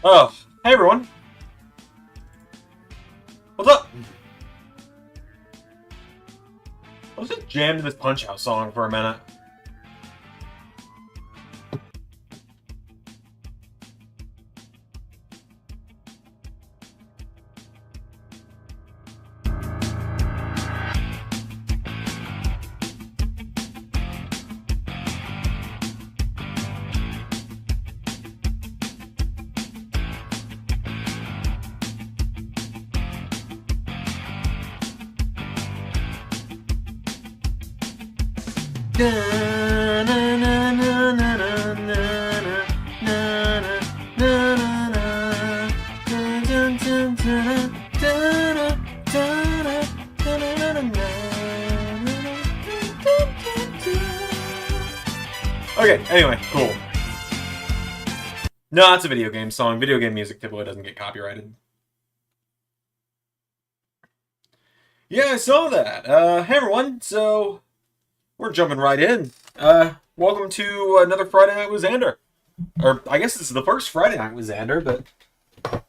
Oh, hey everyone. What's up? I was just jammed to this Punch-Out song for a minute. Okay, anyway, cool. No, it's a video game song. Video game music typically doesn't get copyrighted. Yeah, I saw that. Hey everyone, so we're jumping right in. Welcome to another Friday Night with Zander. Or, I guess this is the first Friday Night with Zander, but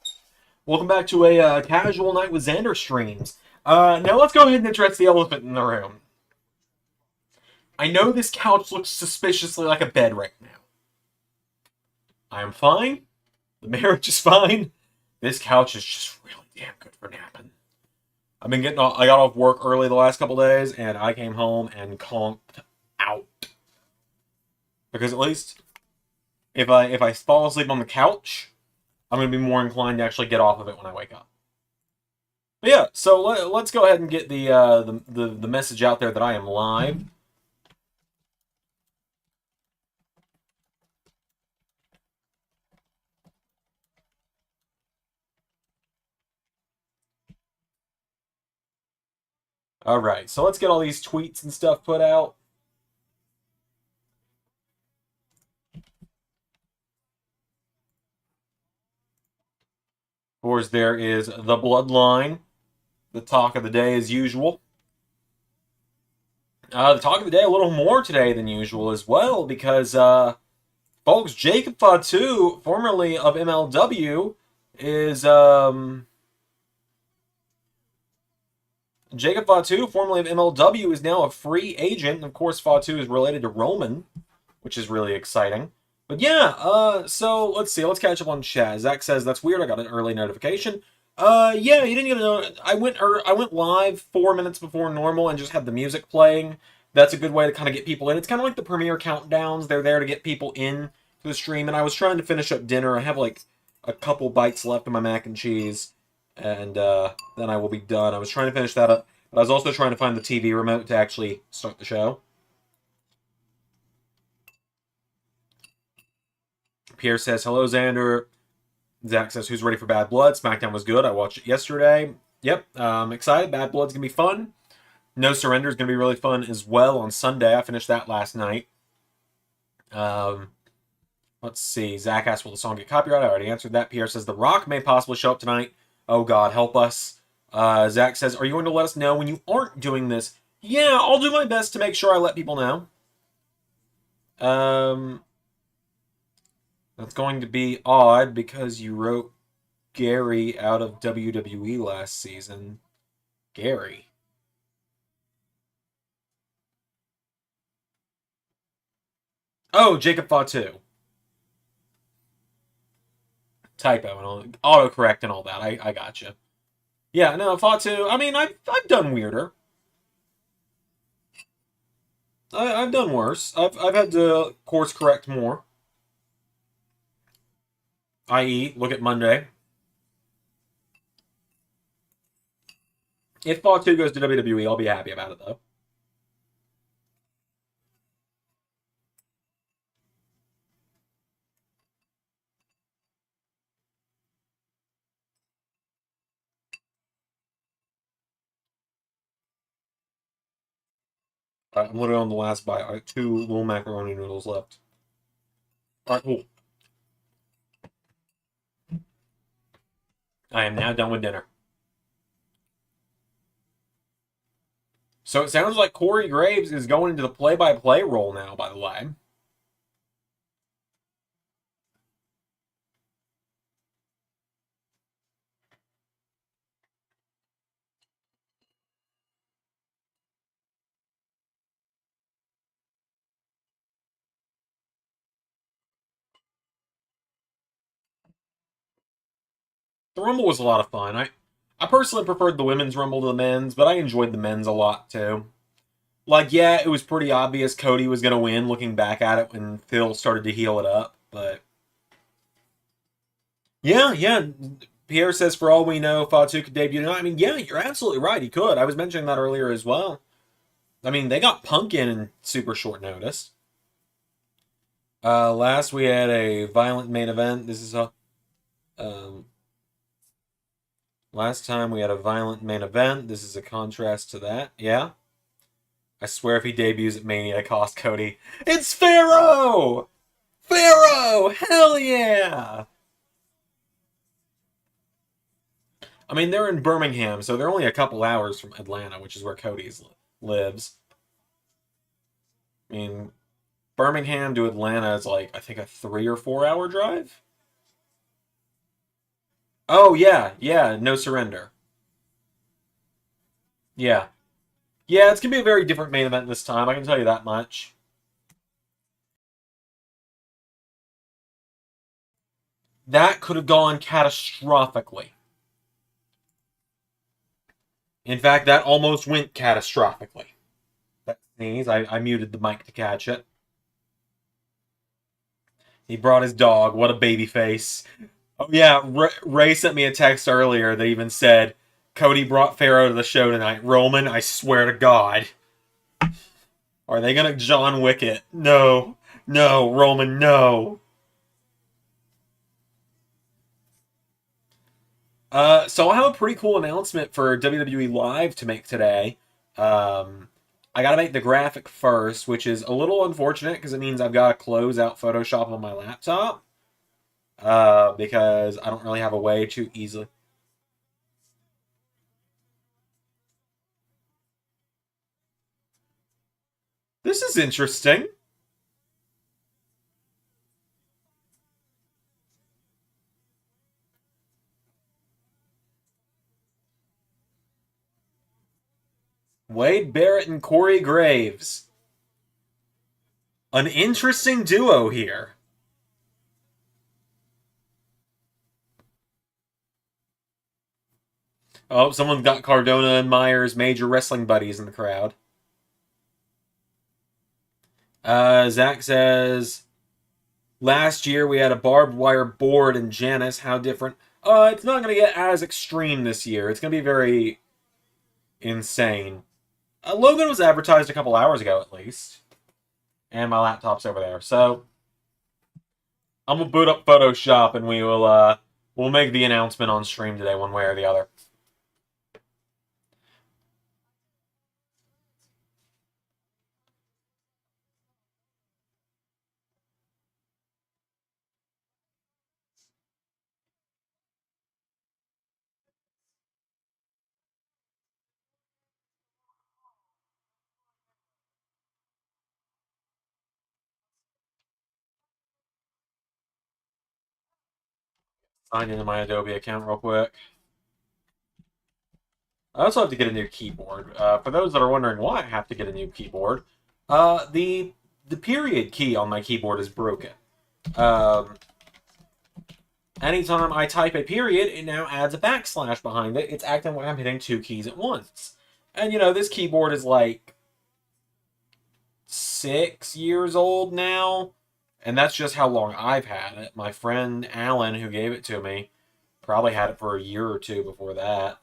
welcome back to a casual Night with Zander streams. Now let's go ahead and address the elephant in the room. I know this couch looks suspiciously like a bed right now. I am fine. The marriage is fine. This couch is just really damn good for napping. I got off work early the last couple days, and I came home and conked out. Because at least if I fall asleep on the couch, I'm gonna be more inclined to actually get off of it when I wake up. But yeah, so let's go ahead and get the message out there that I am live. Alright, so let's get all these tweets and stuff put out. Of course, there is the Bloodline, the talk of the day as usual. The talk of the day a little more today than usual as well, because, folks, Jacob Fatu, formerly of MLW, is, Jacob Fatu, formerly of MLW, is now a free agent. Of course, Fatu is related to Roman, which is really exciting. But yeah, so let's see. Let's catch up on chat. Zach says, that's weird. I got an early notification. Yeah, you didn't get a note. I went live 4 minutes before normal and just had the music playing. That's a good way to kind of get people in. It's kind of like the premiere countdowns. They're there to get people in to the stream. And I was trying to finish up dinner. I have like a couple bites left of my mac and cheese. And then I will be done. I was trying to finish that up. But I was also trying to find the TV remote to actually start the show. Pierre says, hello, Zander. Zach says, who's ready for Bad Blood? SmackDown was good. I watched it yesterday. Yep, I'm excited. Bad Blood's going to be fun. No Surrender is going to be really fun as well on Sunday. I finished that last night. Let's see. Zach asked, will the song get copyrighted? I already answered that. Pierre says, The Rock may possibly show up tonight. Oh, God, help us. Zach says, are you going to let us know when you aren't doing this? Yeah, I'll do my best to make sure I let people know. That's going to be odd because you wrote Gary out of WWE last season. Gary. Oh, Jacob Fatu. Typo and all, autocorrect and all that. I gotcha. Yeah, no, Fatu. I mean, I've done weirder. I've done worse. I've had to course correct more. I.e., look at Monday. If Fatu goes to WWE, I'll be happy about it though. I'm literally on the last bite. I have 2 little macaroni noodles left. Alright, cool. I am now done with dinner. So it sounds like Corey Graves is going into the play-by-play role now, by the way. The Rumble was a lot of fun. I personally preferred the women's Rumble to the men's, but I enjoyed the men's a lot too. Like, yeah, it was pretty obvious Cody was going to win looking back at it when Phil started to heal it up, but yeah, yeah. Pierre says, for all we know, Fatu could debut tonight. I mean, yeah, you're absolutely right. He could. I was mentioning that earlier as well. I mean, they got Punk in super short notice. Last we had a violent main event. This is a um, last time we had a violent main event. This is a contrast to that. Yeah, I swear if he debuts at Mania, it cost Cody. It's Pharaoh. Pharaoh. Hell yeah. I mean, they're in Birmingham, so they're only a couple hours from Atlanta, which is where Cody's lives. I mean, Birmingham to Atlanta is like, I think, a 3 or 4 hour drive. Oh, yeah, yeah, no surrender. Yeah. Yeah, it's going to be a very different main event this time, I can tell you that much. That could have gone catastrophically. In fact, that almost went catastrophically. That sneeze, I muted the mic to catch it. He brought his dog. What a baby face. Oh yeah, Ray sent me a text earlier that even said, Cody brought Pharaoh to the show tonight. Roman, I swear to God. Are they gonna John Wick it? No. No, Roman, no. So I have a pretty cool announcement for WWE Live to make today. Um, I gotta make the graphic first, which is a little unfortunate because it means I've got to close out Photoshop on my laptop. Because I don't really have a way to easily. This is interesting. Wade Barrett and Corey Graves. An interesting duo here. Oh, someone got Cardona and Myers, major wrestling buddies in the crowd. Zach says, last year we had a barbed wire board and Janice. How different? It's not going to get as extreme this year. It's going to be very insane. Logan was advertised a couple hours ago at least. And my laptop's over there. So I'm going to boot up Photoshop and we'll make the announcement on stream today one way or the other. Sign into my Adobe account real quick. I also have to get a new keyboard. For those that are wondering why I have to get a new keyboard, the period key on my keyboard is broken. Um, Anytime I type a period, it now adds a backslash behind it. It's acting like I'm hitting two keys at once. And this keyboard is like 6 years old now, and that's just how long I've had it. My friend Alan, who gave it to me, probably had it for a year or two before that.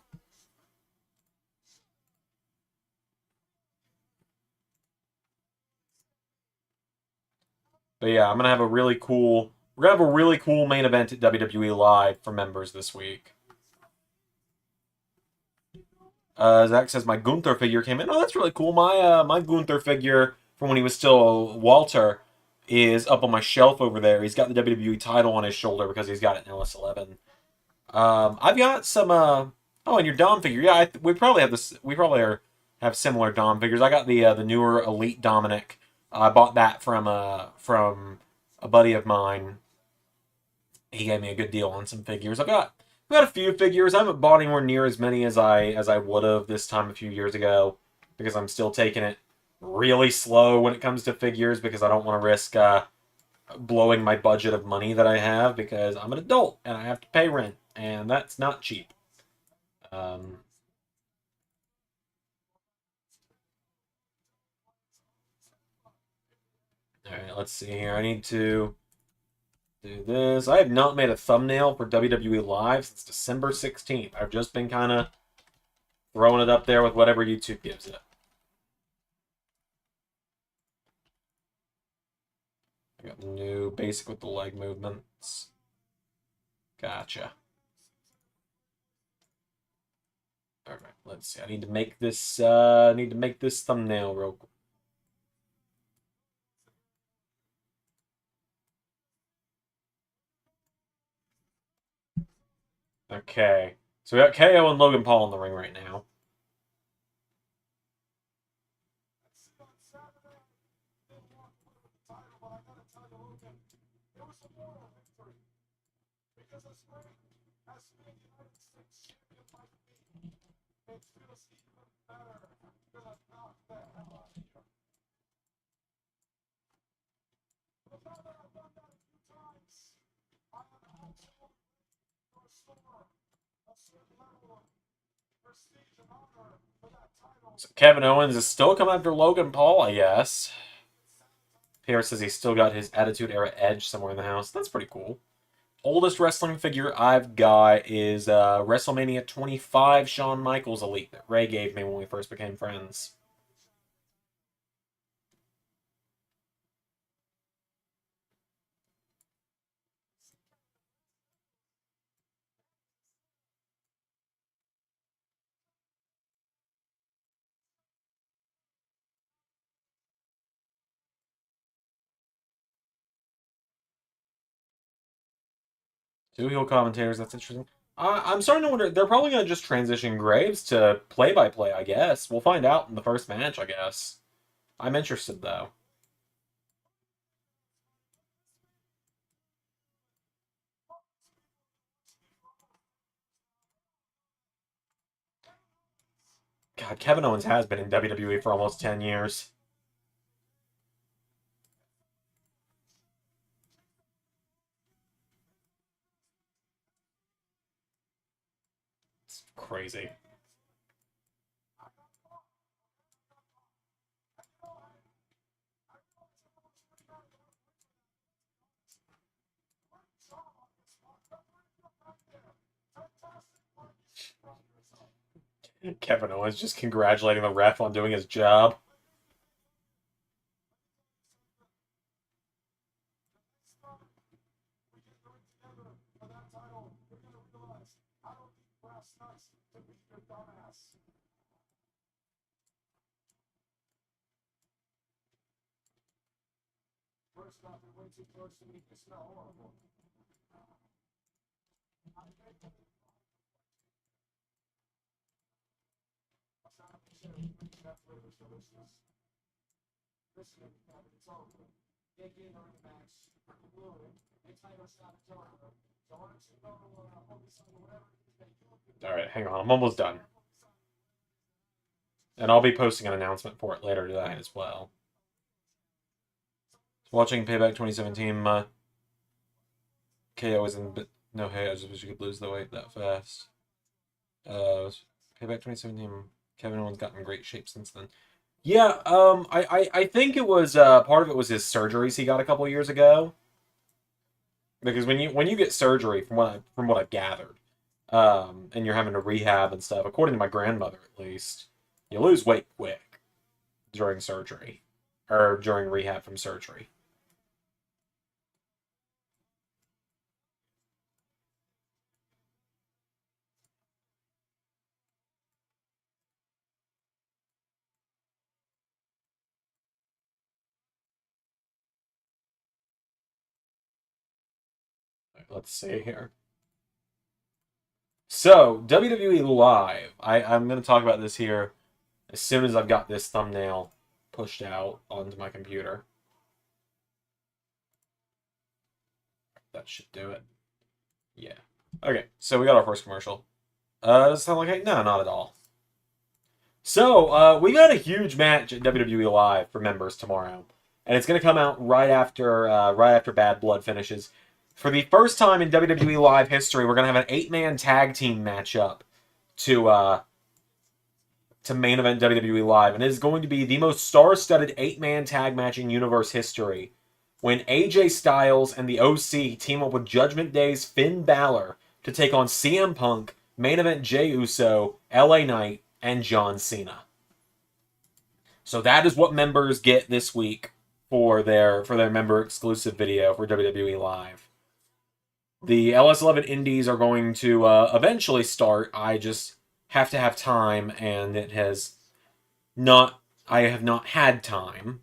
But yeah, I'm gonna have a really cool. We're gonna have a really cool main event at WWE Live for members this week. Zach says my Gunther figure came in. Oh, that's really cool. My Gunther figure from when he was still Walter is up on my shelf over there. He's got the WWE title on his shoulder because he's got it in LS11. I've got some. Oh, and your Dom figure. Yeah, we probably have this. We probably have similar Dom figures. I got the newer Elite Dominic. I bought that from a buddy of mine. He gave me a good deal on some figures. I've got a few figures. I haven't bought anywhere near as many as I would have this time a few years ago because I'm still taking it really slow when it comes to figures because I don't want to risk blowing my budget of money that I have because I'm an adult and I have to pay rent and that's not cheap. Alright, let's see here. I need to do this. I have not made a thumbnail for WWE Live since December 16th. I've just been kind of throwing it up there with whatever YouTube gives it. I got new basic with the leg movements. Gotcha. Alright, let's see. I need to make this thumbnail real quick. Okay. So we got KO and Logan Paul in the ring right now. So Kevin Owens is still coming after Logan Paul, I guess. PR says he's still got his Attitude Era edge somewhere in the house. That's pretty cool. Oldest wrestling figure I've got is WrestleMania 25 Shawn Michaels Elite that Ray gave me when we first became friends. Two heel commentators, that's interesting. I'm starting to wonder, they're probably going to just transition Graves to play-by-play, I guess. We'll find out in the first match, I guess. I'm interested, though. God, Kevin Owens has been in WWE for almost 10 years. It's crazy. Kevin Owens just congratulating the ref on doing his job. Alright, hang on. I'm almost done. And I'll be posting an announcement for it later tonight as well. Watching Payback 2017, KO is in... No, hey, I just wish you could lose the weight that fast. Payback 2017, Kevin Owens got in great shape since then. Yeah, I think it was, part of it was his surgeries he got a couple years ago. Because when you get surgery, from what I've gathered, and you're having to rehab and stuff, according to my grandmother at least, you lose weight quick during surgery, or during rehab from surgery. Let's see here. So, WWE Live. I'm going to talk about this here as soon as I've got this thumbnail pushed out onto my computer. That should do it. Yeah. Okay, so we got our first commercial. Does it sound like no, not at all. So, we got a huge match at WWE Live for members tomorrow. And it's going to come out right after Bad Blood finishes. For the first time in WWE Live history, we're going to have an 8-man tag team matchup to main event WWE Live, and it is going to be the most star-studded 8-man tag match in universe history. When AJ Styles and the OC team up with Judgment Day's Finn Balor to take on CM Punk, main event Jey Uso, LA Knight, and John Cena. So that is what members get this week for their member exclusive video for WWE Live. The LS11 Indies are going to eventually start. I just have to have time, and it has not. I have not had time.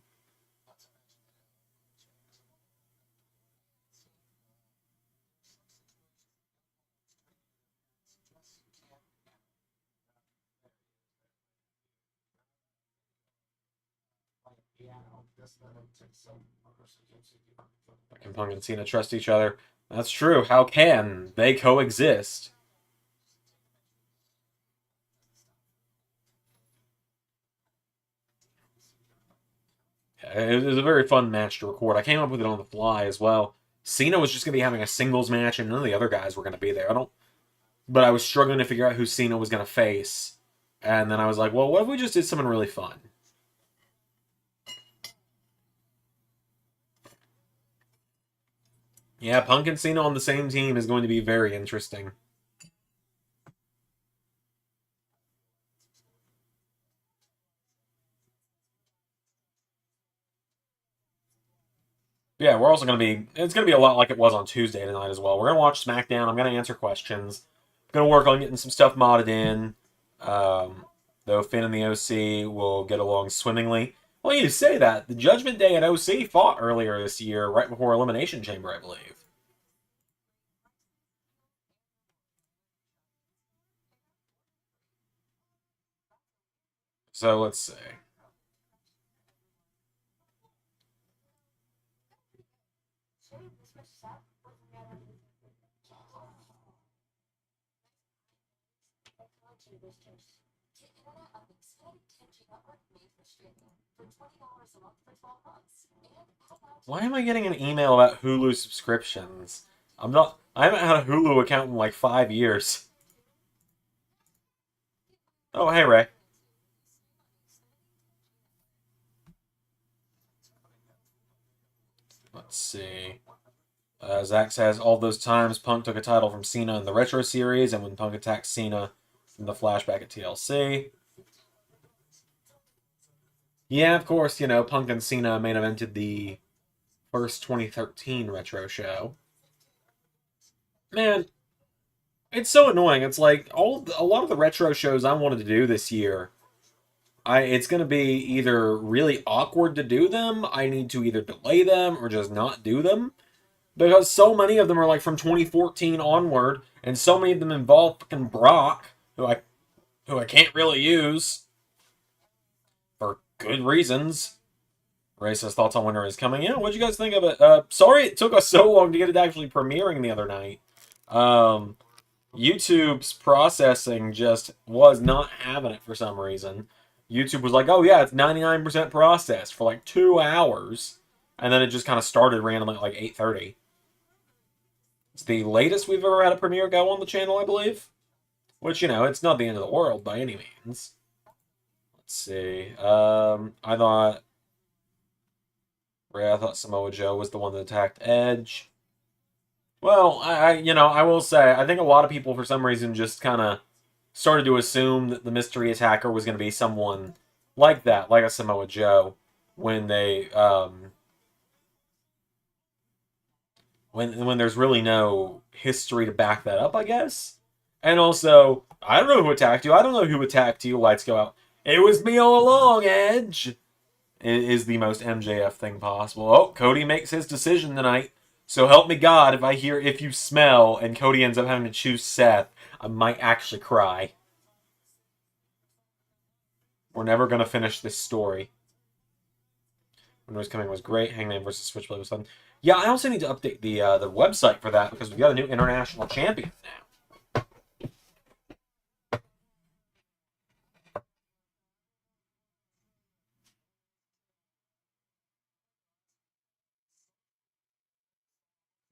Can Punk and Cena trust each other? That's true. How can they coexist? It was a very fun match to record. I came up with it on the fly as well. Cena was just going to be having a singles match, and none of the other guys were going to be there. But I was struggling to figure out who Cena was going to face, and then I was like, well, what if we just did something really fun? Yeah, Punk and Cena on the same team is going to be very interesting. Yeah, we're also going to be... It's going to be a lot like it was on Tuesday tonight as well. We're going to watch SmackDown. I'm going to answer questions. I'm going to work on getting some stuff modded in. Though Finn and the OC will get along swimmingly. Well, you say that. The Judgment Day and OC fought earlier this year, right before Elimination Chamber, I believe. So, let's see. Why am I getting an email about Hulu subscriptions? I haven't had a Hulu account in like 5 years. Oh, hey, Ray. Let's see. Zach says, all those times Punk took a title from Cena in the Retro Series, and when Punk attacked Cena in the flashback at TLC. Yeah, of course, Punk and Cena main evented the first 2013 Retro show. Man, it's so annoying. It's like a lot of the Retro shows I wanted to do this year, it's going to be either really awkward to do them, I need to either delay them or just not do them. Because so many of them are like from 2014 onward, and so many of them involve fucking Brock, who I can't really use for good reasons. Ray says thoughts on Winter is Coming. Yeah, what'd you guys think of it? Sorry it took us so long to get it actually premiering the other night. YouTube's processing just was not having it for some reason. YouTube was like, oh yeah, it's 99% processed for like 2 hours. And then it just kind of started randomly at like 8:30. It's the latest we've ever had a premiere go on the channel, I believe. Which, it's not the end of the world by any means. Let's see. I thought Samoa Joe was the one that attacked Edge. Well, I will say, I think a lot of people, for some reason, just kind of started to assume that the mystery attacker was going to be someone like that, like a Samoa Joe, when they, when there's really no history to back that up, I guess. And also, I don't know who attacked you. I don't know who attacked you. Lights go out. It was me all along, Edge. It is the most MJF thing possible. Oh, Cody makes his decision tonight. So help me God, if you smell, and Cody ends up having to choose Seth, I might actually cry. We're never going to finish this story. When Noise Coming was great. Hangman versus Switchblade was fun. Yeah, I also need to update the website for that because we've got a new international champion now.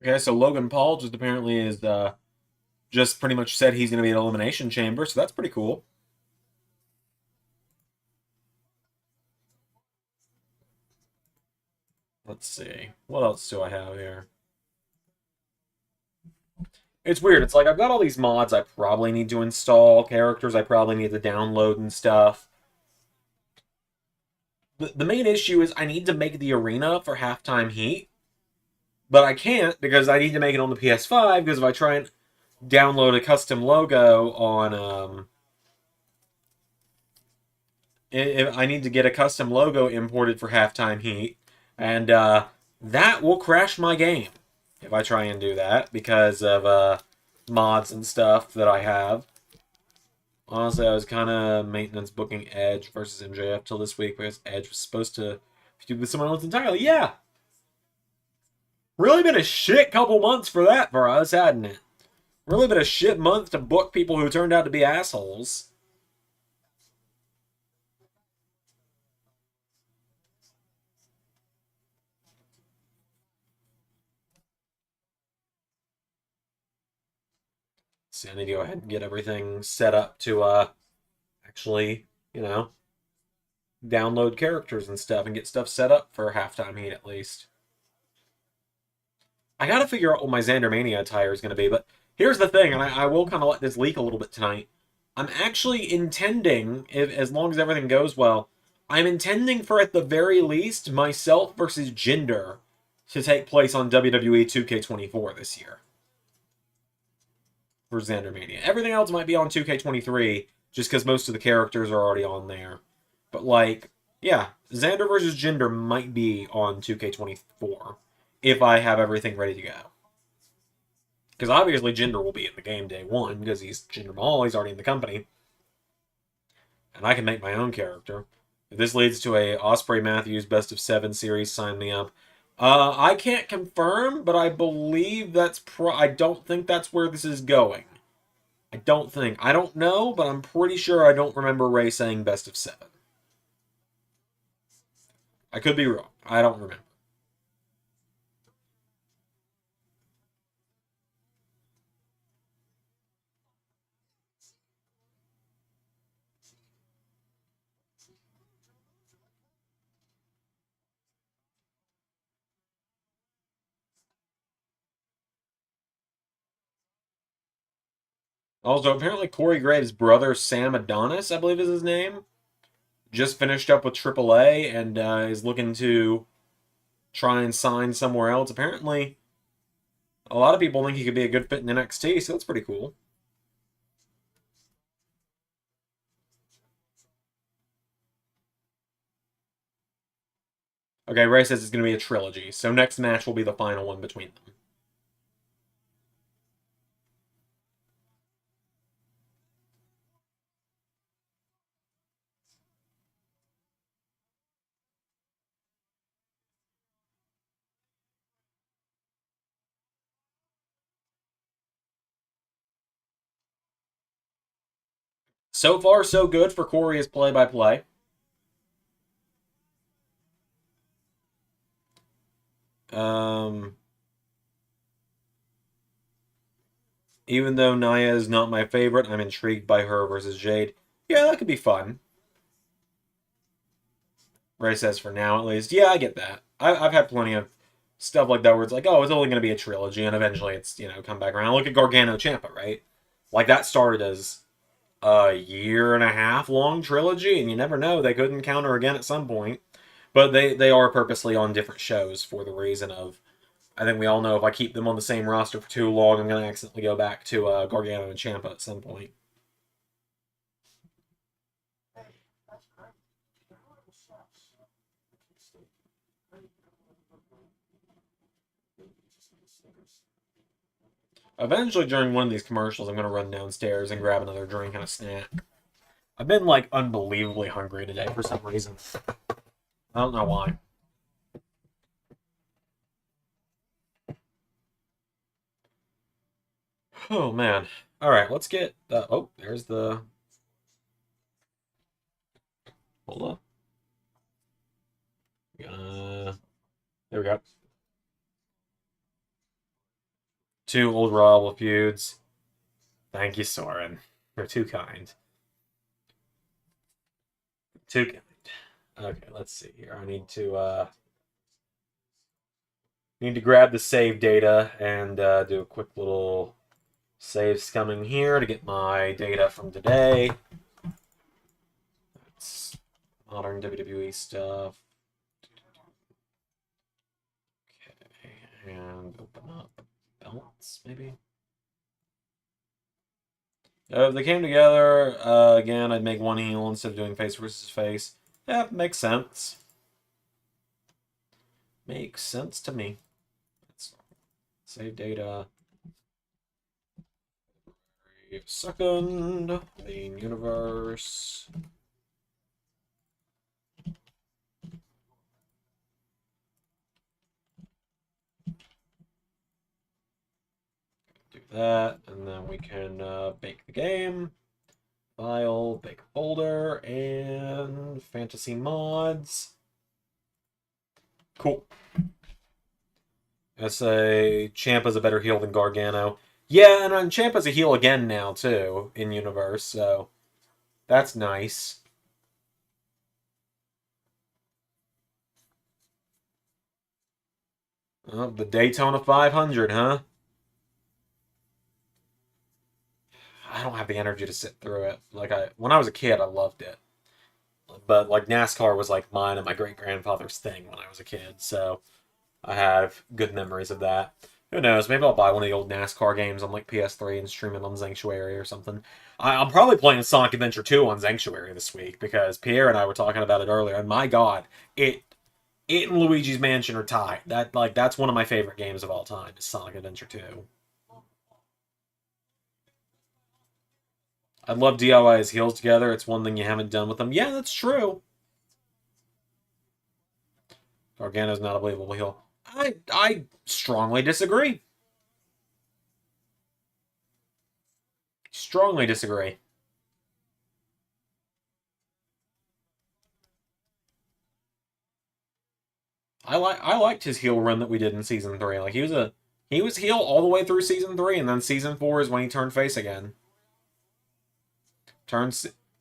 Okay, so Logan Paul just apparently is just pretty much said he's going to be an Elimination Chamber, so that's pretty cool. Let's see. What else do I have here? It's weird. It's like I've got all these mods I probably need to install, characters I probably need to download and stuff. The main issue is I need to make the arena for Halftime Heat, but I can't because I need to make it on the PS5 because if I try and download a custom logo on if I need to get a custom logo imported for Halftime Heat, and that will crash my game if I try and do that because of mods and stuff that I have. Honestly, I was kind of maintenance booking Edge versus MJF till this week because Edge was supposed to feud with someone else entirely. Yeah, really been a shit couple months for that for us, hadn't it? Really been a shit month to book people who turned out to be assholes. So I need to go ahead and get everything set up to actually, you know, download characters and stuff and get stuff set up for Halftime Heat at least. I gotta figure out what my Zander Mania attire is gonna be, but here's the thing, and I will kind of let this leak a little bit tonight. I'm actually intending, if, as long as everything goes well, I'm intending for at the very least myself versus Jinder to take place on WWE 2K24 this year for Xander Mania. Everything else might be on 2K23 just because most of the characters are already on there. But like, yeah, Xander versus Jinder might be on 2K24 if I have everything ready to go. Because obviously Jinder will be in the game day one because he's Jinder Mahal, he's already in the company. And I can make my own character. If this leads to a Osprey Matthews Best of 7 series, sign me up. I can't confirm, but I believe that's I don't think that's where this is going. I don't think. I don't know, but I'm pretty sure I don't remember Ray saying Best of 7. I could be wrong. I don't remember. Also, apparently Corey Graves' brother, Sam Adonis, I believe is his name, just finished up with AAA and is looking to try and sign somewhere else. Apparently, a lot of people think he could be a good fit in NXT, so that's pretty cool. Okay, Ray says it's going to be a trilogy, so next match will be the final one between them. So far, so good for Corey as play-by-play. Um, even though Naya is not my favorite, I'm intrigued by her versus Jade. Yeah, that could be fun. Ray says for now, at least. Yeah, I get that. I've had plenty of stuff like that where it's like, oh, it's only going to be a trilogy, and eventually it's, come back around. Look at Gargano Champa, right? Like, that started as a year and a half long trilogy, and you never know, they could encounter again at some point. But they are purposely on different shows for the reason of, I think we all know if I keep them on the same roster for too long, I'm going to accidentally go back to Gargano and Champa at some point. Eventually, during one of these commercials, I'm going to run downstairs and grab another drink and a snack. I've been, like, unbelievably hungry today for some reason. I don't know why. Oh, man. All right, let's get... oh, there's the... Hold up. There we go. 2 old rival feuds. Thank you, Soren. You're too kind. Too kind. Okay, let's see here. I need to grab the save data and do a quick little save scumming here to get my data from today. That's modern WWE stuff. Okay, and open up belts, maybe. If they came together, again, I'd make one heel instead of doing face versus face. Yeah, makes sense. Makes sense to me. Let's save data. Second, main universe. Do that, and then we can bake the game. File, bake a folder, and fantasy mods. Cool. I say Ciampa's a better heel than Gargano. Yeah, and Ciampa's a heel again now, too, in universe, so that's nice. Oh, the Daytona 500, huh? I don't have the energy to sit through it. When I was a kid, I loved it. But like NASCAR was like mine and my great grandfather's thing when I was a kid, so I have good memories of that. Who knows? Maybe I'll buy one of the old NASCAR games on like PS3 and stream it on Sanctuary or something. I'm probably playing Sonic Adventure 2 on Sanctuary this week because Pierre and I were talking about it earlier, and my God, it and Luigi's Mansion are tied. That's one of my favorite games of all time is Sonic Adventure 2. I'd love DIY his heels together. It's one thing you haven't done with them. Yeah, that's true. Gargano's not a believable heel. I strongly disagree. Strongly disagree. I liked his heel run that we did in season 3. Like he was heel all the way through season 3, and then season 4 is when he turned face again.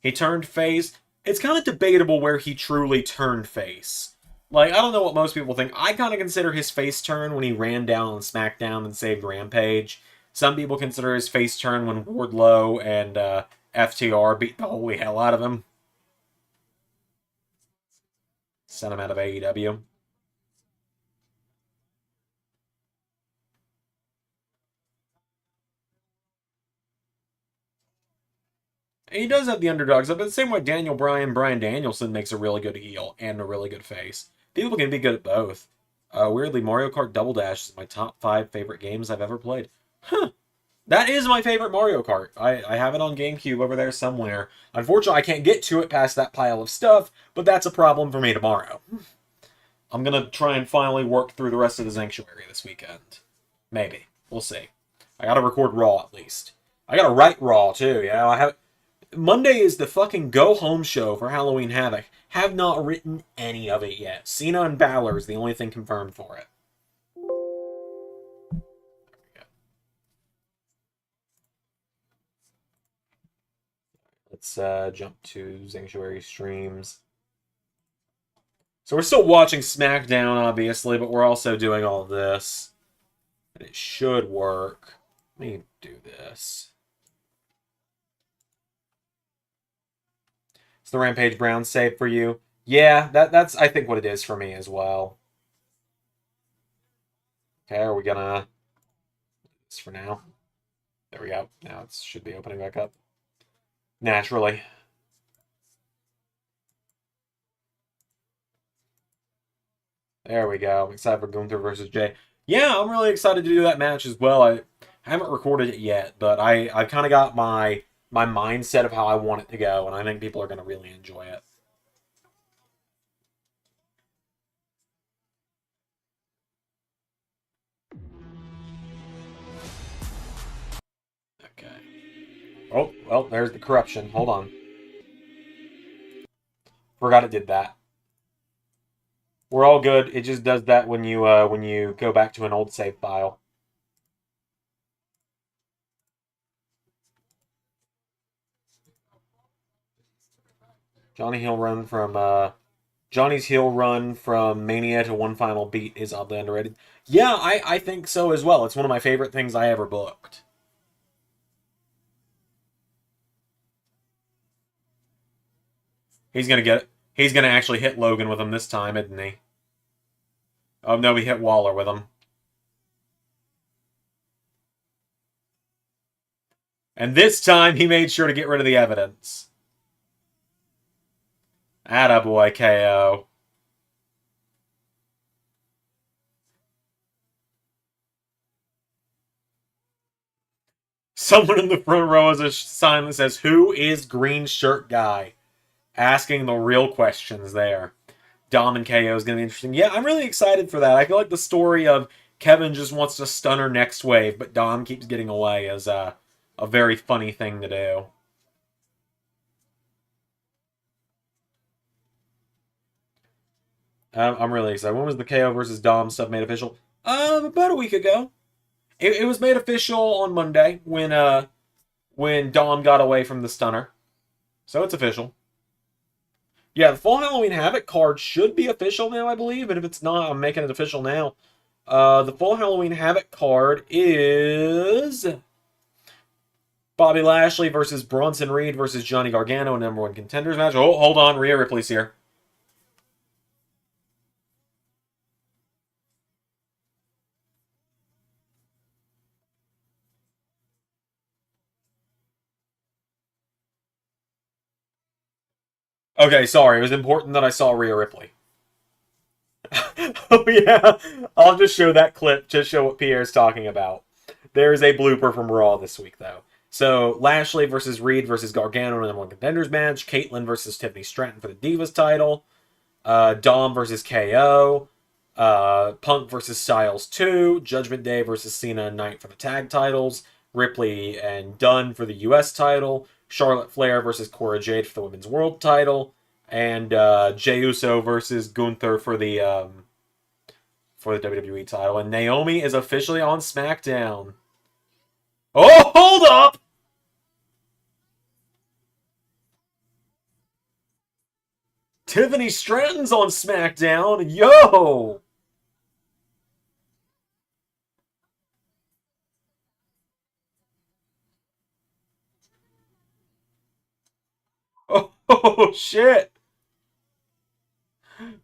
He turned face. It's kind of debatable where he truly turned face. Like, I don't know what most people think. I kind of consider his face turn when he ran down on SmackDown and saved Rampage. Some people consider his face turn when Wardlow and FTR beat the holy hell out of him. Sent him out of AEW. And he does have the underdogs, but the same way Daniel Bryan, Bryan Danielson makes a really good heel and a really good face. People can be good at both. Weirdly, Mario Kart Double Dash is my top 5 favorite games I've ever played. Huh. That is my favorite Mario Kart. I have it on GameCube over there somewhere. Unfortunately, I can't get to it past that pile of stuff, but that's a problem for me tomorrow. I'm going to try and finally work through the rest of the Sanctuary this weekend. Maybe. We'll see. I got to record Raw at least. I got to write Raw too, I have Monday is the fucking go-home show for Halloween Havoc. Have not written any of it yet. Cena and Balor is the only thing confirmed for it. Let's jump to Sanctuary streams. So we're still watching SmackDown, obviously, but we're also doing all this. And it should work. Let me do this. Is the Rampage Brown safe for you? Yeah, that's I think what it is for me as well. Okay, are we gonna this for now? There we go. Now it should be opening back up. Naturally. There we go. I'm excited for Gunther versus Jay. Yeah, I'm really excited to do that match as well. I haven't recorded it yet, but I kind of got my mindset of how I want it to go, and I think people are going to really enjoy it. Okay. Oh, well, there's the corruption. Hold on. Forgot it did that. We're all good. It just does that when you go back to an old save file. Johnny's heel run from Mania to One Final Beat is oddly underrated. Yeah, I think so as well. It's one of my favorite things I ever booked. He's gonna get it. He's gonna actually hit Logan with him this time, isn't he? Oh no, he hit Waller with him. And this time he made sure to get rid of the evidence. Attaboy, KO. Someone in the front row has a sign that says, "Who is green shirt guy?" Asking the real questions there. Dom and KO is going to be interesting. Yeah, I'm really excited for that. I feel like the story of Kevin just wants to stun her next wave, but Dom keeps getting away is a very funny thing to do. I'm really excited. When was the KO versus Dom stuff made official? About a week ago. It was made official on Monday when Dom got away from the stunner. So it's official. Yeah, the full Halloween Havoc card should be official now, I believe. And if it's not, I'm making it official now. The full Halloween Havoc card is Bobby Lashley versus Bronson Reed versus Johnny Gargano, a #1 contenders match. Oh, hold on, Rhea Ripley's here. Okay, sorry. It was important that I saw Rhea Ripley. Oh yeah, I'll just show that clip to show what Pierre's talking about. There's a blooper from Raw this week, though. So Lashley versus Reed versus Gargano in #1 contenders match. Caitlyn versus Tiffany Stratton for the Divas title. Dom versus KO. Punk versus Styles 2. Judgment Day versus Cena and Knight for the tag titles. Ripley and Dunn for the US title. Charlotte Flair versus Cora Jade for the women's world title. And Jey Uso versus Gunther for the WWE title. And Naomi is officially on SmackDown. Oh, hold up! Tiffany Stratton's on SmackDown. Yo! Oh, shit!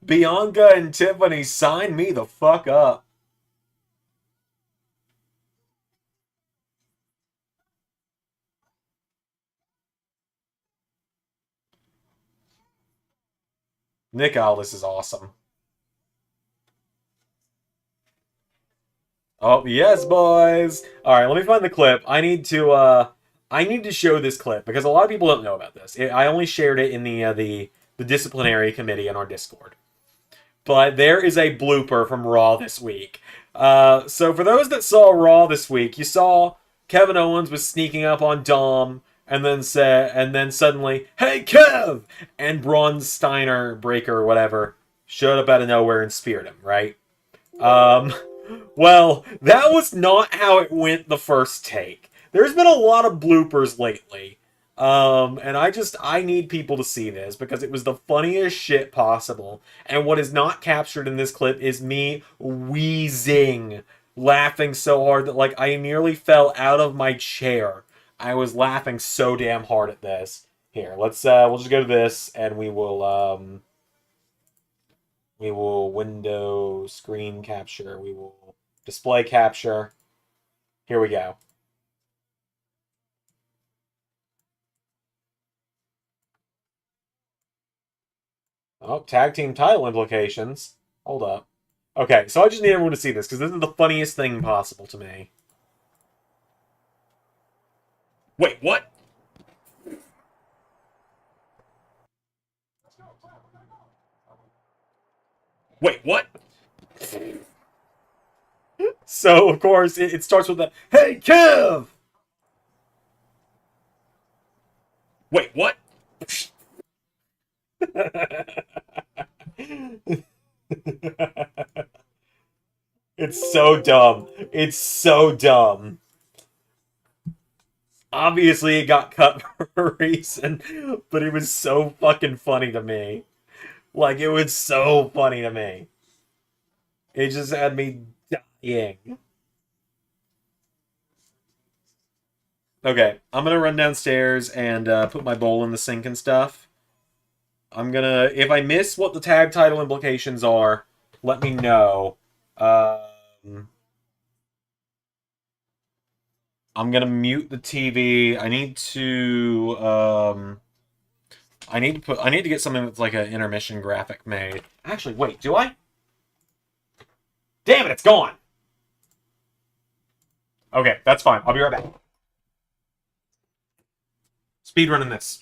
Bianca and Tiffany, sign me the fuck up. Nick Aldis is awesome. Oh, yes, boys. All right, let me find the clip. I need to show this clip because a lot of people don't know about this. I only shared it in the disciplinary committee in our Discord. But there is a blooper from Raw this week. So for those that saw Raw this week, you saw Kevin Owens was sneaking up on Dom and then suddenly, "Hey Kev!" and Braun Steiner, Breaker, whatever, showed up out of nowhere and speared him, right? Um, well, that was not how it went the first take. There's been a lot of bloopers lately. And I need people to see this because it was the funniest shit possible. And what is not captured in this clip is me wheezing, laughing so hard that like I nearly fell out of my chair. I was laughing so damn hard at this. Here, we'll just go to this and we will window screen capture. We will display capture. Here we go. Oh, tag team title implications. Hold up. Okay, so I just need everyone to see this because this is the funniest thing possible to me. Wait, what? Wait, what? So, of course, it starts with the, "Hey, Kev!" Wait, what? It's so dumb. It's so dumb. Obviously, it got cut for a reason, but but it was so fucking funny to me. Like, it was so funny to me. It just had me dying. Okay, I'm gonna run downstairs and put my bowl in the sink and stuff. I'm gonna... If I miss what the tag title implications are, let me know. I'm gonna mute the TV. I need to... I need to get something that's like an intermission graphic made. Actually, wait, do I? Damn it, it's gone! Okay, that's fine. I'll be right back. Speedrunning this.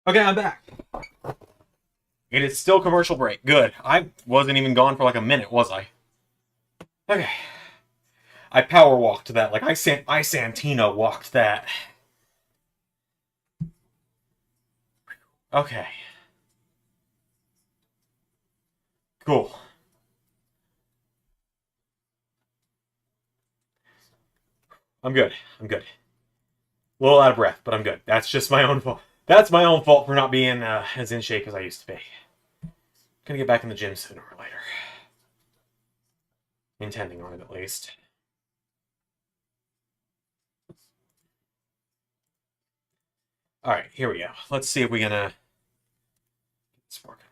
Okay, I'm back. It is still commercial break. Good. I wasn't even gone for like a minute, was I? Okay. I power walked that. Like, I Santino walked that. Okay. Cool. I'm good. I'm good. A little out of breath, but I'm good. That's just my own fault. That's my own fault for not being as in shape as I used to be. Gonna get back in the gym sooner or later. Intending on it, at least. Alright, here we go. Let's see if we're gonna... It's working.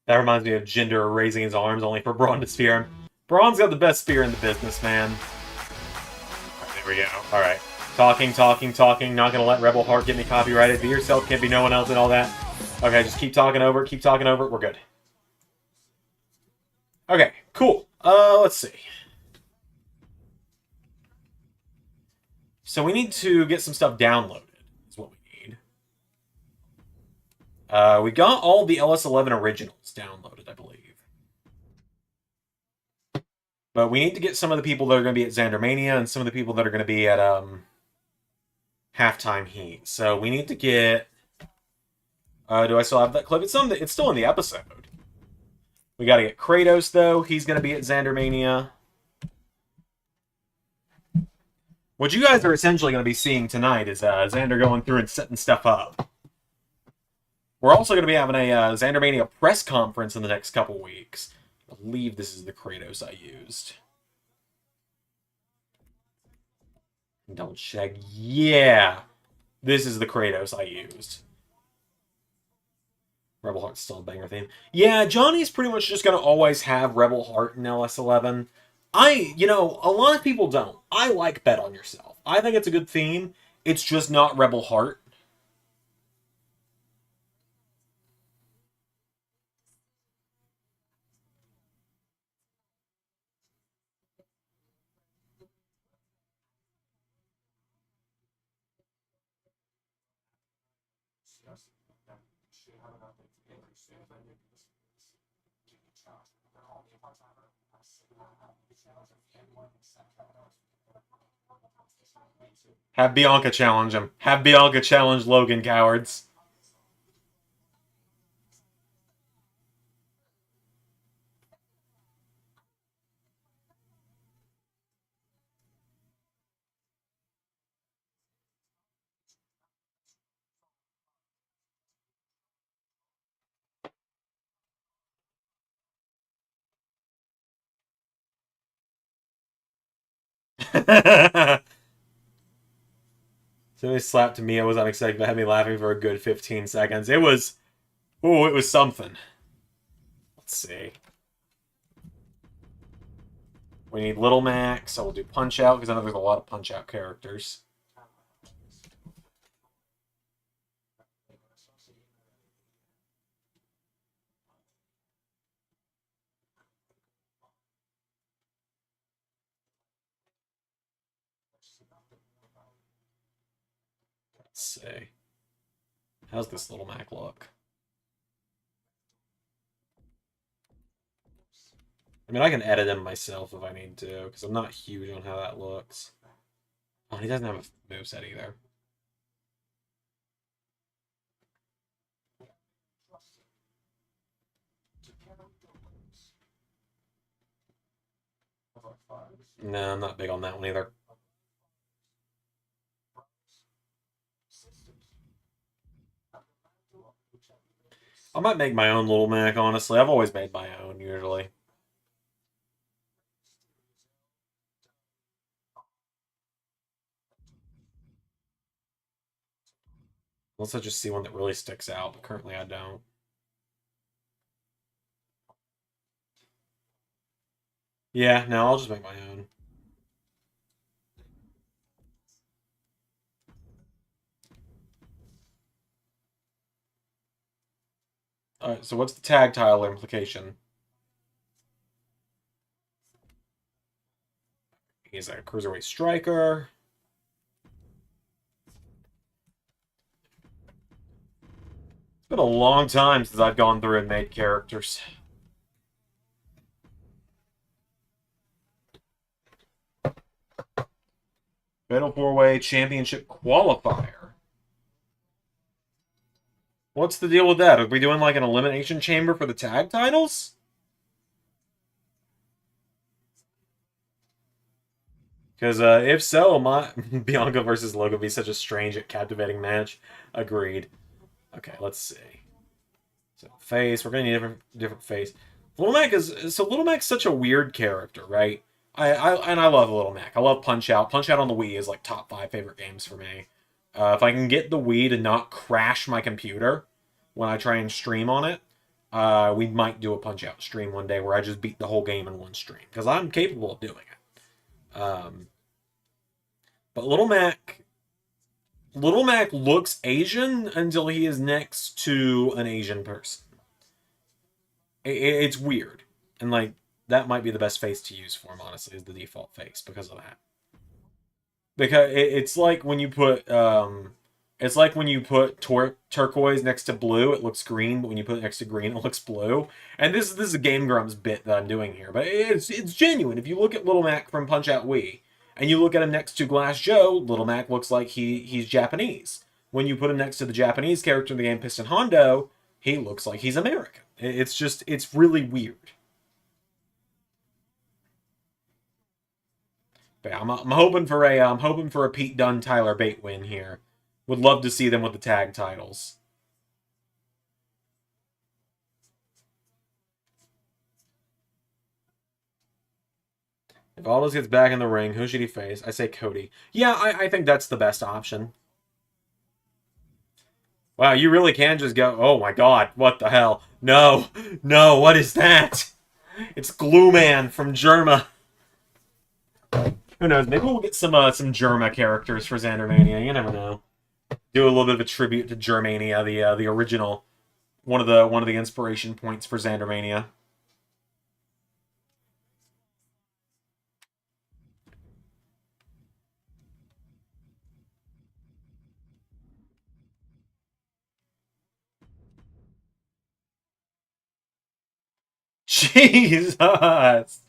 That reminds me of Jinder raising his arms only for Braun to spear him. Braun's got the best spear in the business, man. Alright, there we go. Alright. Talking. Not gonna let Rebel Heart get me copyrighted. Be yourself, can't be no one else and all that. Okay, just keep talking over it. We're good. Okay, cool. Let's see. So we need to get some stuff downloaded, is what we need. We got all the LS11 originals downloaded, I believe. But we need to get some of the people that are going to be at Zandermania and some of the people that are going to be at Halftime Heat. So we need to get... do I still have that clip? It's still in the episode. We got to get Kratos, though. He's going to be at Zandermania. What you guys are essentially going to be seeing tonight is Zander going through and setting stuff up. We're also going to be having a Zandermania press conference in the next couple weeks. I believe this is the Kratos I used. Double check. Yeah. This is the Kratos I used. Rebel Heart's still a banger theme. Yeah, Johnny's pretty much just going to always have Rebel Heart in LS11. A lot of people don't. I like Bet on Yourself. I think it's a good theme. It's just not Rebel Heart. Have Bianca challenge him. Have Bianca challenge Logan, cowards. So they slapped to me. I was unexpected. That had me laughing for a good 15 seconds. It was something. Let's see. We need Little Mac, so we'll do Punch Out, because I know there's a lot of Punch Out characters. Let's see. How's this Little Mac look? I mean, I can edit him myself if I need to, because I'm not huge on how that looks. Oh, he doesn't have a moveset either. No, I'm not big on that one either. I might make my own Little Mac, honestly. I've always made my own, usually. Unless I just see one that really sticks out, but currently I don't. Yeah, no, I'll just make my own. Alright, so what's the tag title implication? He's a cruiserweight striker. It's been a long time since I've gone through and made characters. Fatal 4-Way Championship Qualifier. What's the deal with that? Are we doing like an elimination chamber for the tag titles? Because if so, my Bianca versus Logan would be such a strange yet captivating match. Agreed. Okay, let's see. So face, we're gonna need a different face. Little Mac is so Little Mac's such a weird character, right? I love Little Mac. I love Punch Out. Punch Out on the Wii is like top 5 favorite games for me. If I can get the Wii to not crash my computer when I try and stream on it, we might do a Punch Out stream one day where I just beat the whole game in one stream because I'm capable of doing it. But Little Mac looks Asian until he is next to an Asian person. It's weird, and like that might be the best face to use for him. Honestly, is the default face because of that. Because it's like when you put it's like when you put turquoise next to blue, it looks green, but when you put it next to green, it looks blue. And this is a Game Grumps bit that I'm doing here, but it's genuine. If you look at Little Mac from Punch Out Wii, and you look at him next to Glass Joe, Little Mac looks like he's Japanese. When you put him next to the Japanese character in the game Piston Hondo, he looks like he's American. It's really weird. But yeah, I'm hoping for a Pete Dunne Tyler Bate win here. Would love to see them with the tag titles. If Aldous gets back in the ring, who should he face? I say Cody. Yeah, I think that's the best option. Wow, you really can just go, oh my god, what the hell? No, no, what is that? It's Glue Man from Germa. Who knows? Maybe we'll get some Germa characters for Xandermania. You never know. Do a little bit of a tribute to Germania, the original, one of the inspiration points for Xandermania. Jesus!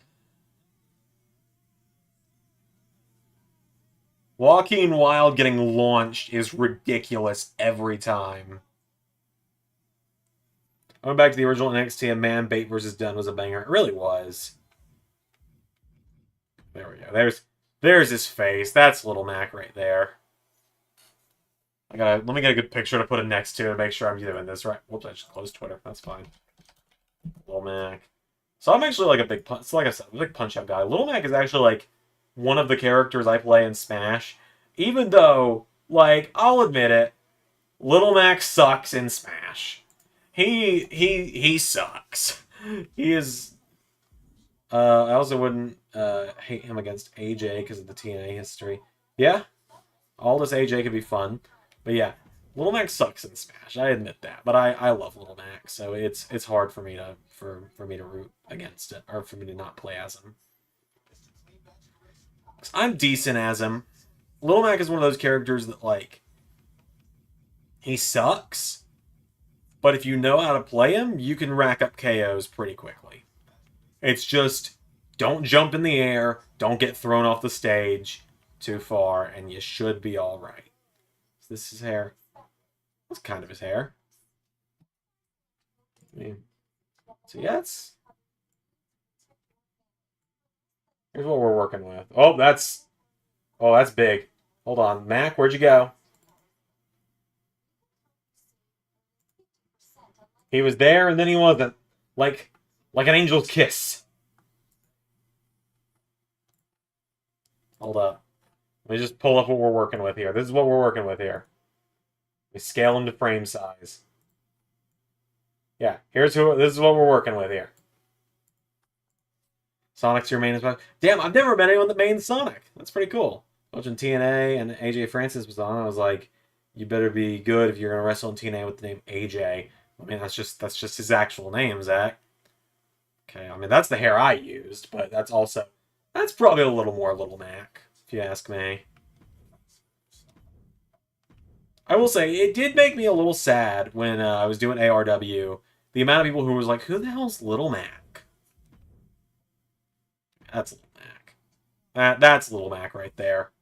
Joaquin Wilde getting launched is ridiculous every time. Going back to the original NXT, a man Bate versus Dunn was a banger. It really was. There we go. There's his face. That's Little Mac right there. Let me get a good picture to put it next to and make sure I'm doing this right. Whoops, I just closed Twitter. That's fine. Little Mac. So I'm actually like a big punch. So like I said, I'm a big Punch Out guy. Little Mac is actually like one of the characters I play in Smash. Even though, like, I'll admit it, Little Mac sucks in Smash. He sucks. He is. I also wouldn't hate him against AJ because of the TNA history. Yeah, all this AJ could be fun. But yeah, Little Mac sucks in Smash. I admit that. But I love Little Mac, so it's hard for me to for me to root against it or for me to not play as him. 'Cause I'm decent as him. Little Mac is one of those characters that like he sucks, but if you know how to play him, you can rack up KOs pretty quickly. It's just don't jump in the air, don't get thrown off the stage too far, and you should be all right. Is this his hair? That's kind of his hair. I mean, so yeah, here's what we're working with. Oh, that's big. Hold on, Mac, where'd you go? He was there and then he wasn't. Like like an angel's kiss. Hold up. Let me just pull up what we're working with here. This is what we're working with here. We scale him to frame size. Yeah, this is what we're working with here. Sonic's your main spot. Damn, I've never met anyone that mains Sonic. That's pretty cool. Watching TNA and AJ Francis was on, I was like, you better be good if you're gonna wrestle in TNA with the name AJ. I mean, that's just his actual name, Zach. Okay, I mean that's the hair I used, but that's probably a little more Little Mac, if you ask me. I will say it did make me a little sad when I was doing ARW. The amount of people who was like, "Who the hell's Little Mac?" That's Little Mac. That's Little Mac right there.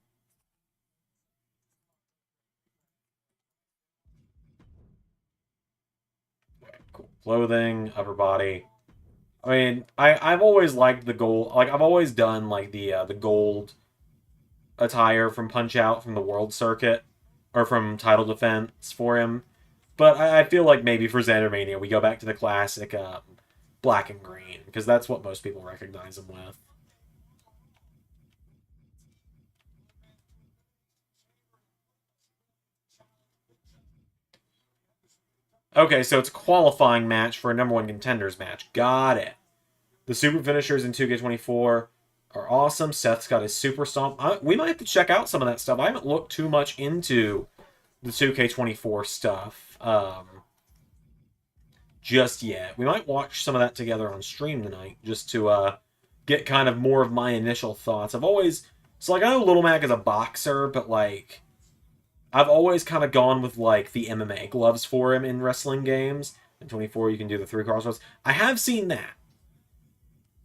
Okay, cool. Clothing, upper body. I mean, I've always liked the gold. Like I've always done like the gold attire from Punch Out from the World Circuit or from Title Defense for him. But I feel like maybe for Xandermania we go back to the classic black and green because that's what most people recognize him with. Okay, so it's a qualifying match for a number one contenders match. Got it. The super finishers in 2K24 are awesome. Seth's got his super stomp. We might have to check out some of that stuff. I haven't looked too much into the 2K24 stuff just yet. We might watch some of that together on stream tonight just to get kind of more of my initial thoughts. I know Little Mac is a boxer, but like I've always kind of gone with like the MMA gloves for him in wrestling games. In 24, you can do the three crossroads. I have seen that.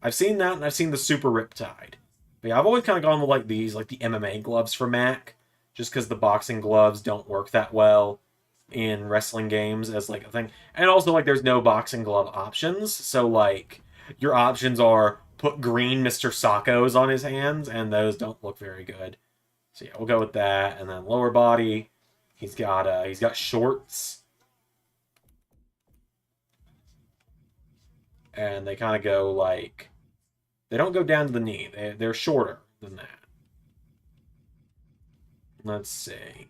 I've seen that, and I've seen the Super Riptide. But yeah, I've always kind of gone with like these, like the MMA gloves for Mac, just because the boxing gloves don't work that well in wrestling games as like a thing. And also like there's no boxing glove options, so like your options are put green Mr. Sacco's on his hands, and those don't look very good. So yeah, we'll go with that. And then lower body, he's got shorts, and they kind of go like they don't go down to the knee. They're shorter than that. Let's see.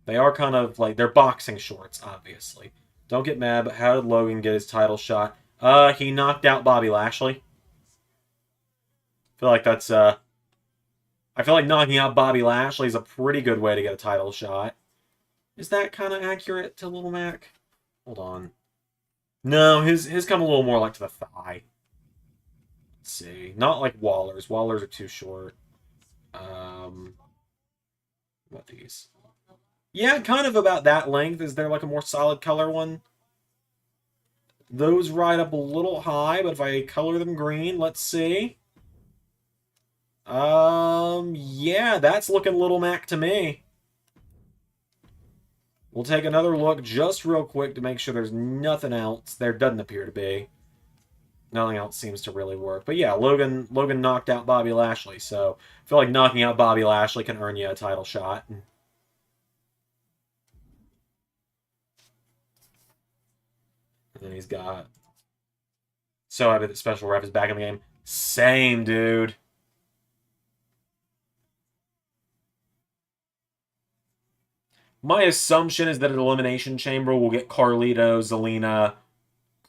They are kind of like they're boxing shorts, obviously. Don't get mad, but how did Logan get his title shot? He knocked out Bobby Lashley. I feel like that's I feel like knocking out Bobby Lashley is a pretty good way to get a title shot. Is that kind of accurate to Little Mac? Hold on. No, his come a little more like to the thigh. Let's see. Not like Waller's. Waller's are too short. Um, what these? Yeah, kind of about that length. Is there like a more solid color one? Those ride up a little high, but if I color them green, let's see. Yeah, that's looking Little Mac to me. We'll take another look just real quick to make sure there's nothing else. There doesn't appear to be. Nothing else seems to really work. But yeah, Logan knocked out Bobby Lashley, so I feel like knocking out Bobby Lashley can earn you a title shot. And then he's got so happy that Special Ref is back in the game. Same, dude. My assumption is that an Elimination Chamber will get Carlito, Zelina,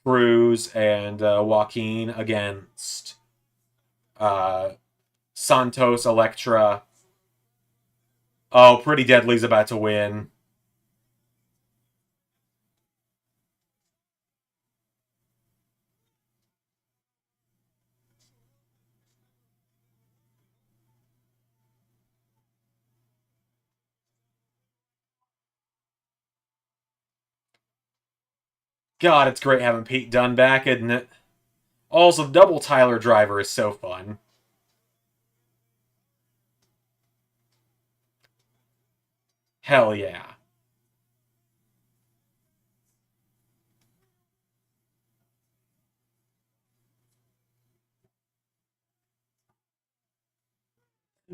Cruz and Joaquin against uh, Santos, Electra. Oh, Pretty Deadly's about to win. God, it's great having Pete Dunne back, isn't it? Also, double Tyler Driver is so fun. Hell yeah.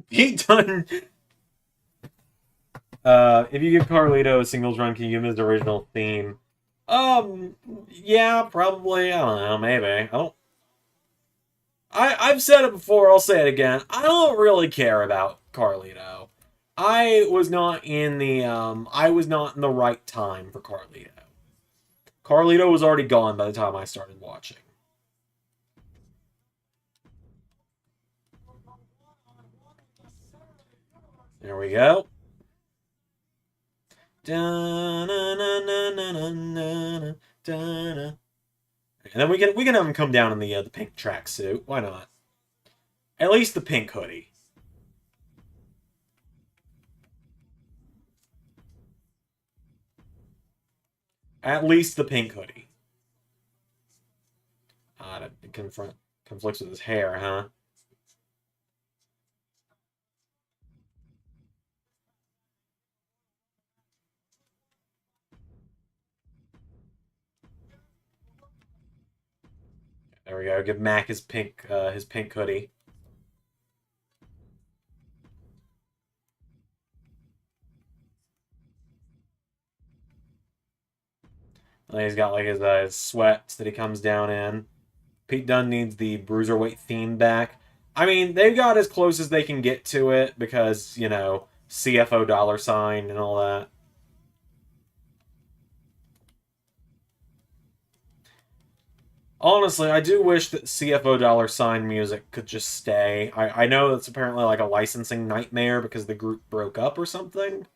Pete Dunne. If you give Carlito a singles run, can you give him his original theme? Yeah, probably. I don't know. Maybe. I don't. I've said it before. I'll say it again. I don't really care about Carlito. I was not in the right time for Carlito. Carlito was already gone by the time I started watching. There we go. And then we can have him come down in the pink tracksuit. Why not? At least the pink hoodie. At least the pink hoodie. That conflicts with his hair, huh? There we go. Give Mac his pink hoodie. And he's got like his sweats that he comes down in. Pete Dunne needs the Bruiserweight theme back. I mean, they've got as close as they can get to it because, you know, CFO dollar sign and all that. Honestly, I do wish that CFO dollar sign music could just stay. I know it's apparently like a licensing nightmare because the group broke up or something.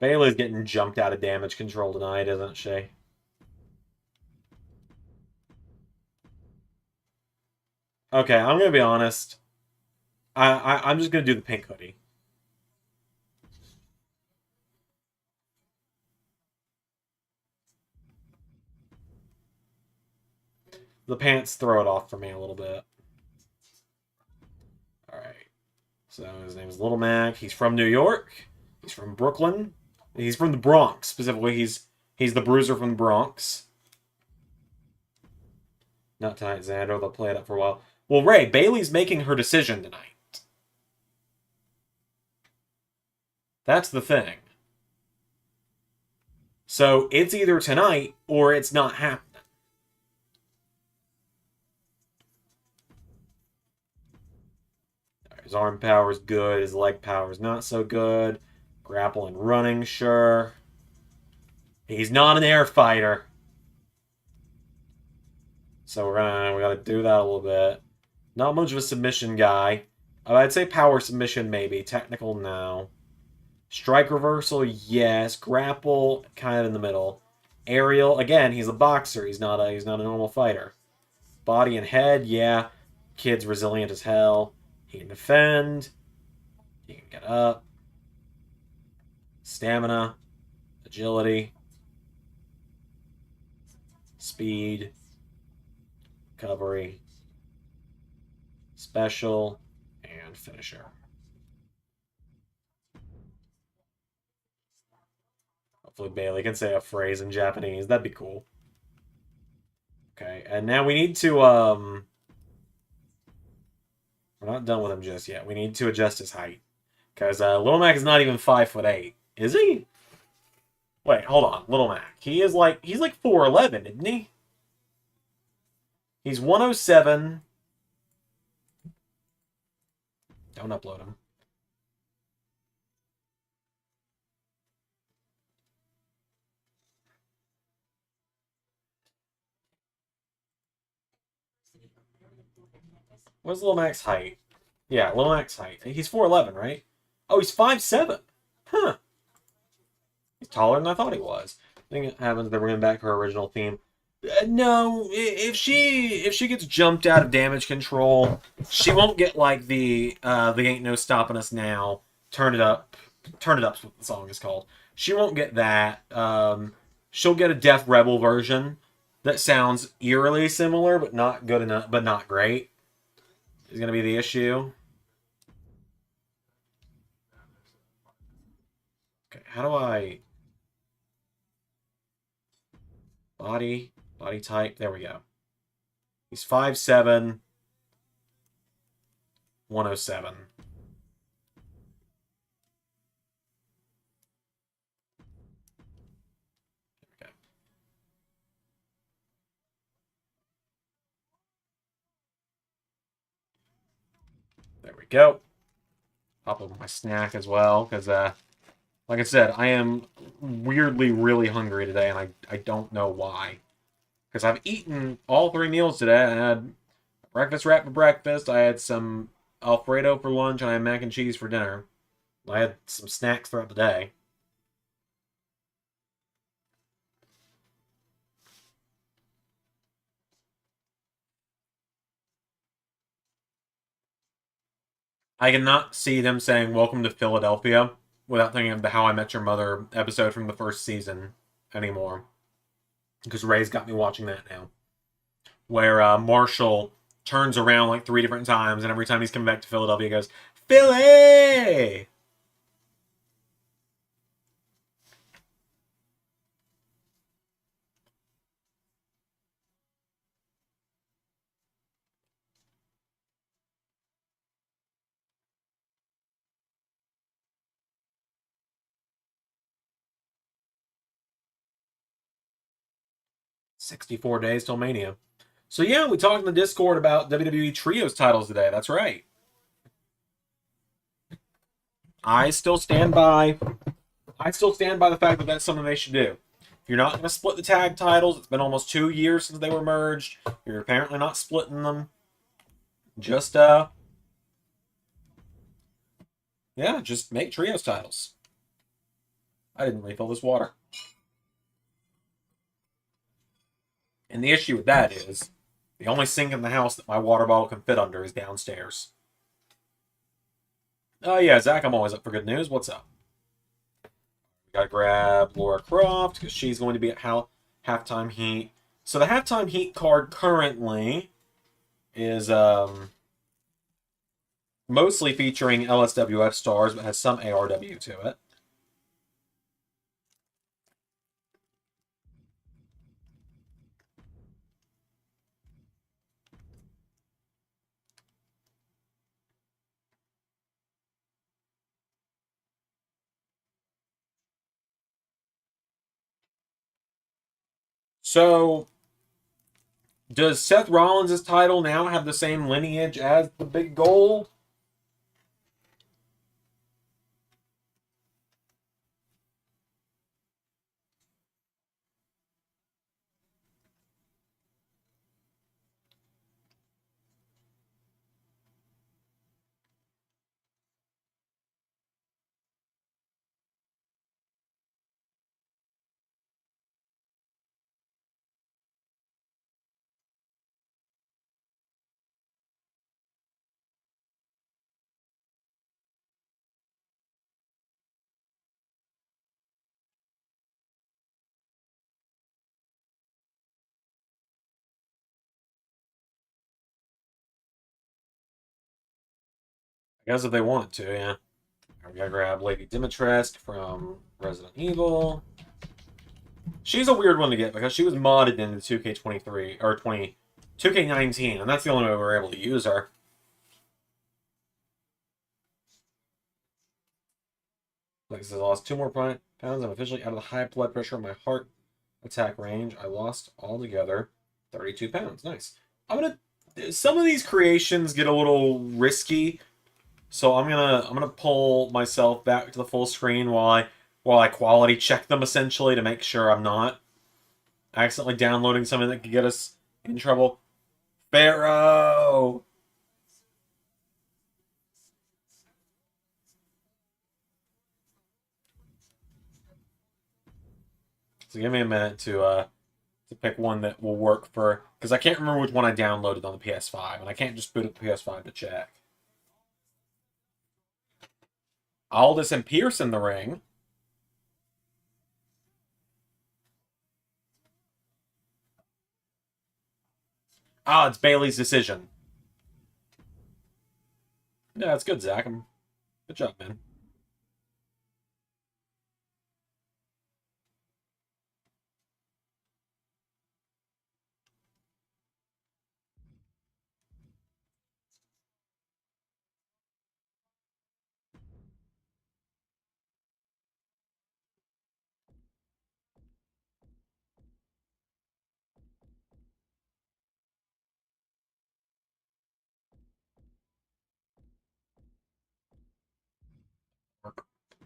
Bailey's getting jumped out of damage control tonight, isn't she? Okay, I'm gonna be honest. I'm just gonna do the pink hoodie. The pants throw it off for me a little bit. All right. So his name is Little Mac. He's from New York. He's from Brooklyn. He's from the Bronx specifically. He's the Bruiser from the Bronx. Not tonight, Zander. They'll play it up for a while. Well, Ray, Bailey's making her decision tonight. That's the thing. So it's either tonight or it's not happening. His arm power is good. His leg power is not so good. Grapple and running, sure. He's not an air fighter. So we gotta do that a little bit. Not much of a submission guy. I'd say power submission maybe. Technical, no. Strike reversal, yes. Grapple, kind of in the middle. Aerial, again, he's a boxer. He's not a normal fighter. Body and head, yeah. Kid's resilient as hell. He can defend. He can get up. Stamina, agility, speed, recovery, special, and finisher. Hopefully Bailey can say a phrase in Japanese. That'd be cool. Okay, and now we need to, we're not done with him just yet. We need to adjust his height. Because Little Mac is not even 5'8". Is he? Wait, hold on. Little Mac. He's like 4'11", isn't he? He's 107. Don't upload them. What's Lil Mac's height? Yeah, Lil Mac's height. He's 4'11", right? Oh, he's 5'7". Huh. He's taller than I thought he was. I think it happens that we're going back to our original theme. No, if she gets jumped out of damage control, she won't get like the Ain't No Stopping Us Now. Turn it up's what the song is called. She won't get that. She'll get a Def Rebel version that sounds eerily similar, but not good enough, but not great. Is going to be the issue. Okay, how do I body type? There we go. He's 5'7", 107. Okay. There we go. Pop up my snack as well, because like I said, I am weirdly really hungry today, and I don't know why. Because I've eaten all 3 meals today. I had breakfast wrap for breakfast, I had some Alfredo for lunch, and I had mac and cheese for dinner. I had some snacks throughout the day. I cannot see them saying "Welcome to Philadelphia" without thinking of the How I Met Your Mother episode from the first season anymore. Because Ray's got me watching that now, where Marshall turns around like 3 different times, and every time he's coming back to Philadelphia, he goes, "Philly!" 64 days till Mania. So yeah, we talked in the Discord about WWE Trios titles today. That's right. I still stand by. I still stand by the fact that that's something they should do. If you're not going to split the tag titles, it's been almost 2 years since they were merged. You're apparently not splitting them. Just yeah, just make trios titles. I didn't refill this water. And the issue with that is the only sink in the house that my water bottle can fit under is downstairs. Oh yeah, Zach, I'm always up for good news. What's up? Gotta grab Laura Croft because she's going to be at halftime heat. So the halftime heat card currently is mostly featuring LSWF stars, but has some ARW to it. So, does Seth Rollins' title now have the same lineage as the Big Gold? I guess if they want to, yeah. We gotta grab Lady Dimitrescu from Resident Evil. She's a weird one to get because she was modded into 2K23 or 2K19, and that's the only way we were able to use her. Like I said, I lost 2 more pounds. I'm officially out of the high blood pressure in my heart attack range. I lost altogether 32 pounds. Nice. I'm gonna. Some of these creations get a little risky, So I'm gonna pull myself back to the full screen while I quality check them essentially to make sure I'm not accidentally downloading something that could get us in trouble. Pharaoh! So give me a minute to pick one that will work for, because I can't remember which one I downloaded on the PS5, and I can't just boot up the PS5 to check. Aldous and Pierce in the ring. Ah, it's Bailey's decision. Yeah, that's good, Zach. Good job, man.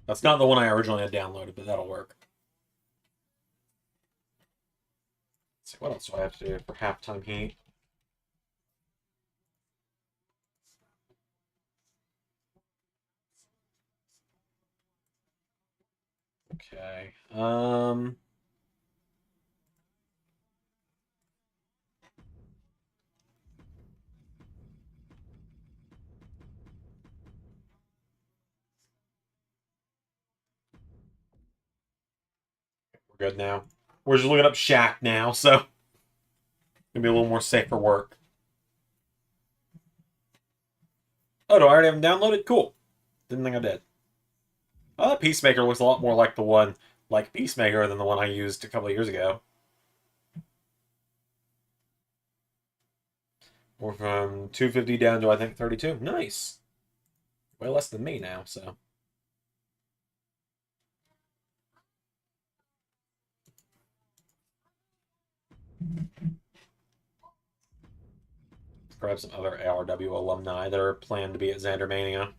That's not the one I originally had downloaded, but that'll work. Let's see, what else do I have to do for halftime heat? Okay. We're good now. We're just looking up Shaq now, so gonna be a little more safe for work. Oh, do I already have them downloaded? Cool. Didn't think I did. Oh, that Peacemaker looks a lot more like the one, like Peacemaker, than the one I used a couple of years ago. We're from 250 down to, I think, 32. Nice. Way less than me now, so. Let's grab some other ARW alumni that are planned to be at Zander Mania.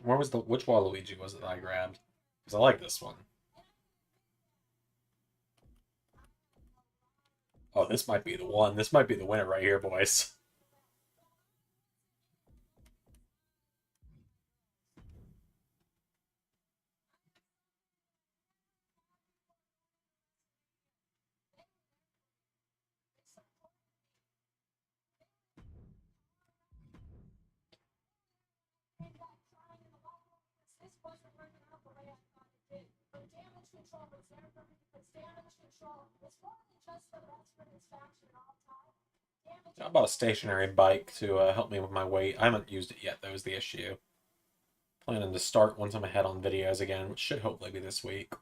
Where was which Waluigi was it that I grabbed? Because I like this one. Oh, this might be the one. This might be the winner right here, boys. I bought a stationary bike to help me with my weight. I haven't used it yet, that was the issue. Planning to start once I'm ahead on videos again, which should hopefully be this week.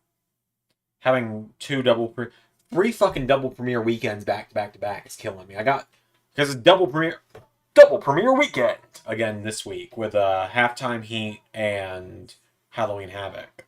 Having three fucking double premiere weekends back to back to back is killing me. I got, because it's double premiere weekend again this week with halftime heat and Halloween Havoc.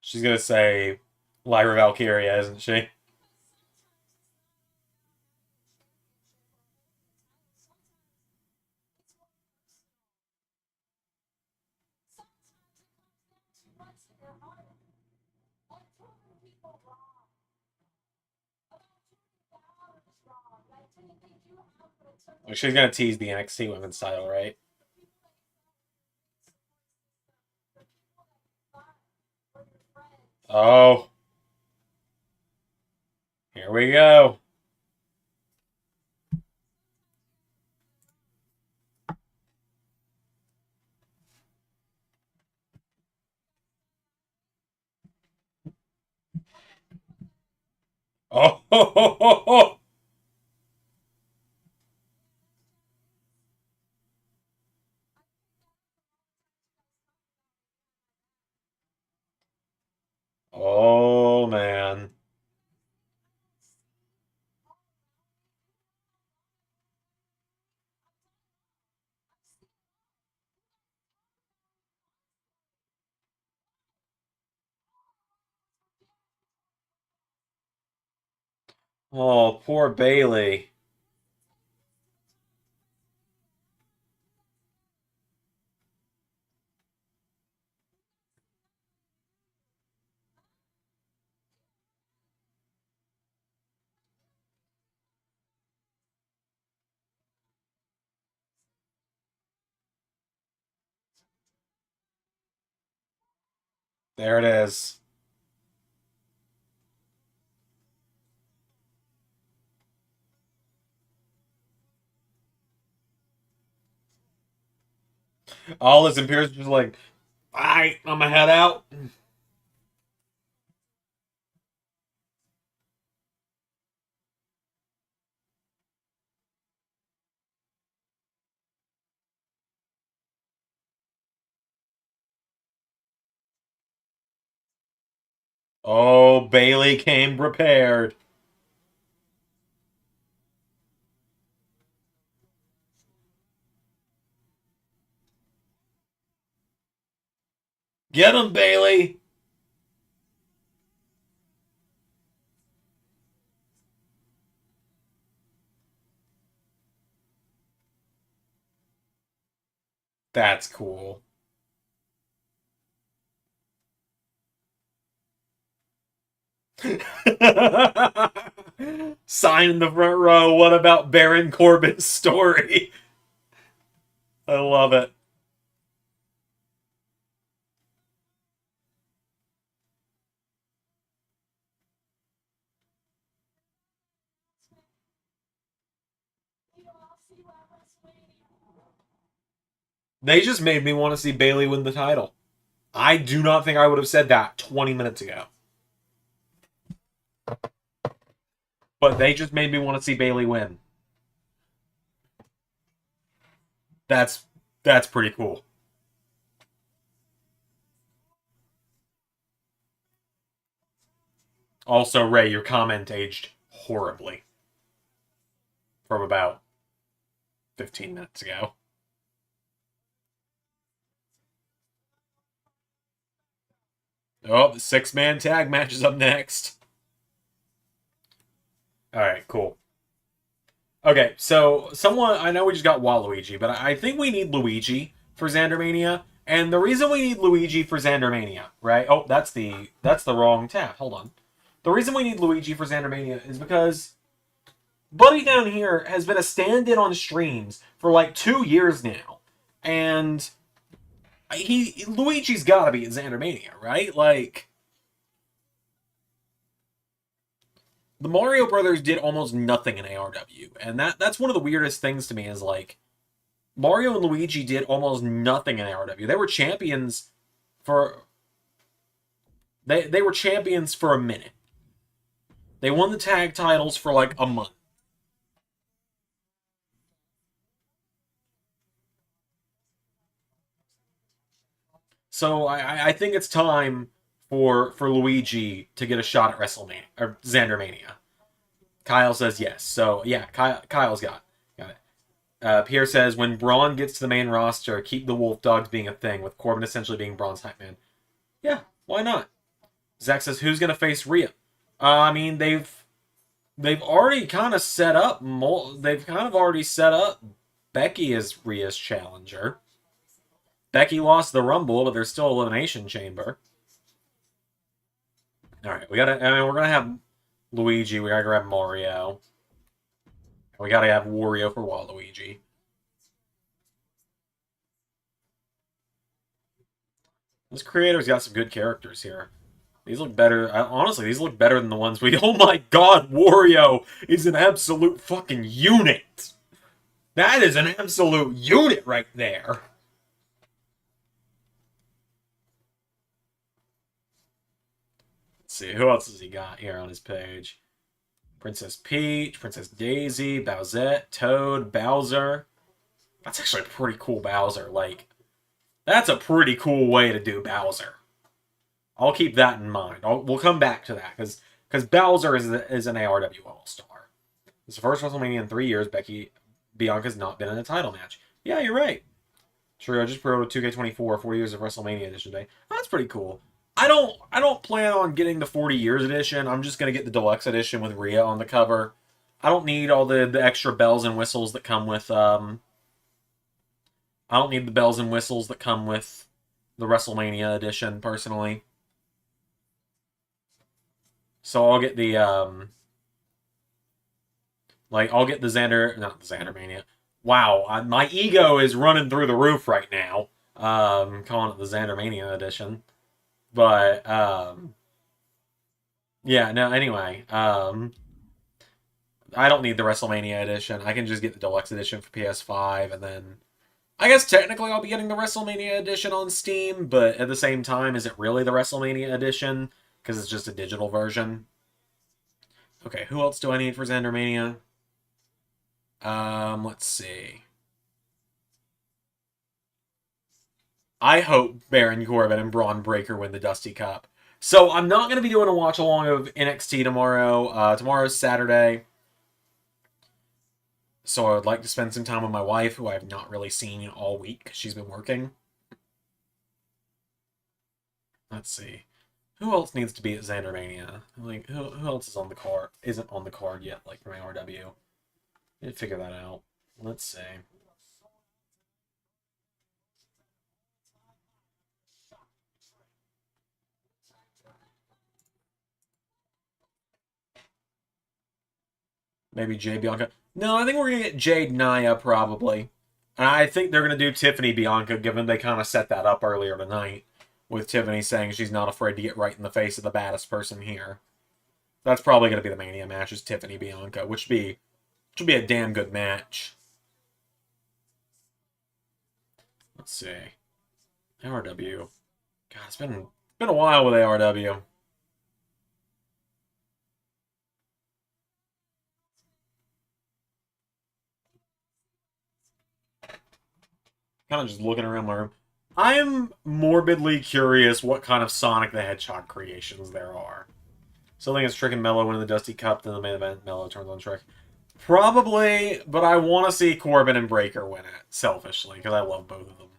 She's gonna say Lyra Valkyria, isn't she? She's gonna tease the NXT women's title, right? Oh, here we go. Oh, ho, ho, ho, ho. Oh, man. Oh, poor Bailey. There it is. All his imperials just like, all right, I'm gonna head out. Oh, Bailey came prepared. Get him, Bailey. That's cool. Sign in the front row. What about Baron Corbin's story? I love it. They just made me want to see Bailey win the title. I do not think I would have said that 20 minutes ago. But they just made me want to see Bailey win. That's that's pretty cool. Also, Ray, your comment aged horribly from about 15 minutes ago. Oh, the six-man tag match is up next. All right, cool. Okay, so someone I know we just got Waluigi, but I think we need Luigi for Xandermania. And the reason we need Luigi for Xandermania, right? Oh, that's the wrong tab. Hold on. The reason we need Luigi for Xandermania is because Buddy down here has been a stand-in on streams for like 2 years now, and he Luigi's got to be at Xandermania, right? Like the Mario Brothers did almost nothing in ARW, and that's one of the weirdest things to me is like Mario and Luigi did almost nothing in ARW. They were champions for they were champions for a minute. They won the tag titles for like a month. So I think it's time for Luigi to get a shot at WrestleMania or Xandermania. Kyle says yes. So yeah, Kyle's got it. Pierre says when Braun gets to the main roster, keep the Wolf Dogs being a thing, with Corbin essentially being Braun's hype man. Yeah, why not? Zach says who's gonna face Rhea? I mean they've already kind of set up. They've kind of already set up Becky as Rhea's challenger. Becky lost the Rumble, but there's still Elimination Chamber. All right, we gotta. I mean, we're gonna have Luigi. We gotta grab Mario. We gotta have Wario for Waluigi. This creator's got some good characters here. These look better. Honestly, these look better than the ones we. Oh my God, Wario is an absolute fucking unit. That is an absolute unit right there. Let's see, who else has he got here on his page? Princess Peach, Princess Daisy, Bowsette, Toad, Bowser. That's actually a pretty cool Bowser. Like, that's a pretty cool way to do Bowser. I'll keep that in mind. We'll come back to that because Bowser is an ARW All-Star. It's the first WrestleMania in 3 years Bianca's not been in a title match. Yeah, you're right. True, I just pre-ordered 2K24 40 Years of WrestleMania Edition today. Oh, that's pretty cool. I don't plan on getting the 40 Years Edition. I'm just gonna get the Deluxe Edition with Rhea on the cover. I don't need all the extra bells and whistles that come with I don't need the bells and whistles that come with the WrestleMania edition, personally. So I'll get the, I'll get the Zander, not the Zander Mania. Wow, my ego is running through the roof right now, calling it the Zander Mania edition. But, yeah, no, anyway, I don't need the WrestleMania edition. I can just get the Deluxe edition for PS5, and then I guess technically I'll be getting the WrestleMania edition on Steam, but at the same time, is it really the WrestleMania edition? Because it's just a digital version. Okay, who else do I need for Xandermania? Let's see. I hope Baron Corbin and Braun Breaker win the Dusty Cup. So I'm not going to be doing a watch-along of NXT tomorrow. Tomorrow's Saturday. So I would like to spend some time with my wife, who I have not really seen all week because she's been working. Let's see. Who else needs to be at Xandermania? Like, who else is on the card? Isn't on the card yet, like from ARW. Need to figure that out. Let's see. Maybe Jade Bianca. No, I think we're going to get Jade Nia, probably. And I think they're going to do Tiffany Bianca, given they kind of set that up earlier tonight. With Tiffany saying she's not afraid to get right in the face of the baddest person here. That's probably going to be the Mania match, is Tiffany Bianca, which should be a damn good match. Let's see. ARW. God, it's been a while with ARW. Kind of just looking around my room. I'm morbidly curious what kind of Sonic the Hedgehog creations there are. So I think it's Trick and Mello winning the Dusty Cup, then the main event, Mello turns on Trick. Probably, but I want to see Corbin and Breaker win it, selfishly, because I love both of them.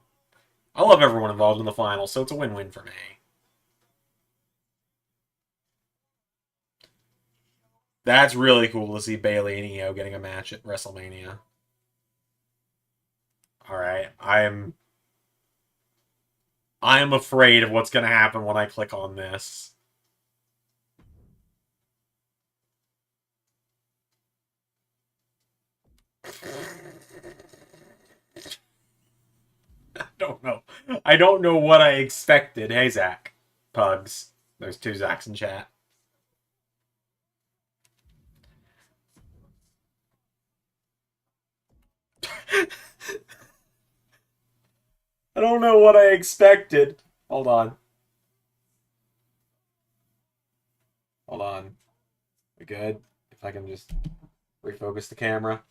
I love everyone involved in the final, so it's a win-win for me. That's really cool to see Bayley and Io getting a match at WrestleMania. Alright, I am afraid of what's going to happen when I click on this. I don't know. I don't know what I expected. Hey, Zach. Pugs. There's two Zachs in chat. I don't know what I expected. Hold on. Hold on. We good? If I can just refocus the camera.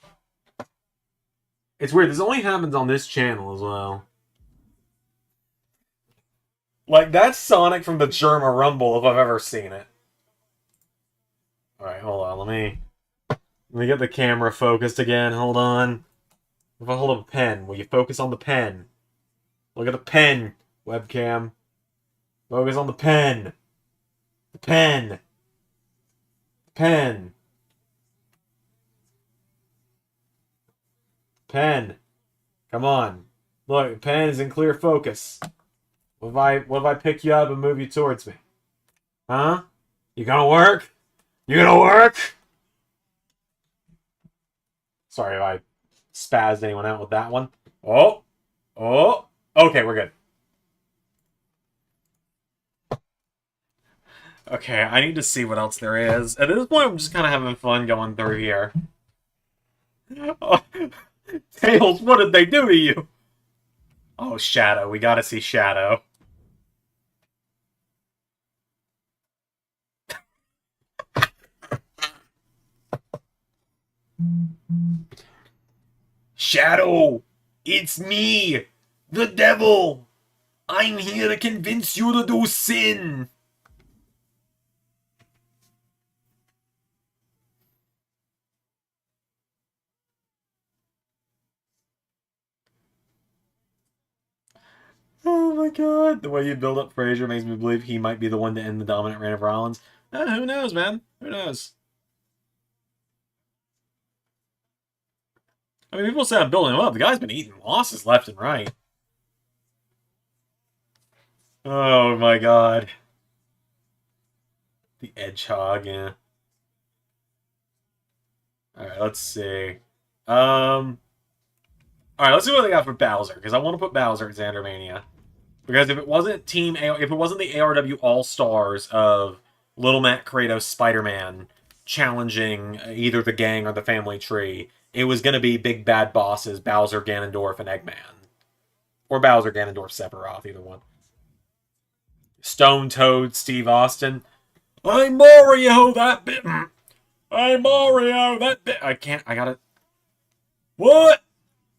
It's weird. This only happens on this channel as well. Like, that's Sonic from the Germa Rumble if I've ever seen it. Alright, hold on. Let me get the camera focused again. Hold on. If I hold up a pen, will you focus on the pen? Look at the pen, webcam. Focus on the pen. The pen. The pen. Pen. Come on. Look, the pen is in clear focus. What if I pick you up and move you towards me? Huh? You gonna work? You gonna work? Sorry if I spazzed anyone out with that one. Oh. Oh. Okay, we're good. Okay, I need to see what else there is. At this point, I'm just kind of having fun going through here. Oh, Tails, what did they do to you? Oh, Shadow. We gotta see Shadow. Shadow! It's me! The devil! I'm here to convince you to do sin! Oh my god. The way you build up Frazier makes me believe he might be the one to end the dominant reign of Rollins. Who knows, man? Who knows? I mean, people say I'm building him up. The guy's been eating losses left and right. Oh my god. The Edgehog, yeah. Alright, let's see. Alright, let's see what they got for Bowser, because I want to put Bowser at Zander Mania. Because if it wasn't if it wasn't the ARW All-Stars of Little Matt, Kratos, Spider-Man challenging either the gang or the family tree, it was going to be big bad bosses, Bowser, Ganondorf, and Eggman. Or Bowser, Ganondorf, Sephiroth, either one. Stone Toad, Steve Austin. I'm Mario, that bit. I'm Mario, that bit. I can't, I gotta. What?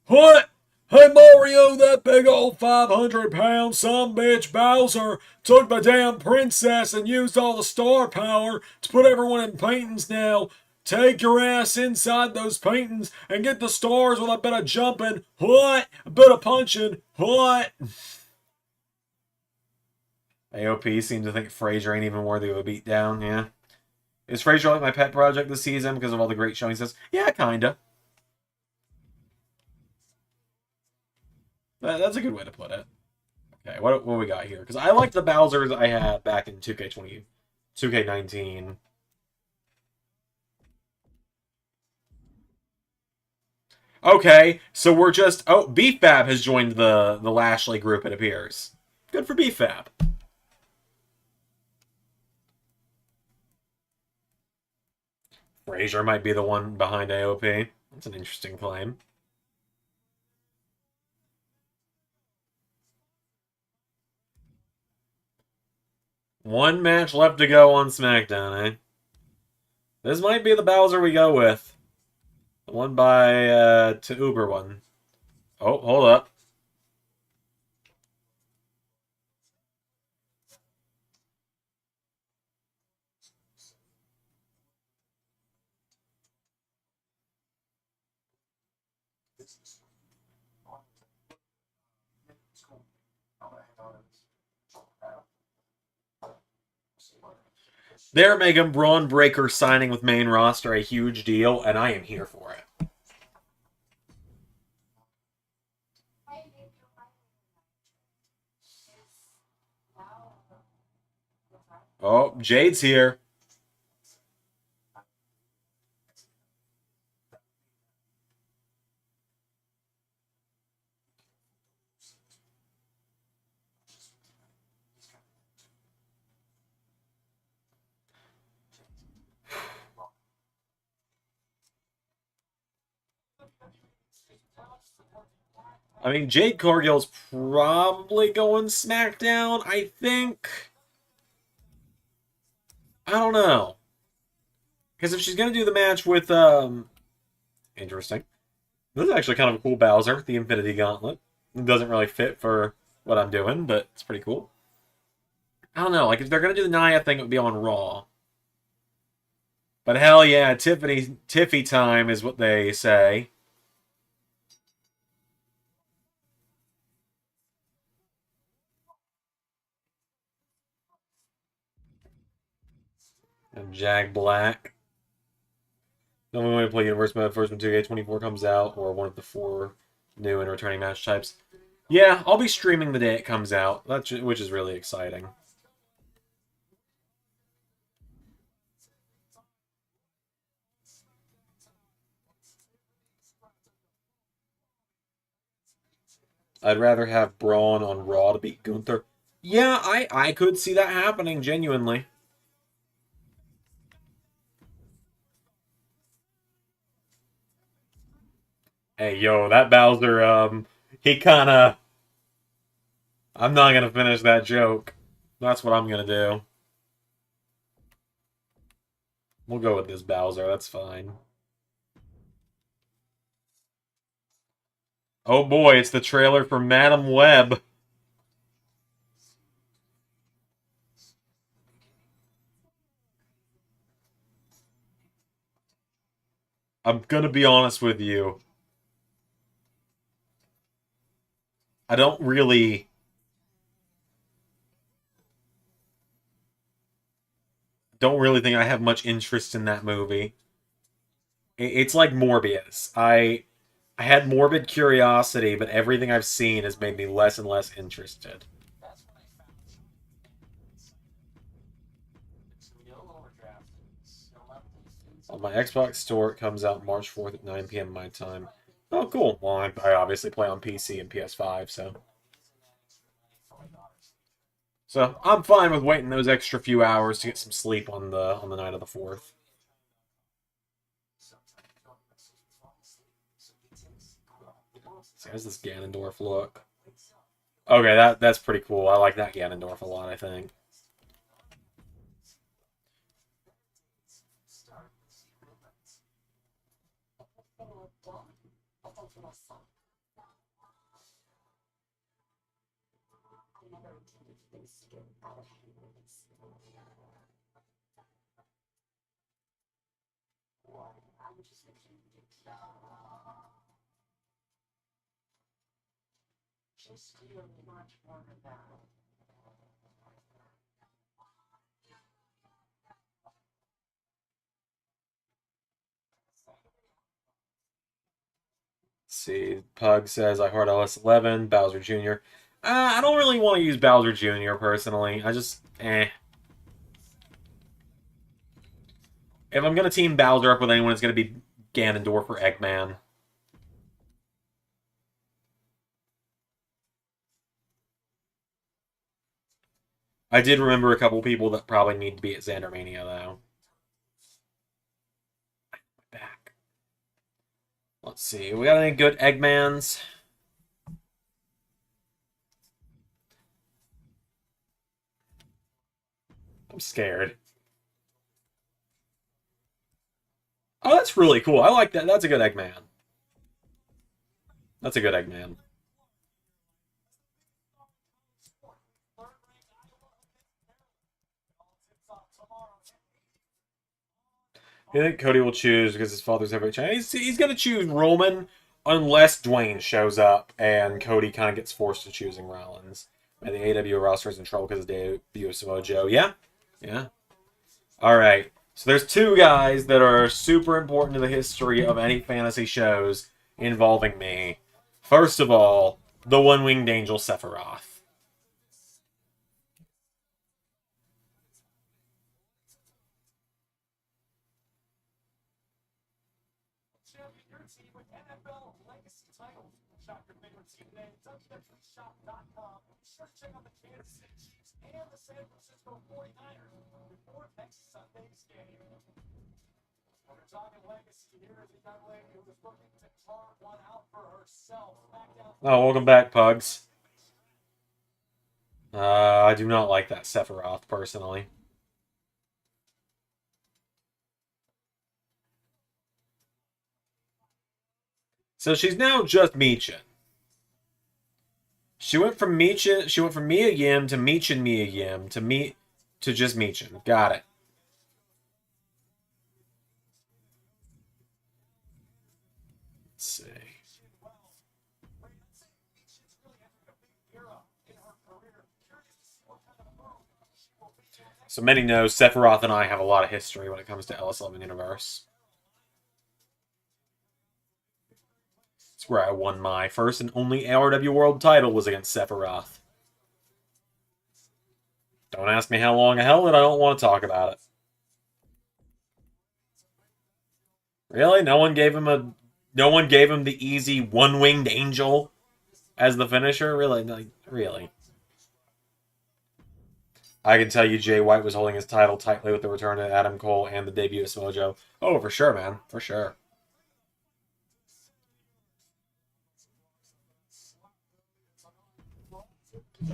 What? Hey Mario, that big old 500-pound sumbitch Bowser took the damn princess and used all the star power to put everyone in paintings now. Take your ass inside those paintings and get the stars with a bit of jumping. What? A bit of punching. What? AOP seems to think Frazier ain't even worthy of a beatdown, yeah. Is Frazier like my pet project this season because of all the great showings? Yeah, kinda. That's a good way to put it. Okay, what we got here? Because I like the Bowsers I had back in 2K20, 2K19. Okay, so we're just... Oh, BFAB has joined the Lashley group, it appears. Good for BFAB. Frazier might be the one behind AOP. That's an interesting claim. One match left to go on SmackDown, eh? This might be the Bowser we go with. The one by to Uber one. Oh, hold up. They're making Braun Breaker signing with main roster a huge deal, and I am here for it. Oh, Jade's here. I mean, Jade Cargill's probably going SmackDown, I think. I don't know. Because if she's going to do the match with, interesting. This is actually kind of a cool Bowser, the Infinity Gauntlet. It doesn't really fit for what I'm doing, but it's pretty cool. I don't know, like, if they're going to do the Nia thing, it would be on Raw. But hell yeah, Tiffy time is what they say. And Jag Black. The only way to play Universe Mode first when 2K24 comes out, or one of the 4 new and returning match types. Yeah, I'll be streaming the day it comes out, which is really exciting. I'd rather have Braun on Raw to beat Gunther. Yeah, I could see that happening, genuinely. Hey, yo, that Bowser, he kinda... I'm not gonna finish that joke. That's what I'm gonna do. We'll go with this Bowser, that's fine. Oh boy, it's the trailer for Madam Web. I'm gonna be honest with you. I don't really think I have much interest in that movie. It's like Morbius. I had morbid curiosity, but everything I've seen has made me less and less interested. On my Xbox store, it comes out March 4th at 9 p.m. my time. Oh, cool. Well, I obviously play on PC and PS5, so I'm fine with waiting those extra few hours to get some sleep on the night of the 4th. So how's this Ganondorf look? Okay, that's pretty cool. I like that Ganondorf a lot, I think. Let's see, Pug says I heart LS11, Bowser Jr. I don't really want to use Bowser Jr. personally. I just If I'm gonna team Bowser up with anyone, it's gonna be Ganondorf or Eggman. I did remember a couple people that probably need to be at Zander Mania though. Back. Let's see. We got any good Eggmans? I'm scared. Oh, that's really cool. I like that. That's a good Eggman. That's a good Eggman. You think Cody will choose because his father's every chance? He's going to choose Roman unless Dwayne shows up and Cody kind of gets forced to choosing Rollins. And the AW roster is in trouble because of the debut of Samoa Joe. Yeah? Yeah. All right. So there's two guys that are super important to the history of any fantasy shows involving me. First of all, the one-winged angel Sephiroth. Oh, welcome back, Pugs. I do not like that Sephiroth, personally. So she's now just Michin. She went from Mia Yim to Michin Mia Yim to just Michin. Got it. Let's see. So many know Sephiroth and I have a lot of history when it comes to LS11 Universe. It's where I won my first and only ARW World title was against Sephiroth. Don't ask me how long I held it, I don't want to talk about it. Really? No one gave him the easy one-winged angel as the finisher? Really? Like, really? I can tell you Jay White was holding his title tightly with the return of Adam Cole and the debut of Samoa Joe. Oh, for sure, man. For sure.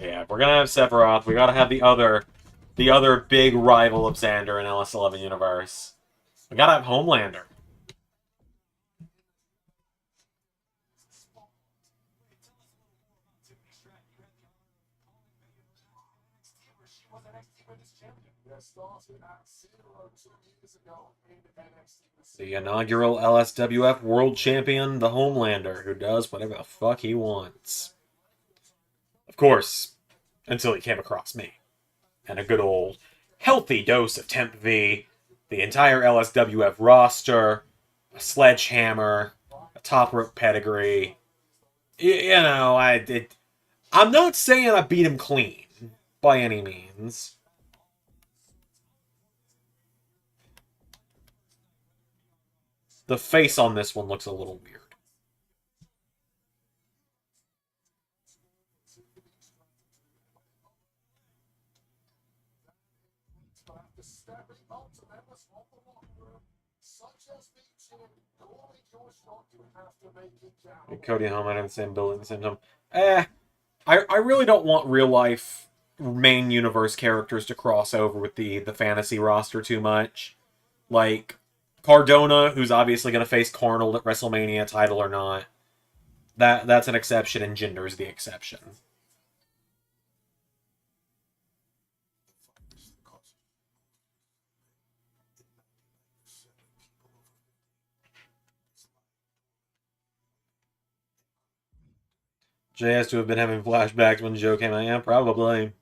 Yeah, if we're gonna have Sephiroth, we gotta have the other big rival of Zander in LS11 Universe. We gotta have Homelander. The inaugural LSWF World Champion, the Homelander, who does whatever the fuck he wants. Of course, until he came across me. And a good old healthy dose of Temp V, the entire LSWF roster, a sledgehammer, a top rope pedigree. I'm not saying I beat him clean, by any means. The face on this one looks a little weird. Cody and Hellman in the same building at the same time. I really don't want real life main universe characters to cross over with the fantasy roster too much. Like Cardona, who's obviously going to face Carnal at WrestleMania, title or not. That's an exception, and Jinder's the exception. Jay has to have been having flashbacks when Joe came out. Yeah, probably.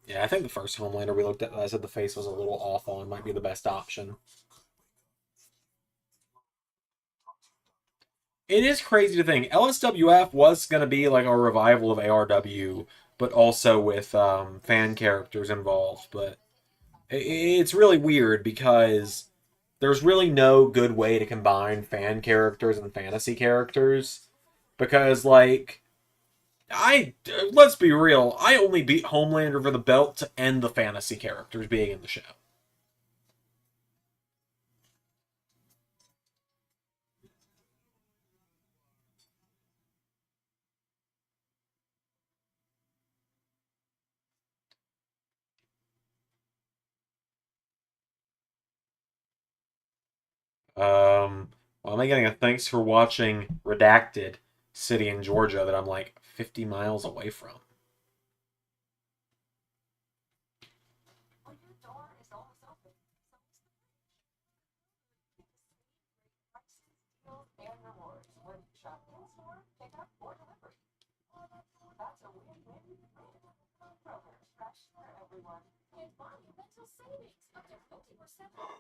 Yeah, I think the first Homelander we looked at, I said the face was a little off on, might be the best option. It is crazy to think LSWF was going to be like a revival of ARW, but also with fan characters involved. But it's really weird because there's really no good way to combine fan characters and fantasy characters. Because, like, let's be real, I only beat Homelander for the belt to end the fantasy characters being in the show. Well, am I getting a thanks for watching Redacted City in Georgia that I'm like 50 miles away from?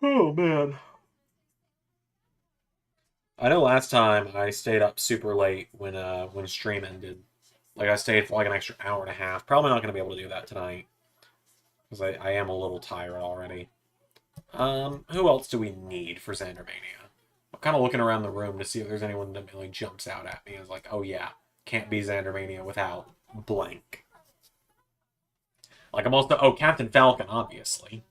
Oh, man. I know last time I stayed up super late when stream ended. Like I stayed for like an extra hour and a half. Probably not going to be able to do that tonight because I am a little tired already. Who else do we need for Zandermania? I'm kind of looking around the room to see if there's anyone that really jumps out at me. It's like, oh yeah, can't be Zandermania without blank. Like I'm also Captain Falcon, obviously.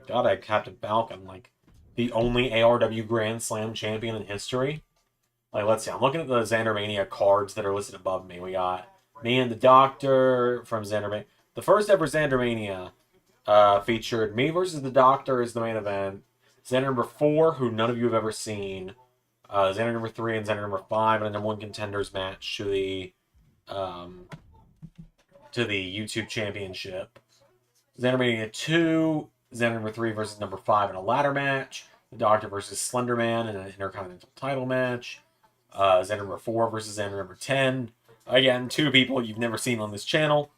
God, I Captain Falcon, like the only ARW Grand Slam champion in history. Like, let's see. I'm looking at the Zandermania cards that are listed above me. We got me and the Doctor from Zandermania. The first ever Zandermania featured me versus the Doctor as the main event. Xander number 4, who none of you have ever seen. Xander number 3 and Xander number 5 in a number 1 contenders match to the YouTube Championship. Zandermania 2, Xander number 3 versus number 5 in a ladder match. The Doctor versus Slenderman in an Intercontinental title match. Xander number 4 versus Xander number 10. Again, 2 people you've never seen on this channel.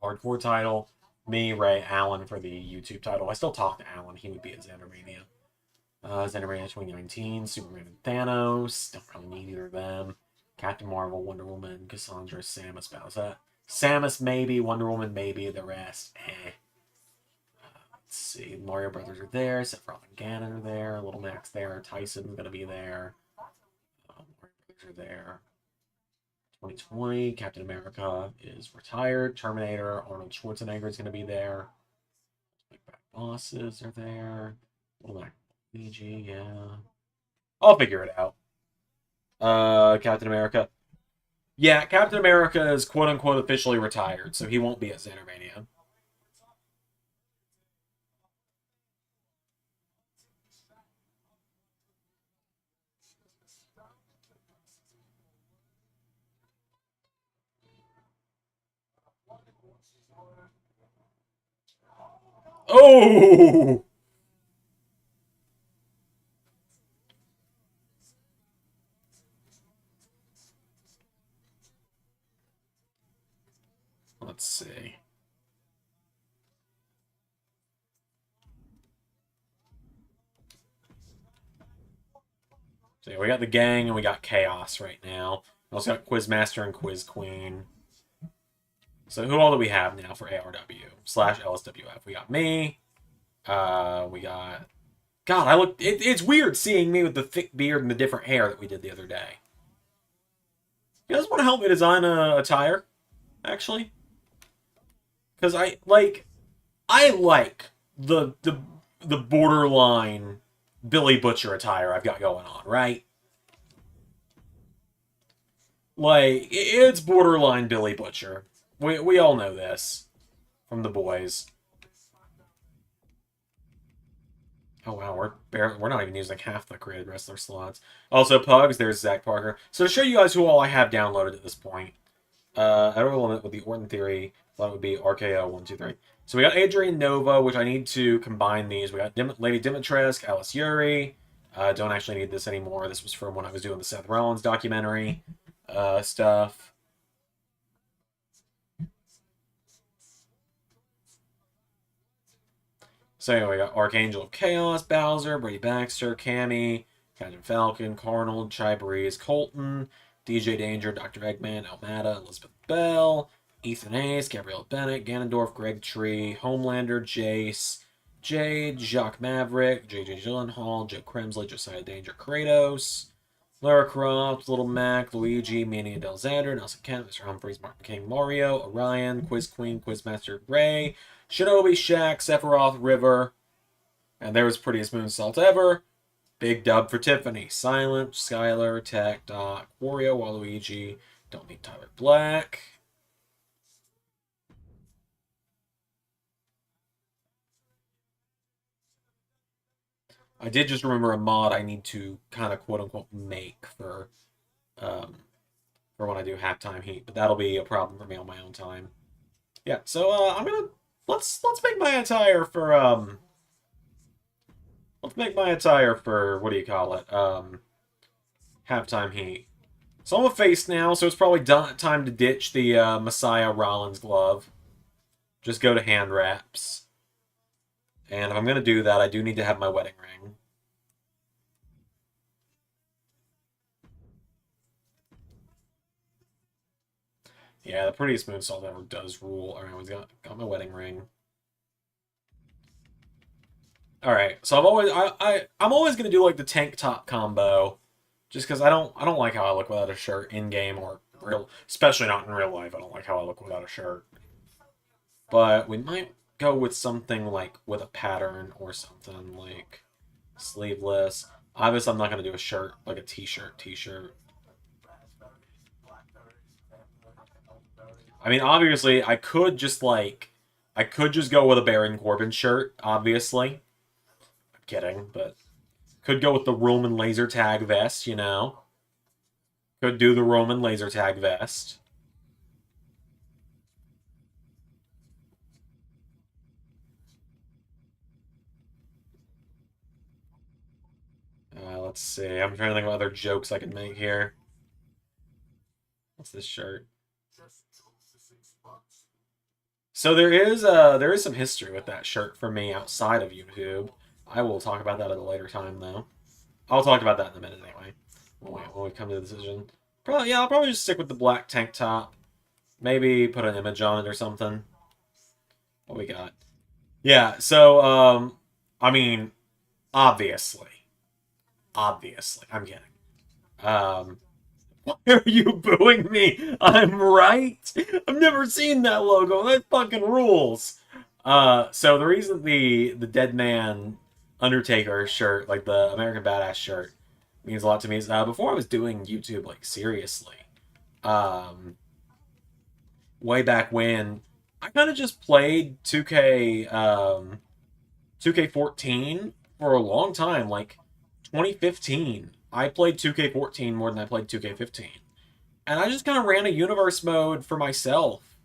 Hardcore title. Me, Ray, Allen for the YouTube title. I still talk to Allen. He would be at Zandermania. Zandermania 2019. Superman and Thanos. Don't really need either of them. Captain Marvel, Wonder Woman, Cassandra, Samus, Bowser. Samus maybe, Wonder Woman maybe, the rest, let's see, Mario Brothers are there, Sephiroth and Ganon are there, Little Max there, Tyson's gonna be there, Mario Brothers are there. 2020, Captain America is retired, Terminator, Arnold Schwarzenegger is gonna be there, Big Bad Bosses are there, Little Max, Luigi, yeah. I'll figure it out. Captain America. Yeah, Captain America is quote-unquote officially retired, so he won't be at Zandermania. Oh! Let's see. So yeah, we got the gang and we got chaos right now. We also got Quizmaster and Quiz Queen. So who all do we have now for ARW slash LSWF? We got me. We got. God, I look. It's weird seeing me with the thick beard and the different hair that we did the other day. You guys want to help me design a attire? Actually, because I like the borderline Billy Butcher attire I've got going on, right? Like it's borderline Billy Butcher. We all know this from the boys. Oh wow, we're not even using half the created wrestler slots. Also, Pugs, there's Zach Parker. So to show you guys who all I have downloaded at this point, I don't limit with the Orton Theory. Thought it would be RKO 1, 2, 3. So we got Adrian Nova, which I need to combine these. We got Lady Dimitrescu, Alice Yuri. Don't actually need this anymore. This was from when I was doing the Seth Rollins documentary stuff. So anyway, we got Archangel of Chaos, Bowser, Brady Baxter, Cammy, Captain Falcon, Carnold, Chai Breeze, Colton, DJ Danger, Dr. Eggman, Almada, Elizabeth Bell, Ethan Ace, Gabrielle Bennett, Ganondorf, Greg Tree, Homelander, Jace, Jade, Jacques Maverick, JJ Gyllenhaal, Joe Kremsley, Josiah Danger, Kratos, Lara Croft, Little Mac, Luigi, Manny and Del Xander, Nelson Kent, Mr. Humphreys, Martin King, Mario, Orion, Quiz Queen, Quizmaster Ray, Shinobi, Shaq, Sephiroth, River, and there was prettiest moonsault ever. Big dub for Tiffany. Silent, Skylar, Tech, Doc, Wario, Waluigi. Don't need Tyler Black. I did just remember a mod I need to kind of quote unquote make for when I do halftime heat, but that'll be a problem for me on my own time. Yeah, so I'm gonna let's make my attire for let's make my attire for what do you call it? Halftime heat. So I'm a face now, so it's probably time to ditch the Messiah Rollins glove. Just go to hand wraps. And if I'm gonna do that, I do need to have my wedding ring. Yeah, the prettiest moonsault ever does rule. Alright, I got my wedding ring. Alright, so I'm always gonna do like the tank top combo. Just because I don't like how I look without a shirt in game or real, especially not in real life. I don't like how I look without a shirt. But we might go with something like with a pattern or something like sleeveless. Obviously, I'm not gonna do a shirt like a t-shirt. I mean, obviously, I could just go with a Baron Corbin shirt. Obviously, I'm kidding, but could go with the Roman laser tag vest. You know, could do the Roman laser tag vest. Let's see. I'm trying to think of other jokes I can make here. What's this shirt? So there is some history with that shirt for me outside of YouTube. I will talk about that at a later time though. I'll talk about that in a minute anyway. When we come to the decision. Probably yeah, I'll probably just stick with the black tank top. Maybe put an image on it or something. What we got? Yeah, so I mean, obviously. Obviously. I'm kidding. Um Why are you booing me? I'm right. I've never seen that logo. That fucking rules. So the reason the Dead Man Undertaker shirt, like the American Badass shirt, means a lot to me is before I was doing YouTube like seriously, um, way back when, I kind of just played 2K14 for a long time, like 2015. I played 2K14 more than I played 2K15. And I just kind of ran a universe mode for myself.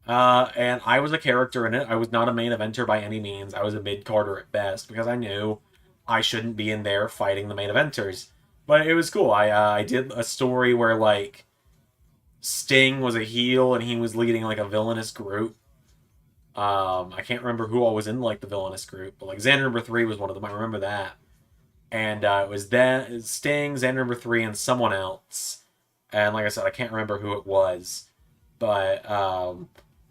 And I was a character in it. I was not a main eventer by any means. I was a mid-carder at best because I knew I shouldn't be in there fighting the main eventers. But it was cool. I did a story where like Sting was a heel and he was leading like a villainous group. I can't remember who all was in like the villainous group, but like Zander number 3 was one of them. I remember that. And it was then Sting, Zander number 3, and someone else. And like I said, I can't remember who it was, but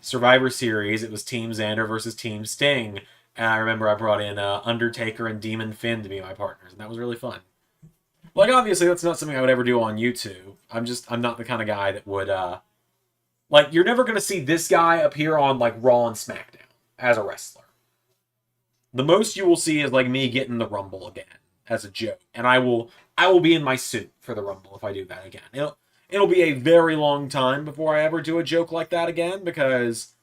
Survivor Series, it was Team Zander versus Team Sting. And I remember I brought in Undertaker and Demon Finn to be my partners, and that was really fun. Like, obviously, that's not something I would ever do on YouTube. I'm not the kind of guy that would, like, you're never going to see this guy appear on, like, Raw and SmackDown as a wrestler. The most you will see is, like, me getting the Rumble again as a joke. And I will be in my suit for the Rumble if I do that again. It'll be a very long time before I ever do a joke like that again, because,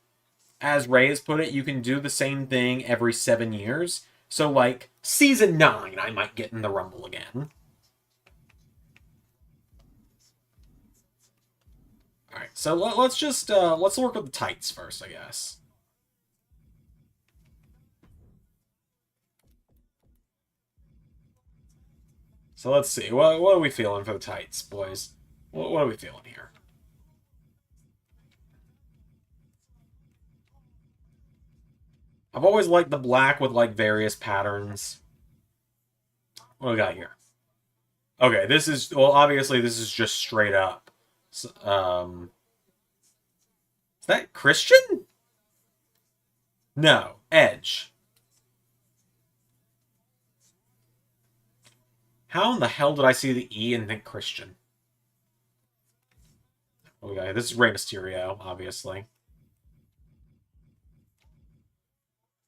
as Ray has put it, you can do the same thing every 7 years. So, like, season 9, I might get in the Rumble again. Alright, so let's just, let's work with the tights first, I guess. So let's see, what are we feeling for the tights, boys? What are we feeling here? I've always liked the black with, like, various patterns. What do we got here? Okay, this is, well, obviously this is just straight up. Is that Christian? No, Edge. How in the hell did I see the E and think Christian? Okay, this is Rey Mysterio, obviously.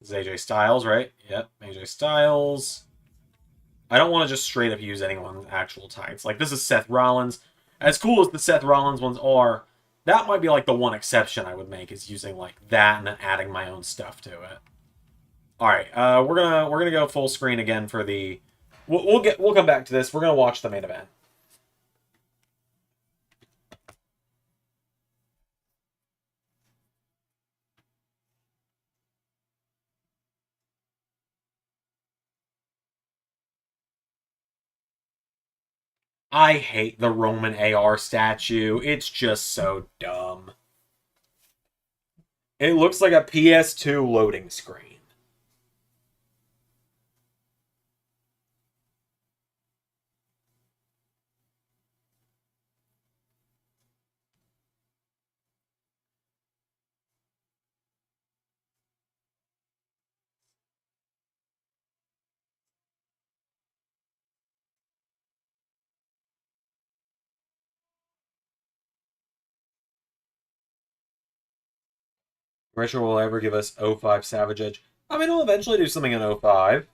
This is AJ Styles, right? Yep, AJ Styles. I don't want to just straight up use anyone's actual tights. Like, this is Seth Rollins. As cool as the Seth Rollins ones are, that might be like the one exception I would make, is using like that and then adding my own stuff to it. All right, we're gonna go full screen again for the. We'll come back to this. We're gonna watch the main event. I hate the Roman AR statue. It's just so dumb. It looks like a PS2 loading screen. Retro will ever give us '05 Savage Edge. I mean, he'll eventually do something in '05.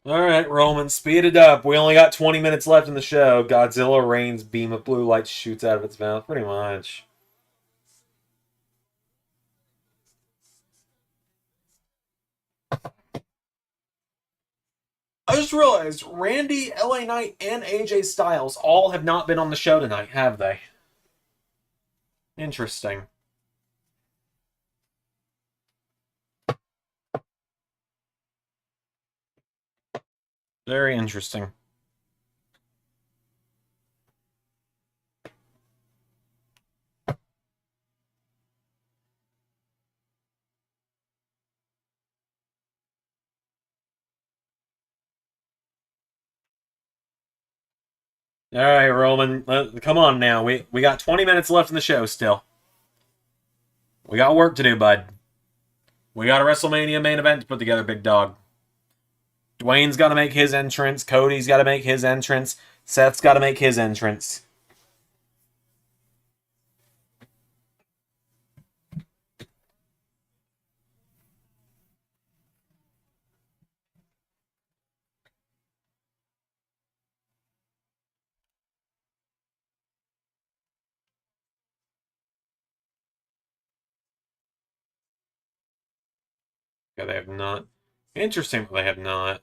All right, Roman, speed it up. We only got 20 minutes left in the show. Godzilla rains beam of blue light shoots out of its mouth. Pretty much. I just realized Randy, LA Knight, and AJ Styles all have not been on the show tonight, have they? Interesting. Very interesting. All right, Roman, come on now. We got 20 minutes left in the show still. We got work to do, bud. We got a WrestleMania main event to put together, big dog. Dwayne's got to make his entrance. Cody's got to make his entrance. Seth's got to make his entrance. Yeah, they have not. Interesting, they have not.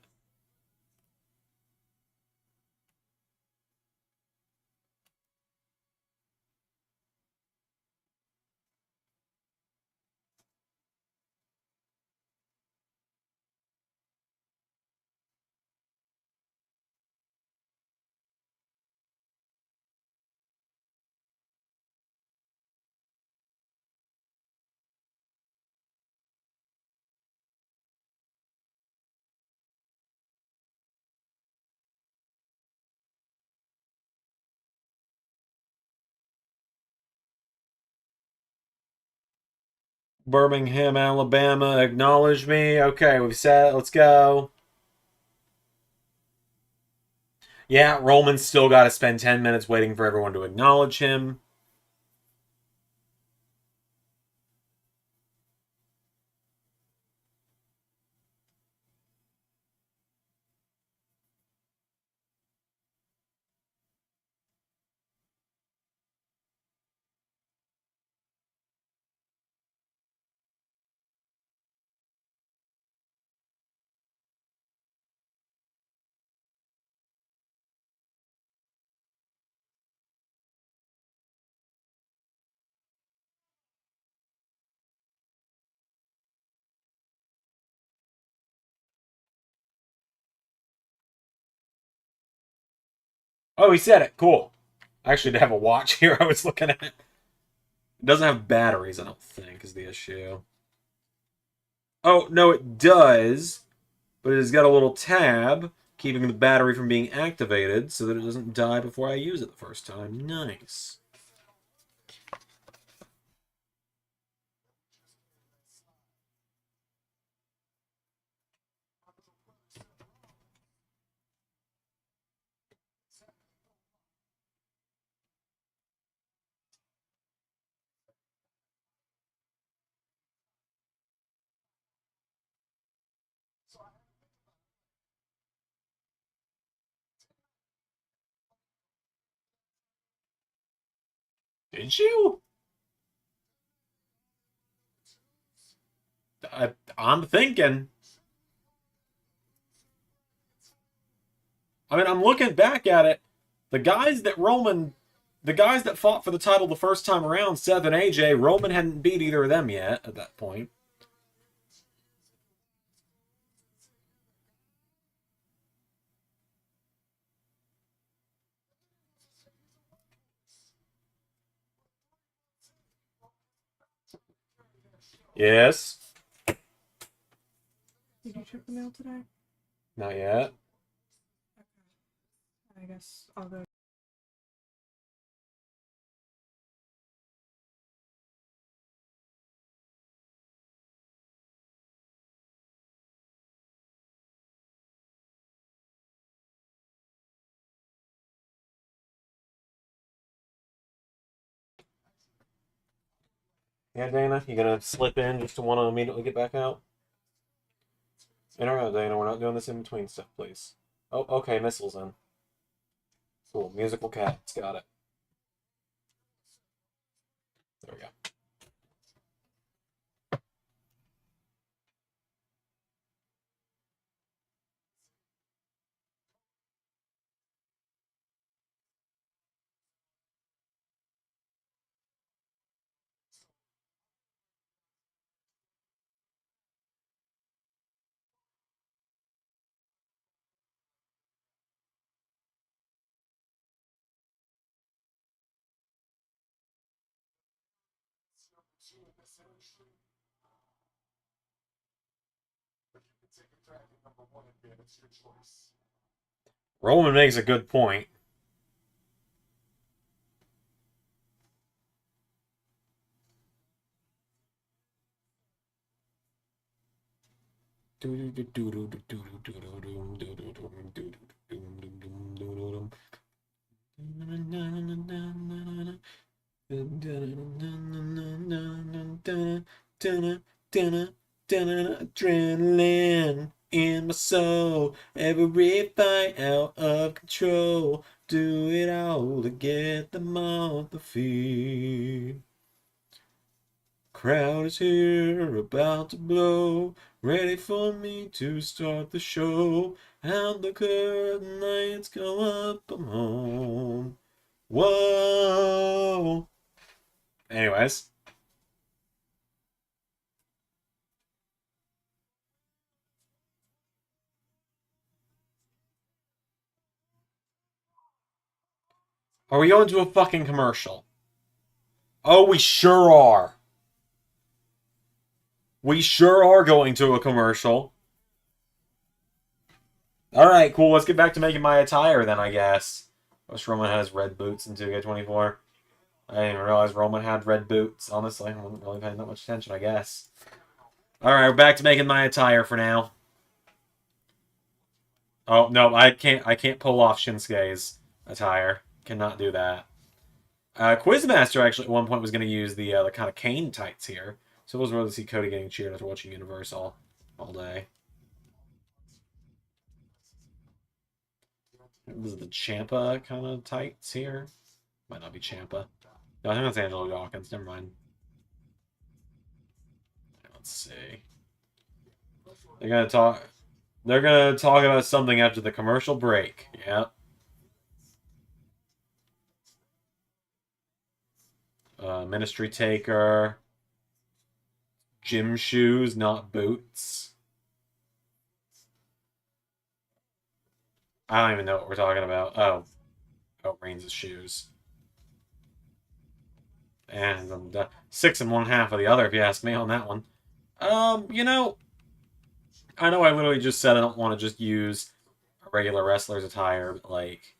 Birmingham, Alabama, acknowledge me. Okay, we've said, let's go. Yeah, Roman's still got to spend 10 minutes waiting for everyone to acknowledge him. Oh, he said it. Cool. I actually have a watch here I was looking at. It doesn't have batteries, I don't think, is the issue. Oh, no, it does. But it has got a little tab keeping the battery from being activated so that it doesn't die before I use it the first time. Nice. Did you? I'm thinking. I mean, I'm looking back at it. The guys that Roman, the guys that fought for the title the first time around, Seth and AJ, Roman hadn't beat either of them yet at that point. Yes. Did you check the mail today? Not yet. I guess I'll go. Yeah, Dana, you gonna slip in just to want to immediately get back out? In or out, Dana? We're not doing this in between stuff, please. Oh, okay, missiles in. Cool. Musical cats, got it. There we go. Roman makes a good point. Adrenaline in my soul, every fight out of control. Do it all to get them off the field. Crowd is here, about to blow, ready for me to start the show. And the curtain lights go up, I'm home. Whoa! Anyways. Are we going to a fucking commercial? Oh, we sure are. We sure are going to a commercial. Alright, cool. Let's get back to making my attire then, I guess. Wish Roman has red boots in 2K24. I didn't even realize Roman had red boots. Honestly, I wasn't really paying that much attention, I guess. Alright, we're back to making my attire for now. Oh, no, I can't pull off Shinsuke's attire. Cannot do that. Quizmaster actually at one point was going to use the kind of cane tights here. So it was really to see Cody getting cheered after watching Universal all day. This is the Champa kind of tights here. Might not be Champa. No, I think that's Angelo Dawkins. Never mind. Let's see. They're gonna talk. They're gonna talk about something after the commercial break. Yep. Ministry Taker. Gym shoes, not boots. I don't even know what we're talking about. Oh, Reigns' shoes. And I'm 6 and 1/2 of the other, if you ask me on that one. You know, I know I literally just said I don't want to just use a regular wrestler's attire, but like,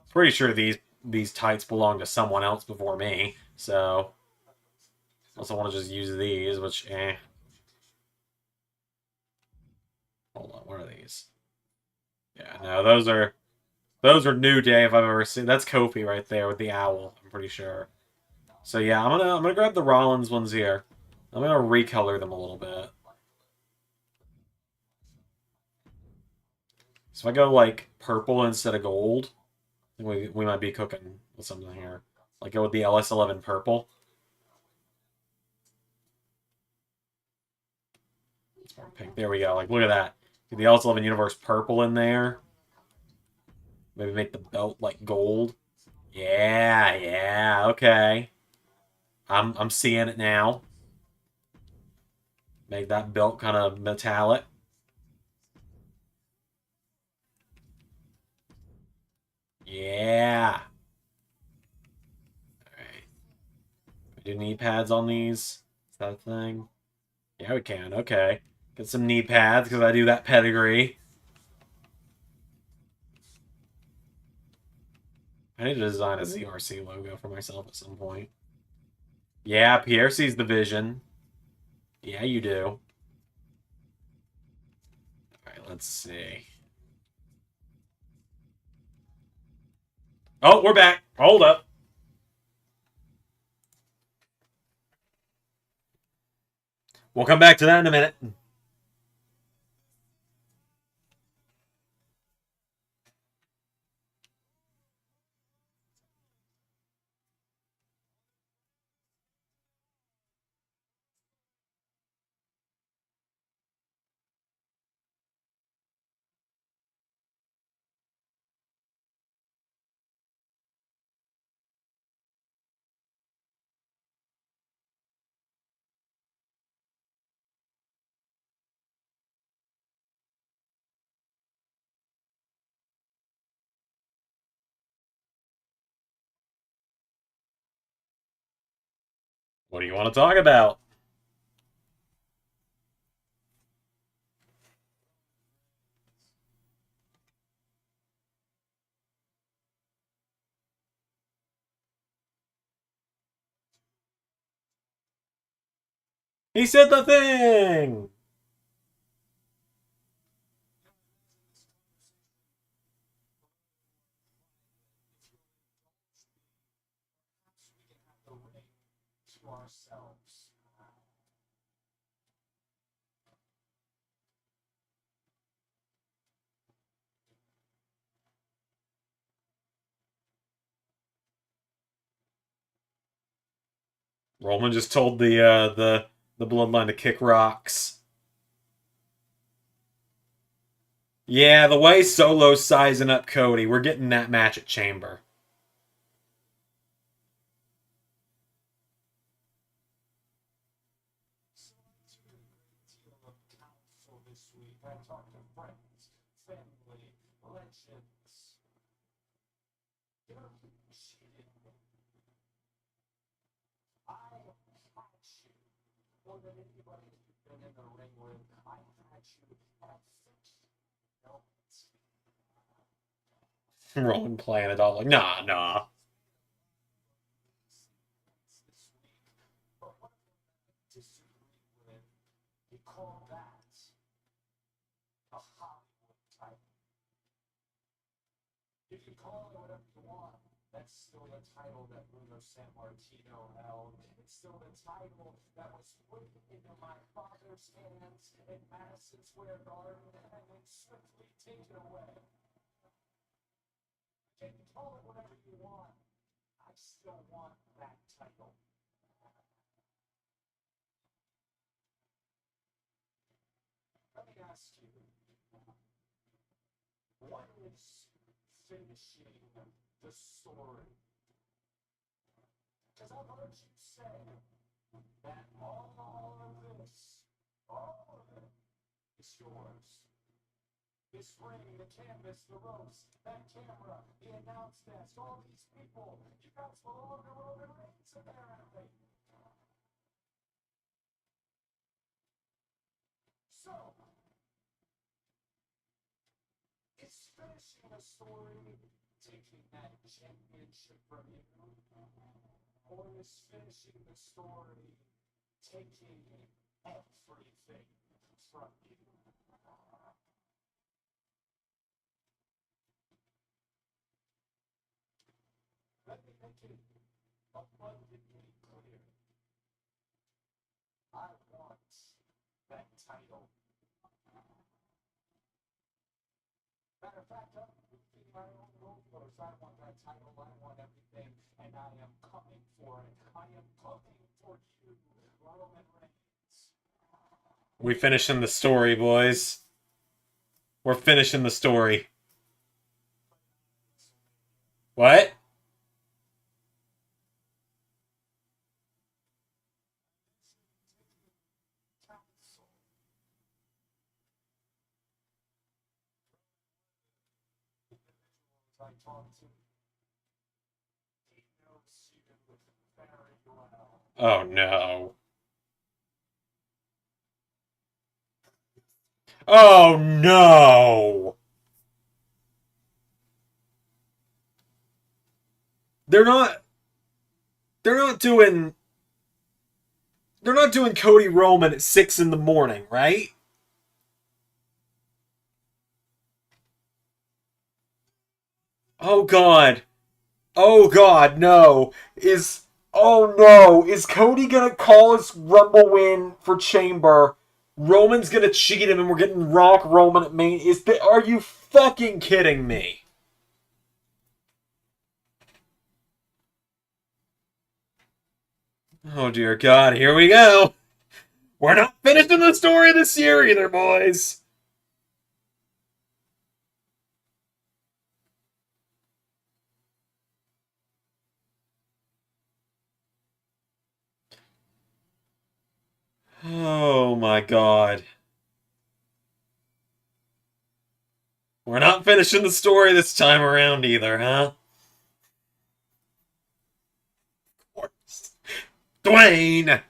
pretty sure these tights belong to someone else before me, so I also want to just use these, which Hold on, what are these? Yeah, no, those are New Day if I've ever seen. That's Kofi right there with the owl, I'm pretty sure. So yeah, I'm gonna grab the Rollins ones here. I'm gonna recolor them a little bit. So if I go like purple instead of gold, I think we might be cooking with something here. Like go with the LS11 purple. It's more pink. There we go. Like look at that. Get the LS11 Universe purple in there. Maybe make the belt like gold. Yeah, yeah, okay. I'm seeing it now. Make that belt kind of metallic. Yeah. Alright. Do knee pads on these? Is that a thing? Yeah, we can. Okay. Get some knee pads because I do that pedigree. I need to design a ZRC logo for myself at some point. Yeah, Pierre sees the vision. Yeah, you do. Alright, let's see. Oh, we're back. Hold up. We'll come back to that in a minute. What do you want to talk about? He said the thing! Roman just told the bloodline to kick rocks. Yeah, the way Solo's sizing up Cody, we're getting that match at Chamber. Roman playing it all like, nah, nah. We finishing the story, boys. We're finishing the story. What? Oh no. Oh no. They're not they're not doing they're not doing Cody Roman at 6 in the morning, right? Oh god. Oh god, no. Is Cody gonna call his Rumble win for Chamber? Roman's gonna cheat him and we're getting Rock Roman at main. Are you fucking kidding me? Oh dear god, here we go. We're not finishing the story this year either, boys. Oh my god. We're not finishing the story this time around either, huh? Of course. Dwayne!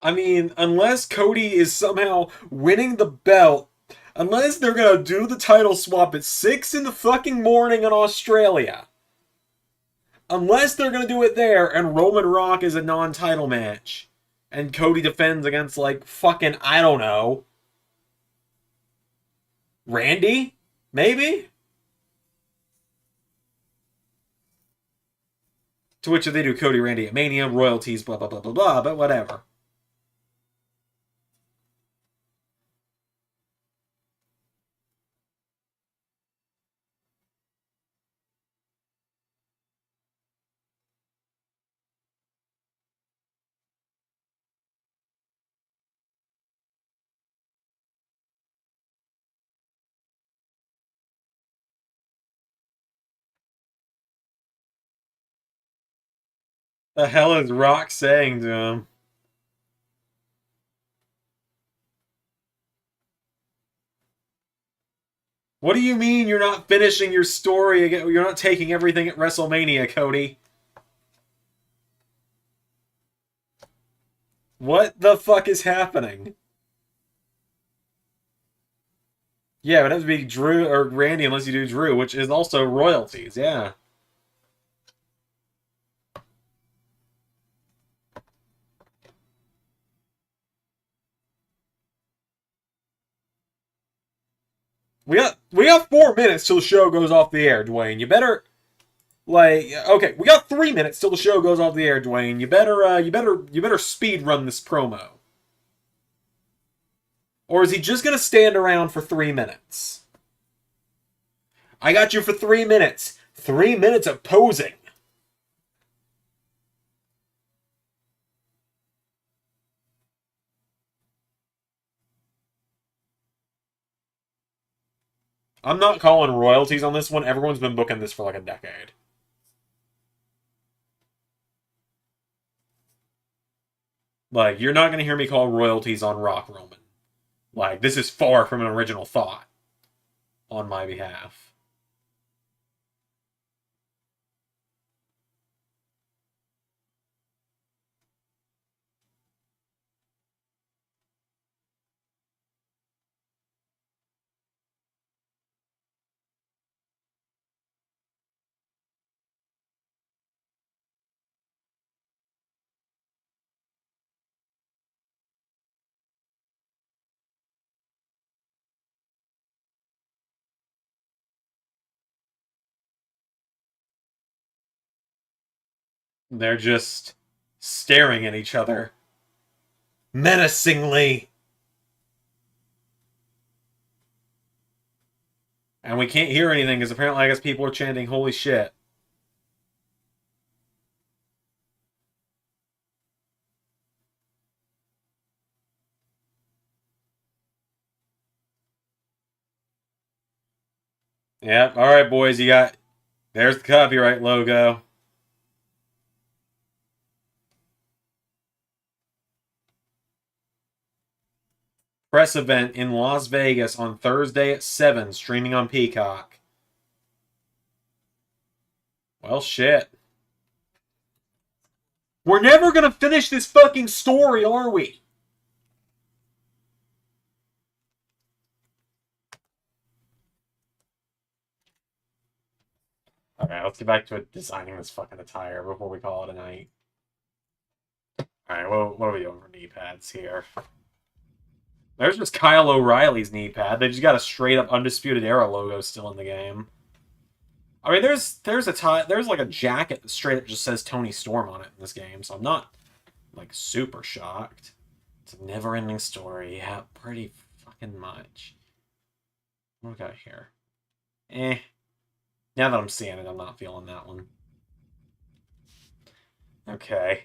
I mean, unless Cody is somehow winning the belt, unless they're gonna do the title swap at 6 in the fucking morning in Australia, unless they're gonna do it there and Roman Rock is a non-title match, and Cody defends against, like, fucking, I don't know, Randy? Maybe? To which if they do Cody Randy at Mania, royalties, blah, blah, blah, blah, blah, but whatever. The hell is Rock saying to him? What do you mean you're not finishing your story again? You're not taking everything at WrestleMania, Cody? What the fuck is happening? Yeah, it has to be Drew or Randy unless you do Drew, which is also royalties, yeah. We got 4 minutes till the show goes off the air, Dwayne. You better okay, we got 3 minutes till the show goes off the air, Dwayne. You better speed run this promo. Or is he just gonna stand around for 3 minutes? I got you for 3 minutes. 3 minutes of posing. I'm not calling royalties on this one. Everyone's been booking this for like a decade. Like, you're not going to hear me call royalties on Rock Roman. Like, this is far from an original thought on my behalf. They're just staring at each other menacingly. And we can't hear anything because apparently I guess people are chanting, holy shit. Yep, alright, boys, you got. There's the copyright logo. Press event in Las Vegas on Thursday at 7, streaming on Peacock. Well, shit. We're never gonna finish this fucking story, are we? Okay, let's get back to designing this fucking attire before we call it a night. Alright, what are we doing for knee pads here? There's just Kyle O'Reilly's knee pad. They just got a straight up Undisputed Era logo still in the game. I mean, there's like a jacket that straight up just says Tony Storm on it in this game, so I'm not like super shocked. It's a never-ending story. Yeah, pretty fucking much. What do we got here? Eh. Now that I'm seeing it, I'm not feeling that one. Okay.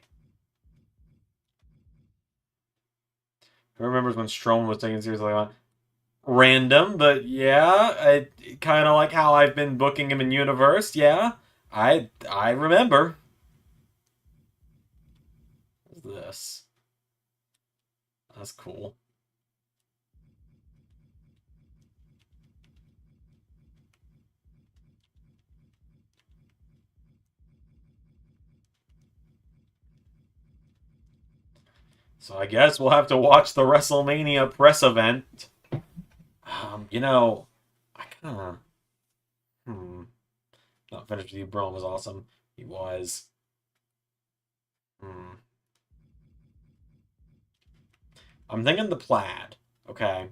Who remembers when Strowman was taken seriously on? Random, but yeah, I kind of like how I've been booking him in Universe. Yeah, I remember. What's this? That's cool. So I guess we'll have to watch the WrestleMania press event. You know, I kind of... Not finished with you, Braun was awesome. He was. Hmm. I'm thinking the plaid. Okay.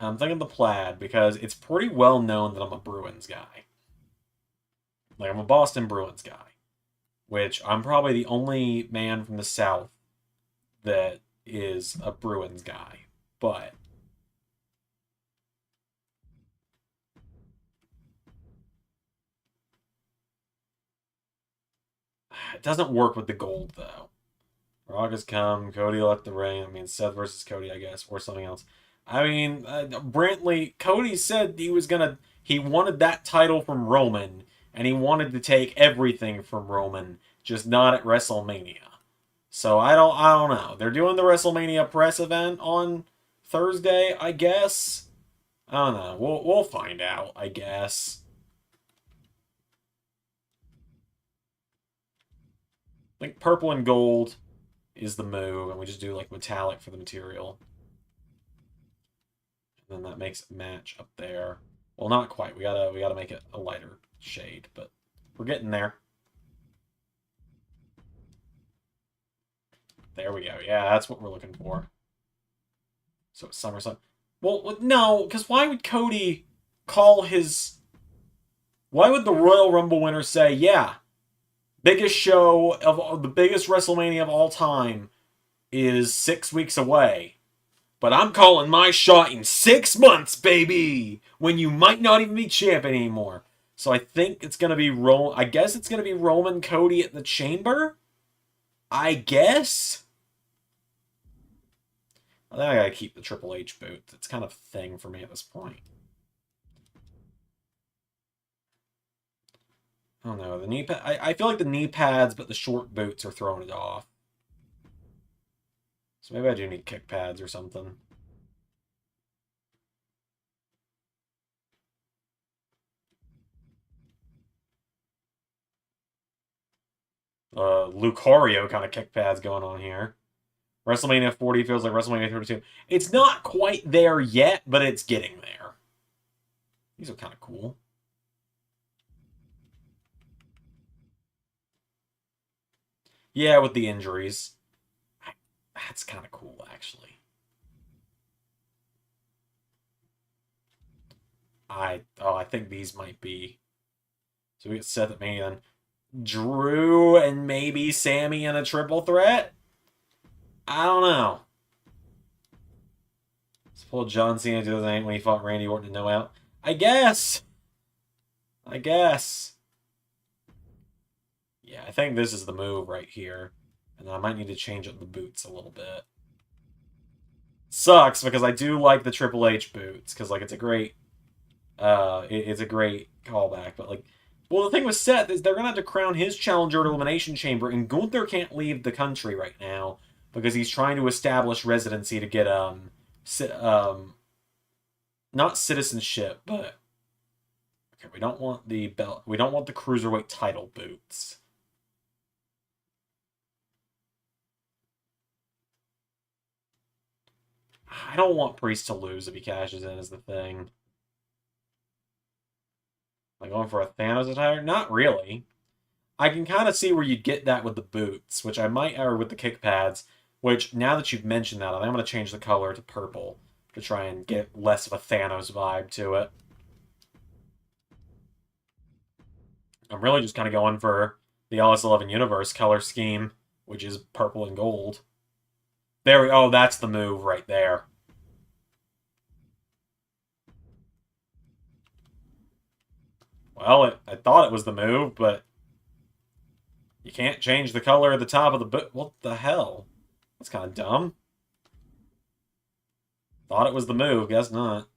I'm thinking the plaid because it's pretty well known that I'm a Bruins guy. Like, I'm a Boston Bruins guy, which I'm probably the only man from the South that is a Bruins guy. But it doesn't work with the gold, though. Rock has come. Cody left the ring. I mean, Seth versus Cody, I guess, or something else. I mean, Brantley, Cody said he was gonna, he wanted that title from Roman, and he wanted to take everything from Roman, just not at WrestleMania. So I don't know. They're doing the WrestleMania press event on Thursday, I guess. I don't know. We'll find out, I guess. I think purple and gold is the move, and we just do like metallic for the material. And then that makes a match up there. Well, not quite. We gotta make it a lighter shade, but we're getting there. There we go. Yeah, that's what we're looking for. So it's SummerSlam. Well, no, because why would Cody call his... Why would the Royal Rumble winner say, yeah, biggest show of the biggest WrestleMania of all time is 6 weeks away. But I'm calling my shot in 6 months, baby! When you might not even be champion anymore. So I think it's going to be I guess it's going to be Roman Cody at the Chamber? I guess? I think I got to keep the Triple H boot. It's kind of a thing for me at this point. I don't know. The knee pad. I feel like the knee pads, but the short boots are throwing it off. So maybe I do need kick pads or something. Lucario kind of kick pads going on here. WrestleMania 40 feels like WrestleMania 32. It's not quite there yet, but it's getting there. These are kind of cool. Yeah, with the injuries. That's kind of cool, actually. I think these might be. So we get Seth at Mania, then Drew and maybe Sammy in a triple threat. I don't know. Let's pull John Cena in 2008 when he fought Randy Orton to no out. I guess. Yeah, I think this is the move right here. And I might need to change up the boots a little bit. Sucks because I do like the Triple H boots because like it's a great it's a great callback, but like well the thing with Seth is they're gonna have to crown his challenger at Elimination Chamber, and Gunther can't leave the country right now because he's trying to establish residency to get not citizenship, but okay, we don't want the belt, we don't want the cruiserweight title boots. I don't want Priest to lose if he cashes in, is the thing. Am I going for a Thanos attire? Not really. I can kind of see where you'd get that with the boots, which I might, or with the kick pads, which, now that you've mentioned that, I think I'm going to change the color to purple to try and get less of a Thanos vibe to it. I'm really just kind of going for the LS11 Universe color scheme, which is purple and gold. There we go. Oh, that's the move right there. Well, I thought it was the move, but you can't change the color at the top of the boot. What the hell? That's kind of dumb. Thought it was the move. Guess not.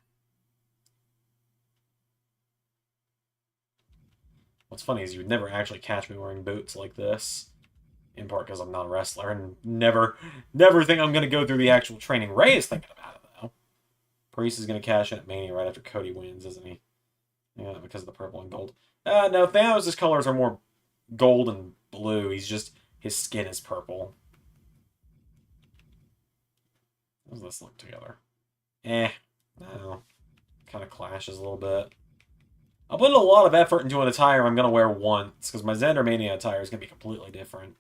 What's funny is you would never actually catch me wearing boots like this. In part because I'm not a wrestler and never think I'm going to go through the actual training. Ray is thinking about it, though. Priest is going to cash in at Mania right after Cody wins, isn't he? Yeah, because of the purple and gold. No, Thanos' colors are more gold and blue. He's just, his skin is purple. How does this look together? No. Kind of clashes a little bit. I put a lot of effort into an attire I'm going to wear once, because my Zander Mania attire is going to be completely different.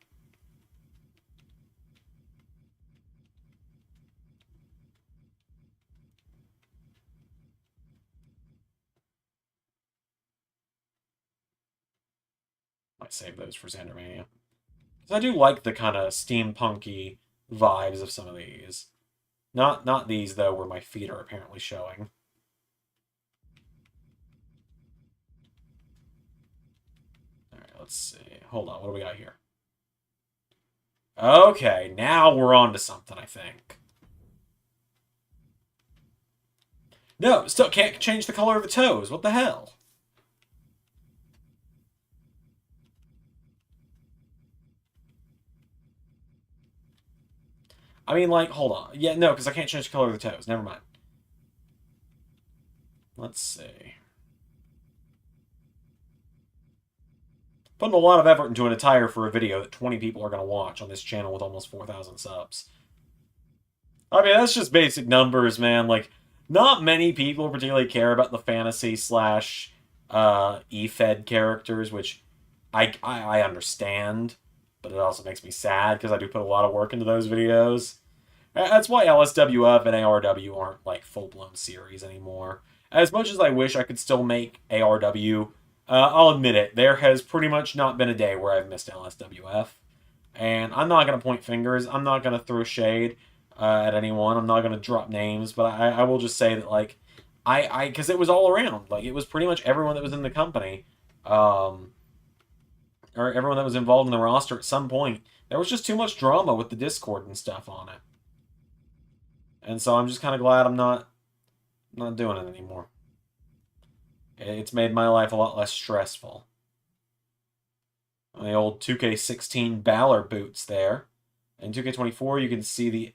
Might save those for Zander Mania. Because I do like the kind of steampunky vibes of some of these. Not these, though, where my feet are apparently showing. Alright, let's see. Hold on, what do we got here? Okay, now we're on to something, I think. No, still can't change the color of the toes. What the hell? I mean, like, hold on. Yeah, no, because I can't change the color of the toes. Never mind. Let's see. Putting a lot of effort into an attire for a video that 20 people are going to watch on this channel with almost 4,000 subs. I mean, that's just basic numbers, man. Like, not many people particularly care about the fantasy slash E-Fed characters, which I understand, but it also makes me sad because I do put a lot of work into those videos. That's why LSWF and ARW aren't like full-blown series anymore. As much as I wish I could still make ARW, I'll admit it, there has pretty much not been a day where I've missed LSWF. And I'm not going to point fingers. I'm not going to throw shade at anyone. I'm not going to drop names. But I will just say that, like, because it was all around. Like, it was pretty much everyone that was in the company. Or everyone that was involved in the roster at some point. There was just too much drama with the Discord and stuff on it. And so I'm just kind of glad I'm not doing it anymore. It's made my life a lot less stressful. The old 2K16 Balor boots there. In 2K24, you can see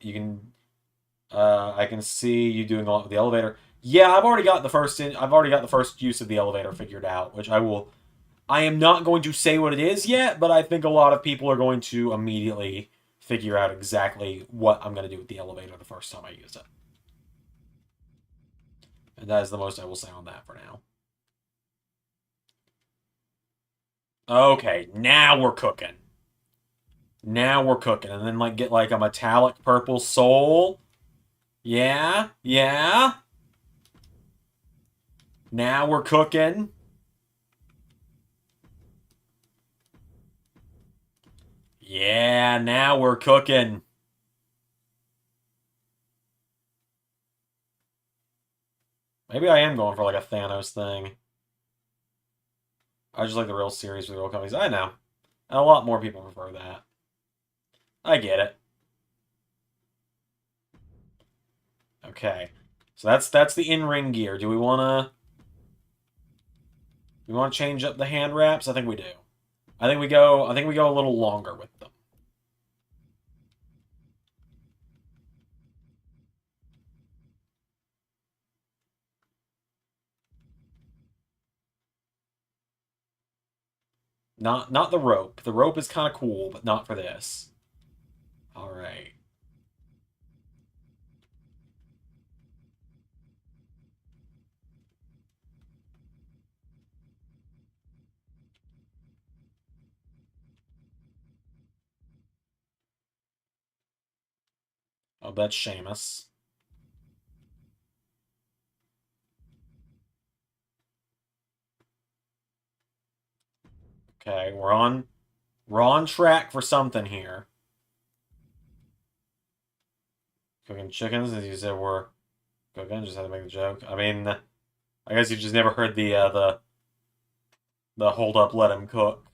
I can see you doing a lot with the elevator. Yeah, I've already got the first use of the elevator figured out, which I am not going to say what it is yet, but I think a lot of people are going to immediately figure out exactly what I'm going to do with the elevator the first time I use it. And that is the most I will say on that for now. Okay, now we're cooking. Now we're cooking. And then, like, get, like, a metallic purple soul. Yeah, yeah. Now we're cooking. Yeah, now we're cooking. Maybe I am going for, like, a Thanos thing. I just like the real series with the real companies. I know. And a lot more people prefer that. I get it. Okay. So that's the in-ring gear. Do we wanna change up the hand wraps? I think we do. I think we go a little longer with them. Not the rope. The rope is kind of cool, but not for this. All right. Oh, that's Sheamus. Okay, we're on track for something here. Cooking chickens, as you said, we're cooking. Just had to make the joke. I mean, I guess you just never heard the hold up, let him cook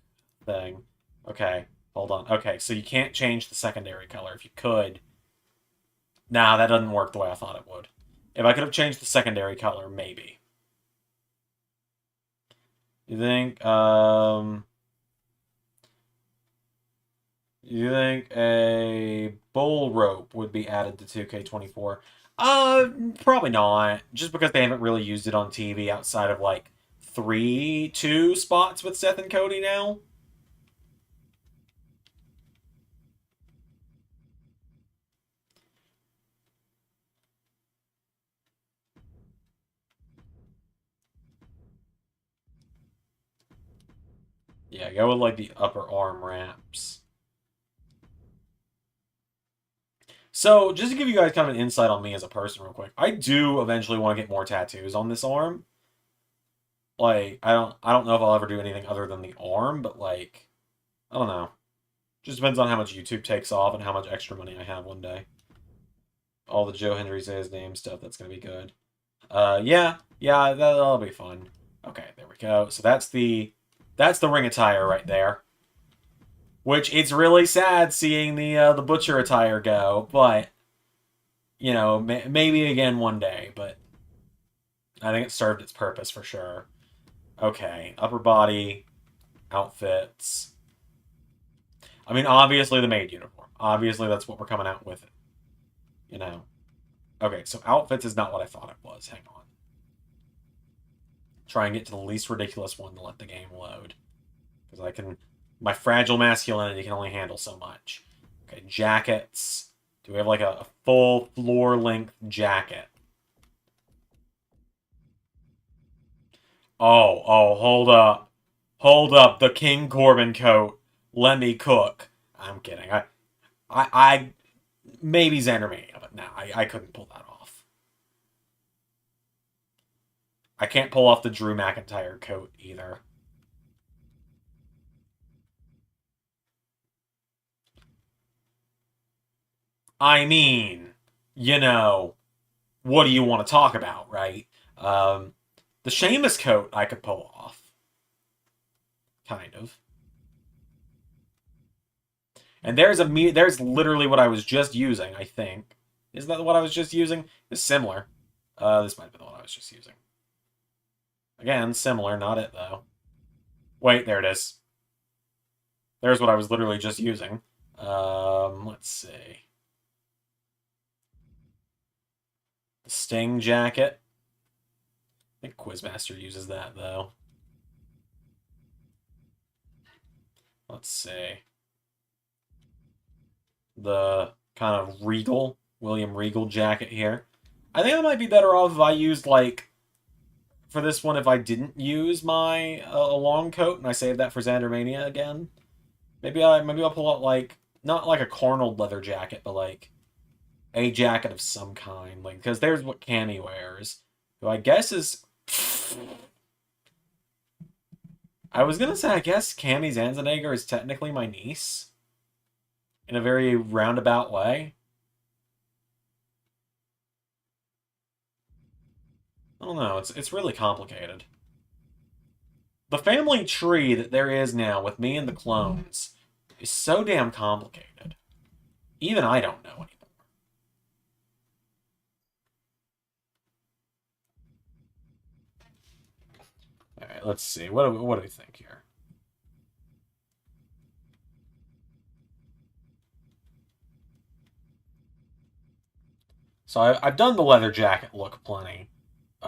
thing. Okay, hold on. Okay, so you can't change the secondary color. If you could, nah, that doesn't work the way I thought it would. If I could have changed the secondary color, maybe. You think? You think a bull rope would be added to 2K24? Probably not. Just because they haven't really used it on TV outside of like 2 spots with Seth and Cody now. Yeah, go with like the upper arm wraps. So, just to give you guys kind of an insight on me as a person real quick, I do eventually want to get more tattoos on this arm. Like, I don't know if I'll ever do anything other than the arm, but like, I don't know. Just depends on how much YouTube takes off and how much extra money I have one day. All the Joe Henry Say His Name stuff, that's gonna be good. Yeah, that'll be fun. Okay, there we go. So that's the ring attire right there. Which it's really sad seeing the butcher attire go, but you know, maybe again one day. But I think it served its purpose for sure. Okay, upper body outfits. I mean, obviously the maid uniform. Obviously that's what we're coming out with. You know. Okay, so outfits is not what I thought it was. Hang on. Try and get to the least ridiculous one to let the game load. Because I can... My fragile masculinity can only handle so much. Okay, jackets. Do we have like a full floor-length jacket? Oh, hold up. Hold up, the King Corbin coat. Let me cook. I'm kidding. I maybe Xandermania, but no, I couldn't pull that off. I can't pull off the Drew McIntyre coat either. I mean, you know, what do you want to talk about, right? The Sheamus coat I could pull off. Kind of. And there's literally what I was just using, I think. Is that what I was just using? It's similar. This might be the one I was just using. Again, similar, not it though. Wait, there it is. There's what I was literally just using. Let's see. The Sting jacket. I think Quizmaster uses that though. Let's see. The kind of William Regal jacket here. I think I might be better off if I used, like, for this one, if I didn't use my long coat and I saved that for Xandermania again. Maybe I'll pull out, like, not like a cornelled leather jacket, but like a jacket of some kind. Like, because there's what Cammy wears. Who I guess is... I was gonna say, I guess Cammy Zanzenegger is technically my niece. In a very roundabout way. I don't know, it's really complicated. The family tree that there is now with me and the clones is so damn complicated. Even I don't know anymore. Alright, let's see. What do we think here? So I've done the leather jacket look plenty.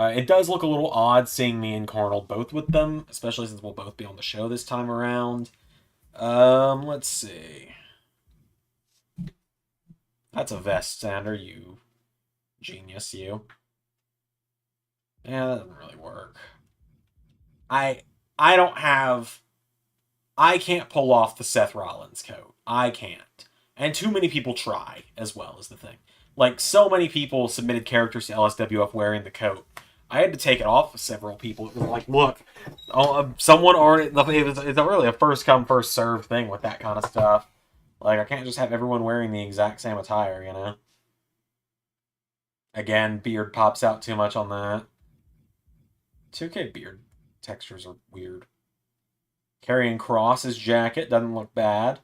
It does look a little odd seeing me and Carnal both with them, especially since we'll both be on the show this time around. Let's see. That's a vest, Zander, you genius, you. Yeah, that doesn't really work. I don't have... I can't pull off the Seth Rollins coat. I can't. And too many people try, as well, is the thing. Like, so many people submitted characters to LSWF wearing the coat. I had to take it off of several people. It was like, look, someone already... It's really a first-come, first-served thing with that kind of stuff. Like, I can't just have everyone wearing the exact same attire, you know? Again, beard pops out too much on that. 2K beard textures are weird. Carrying Cross's jacket doesn't look bad.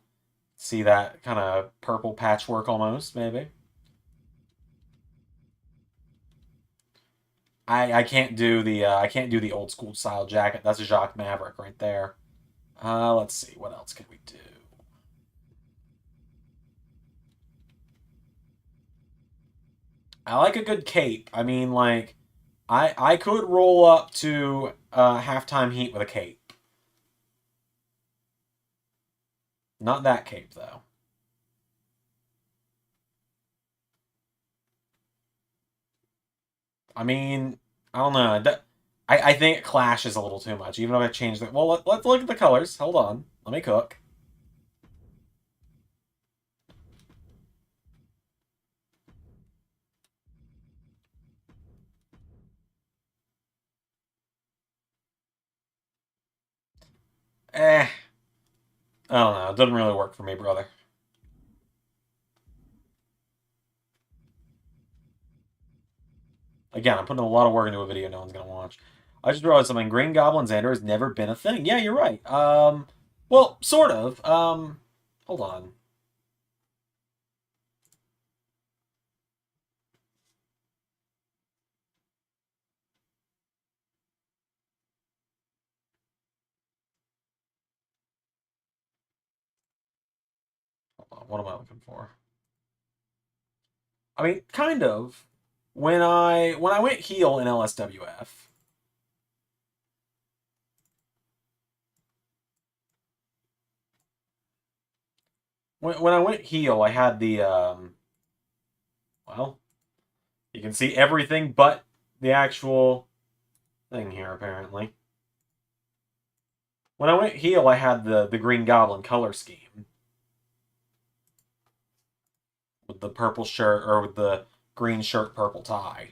See that kind of purple patchwork almost, maybe. I can't do the old school style jacket. That's a Jacques Maverick right there. Let's see, what else could we do? I like a good cape. I mean, like, I could roll up to halftime heat with a cape. Not that cape though. I mean, I don't know. I think it clashes a little too much, even if I change the... Well, let's look at the colors. Hold on. Let me cook. I don't know. It doesn't really work for me, brother. Again, I'm putting a lot of work into a video no one's gonna watch. I just realized something. Green Goblin Xander has never been a thing. Yeah, you're right. Well, sort of. Hold on. Hold on. What am I looking for? I mean, kind of. When I went heel in LSWF, when I went heel, I had the well, you can see everything but the actual thing here apparently. When I went heel, I had the Green Goblin color scheme with the purple shirt or with the green shirt, purple tie.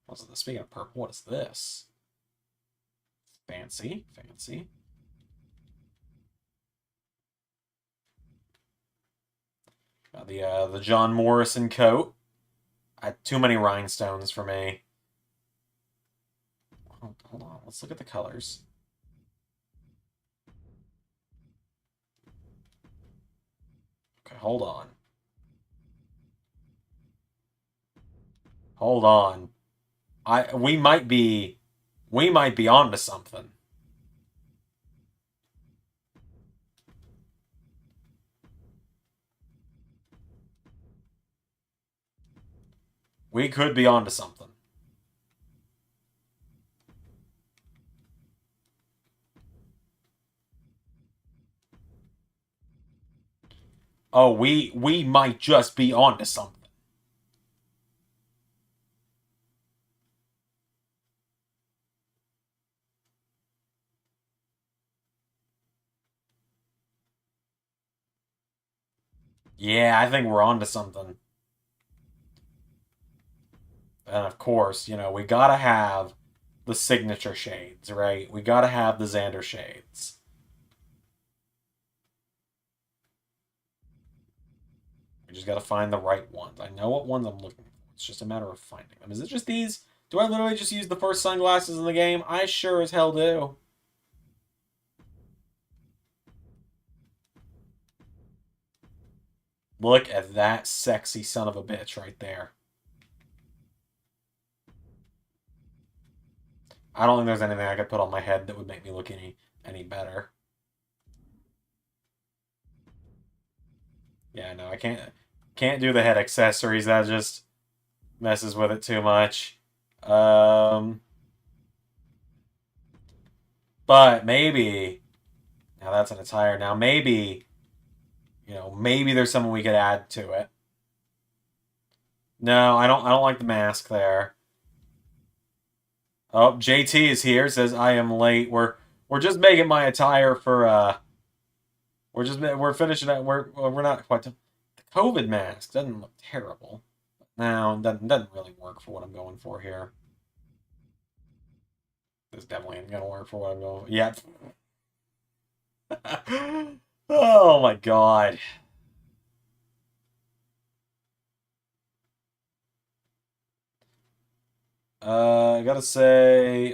What's this? Speaking of purple, what is this? Fancy, fancy. Got the John Morrison coat. I had too many rhinestones for me. Hold on, let's look at the colors. Okay, hold on. Hold on. We might be onto something. We could be onto something. Oh, we might just be onto something. Yeah, I think we're onto something. And of course, you know, we gotta have the signature shades, right? We gotta have the Xander shades. We just gotta find the right ones. I know what ones I'm looking for. It's just a matter of finding them. Is it just these? Do I literally just use the first sunglasses in the game? I sure as hell do. Look at that sexy son of a bitch right there. I don't think there's anything I could put on my head that would make me look any better. Yeah, no, I can't do the head accessories. That just messes with it too much. But maybe now that's an attire. Now maybe maybe there's something we could add to it. No, I don't like the mask there. Oh, JT is here. Says I am late. We're just making my attire for we're finishing it. We're not quite done. The COVID mask doesn't look terrible. No, it doesn't really work for what I'm going for here. This definitely ain't gonna work for what I'm going for. Yeah. Oh my god. I gotta say,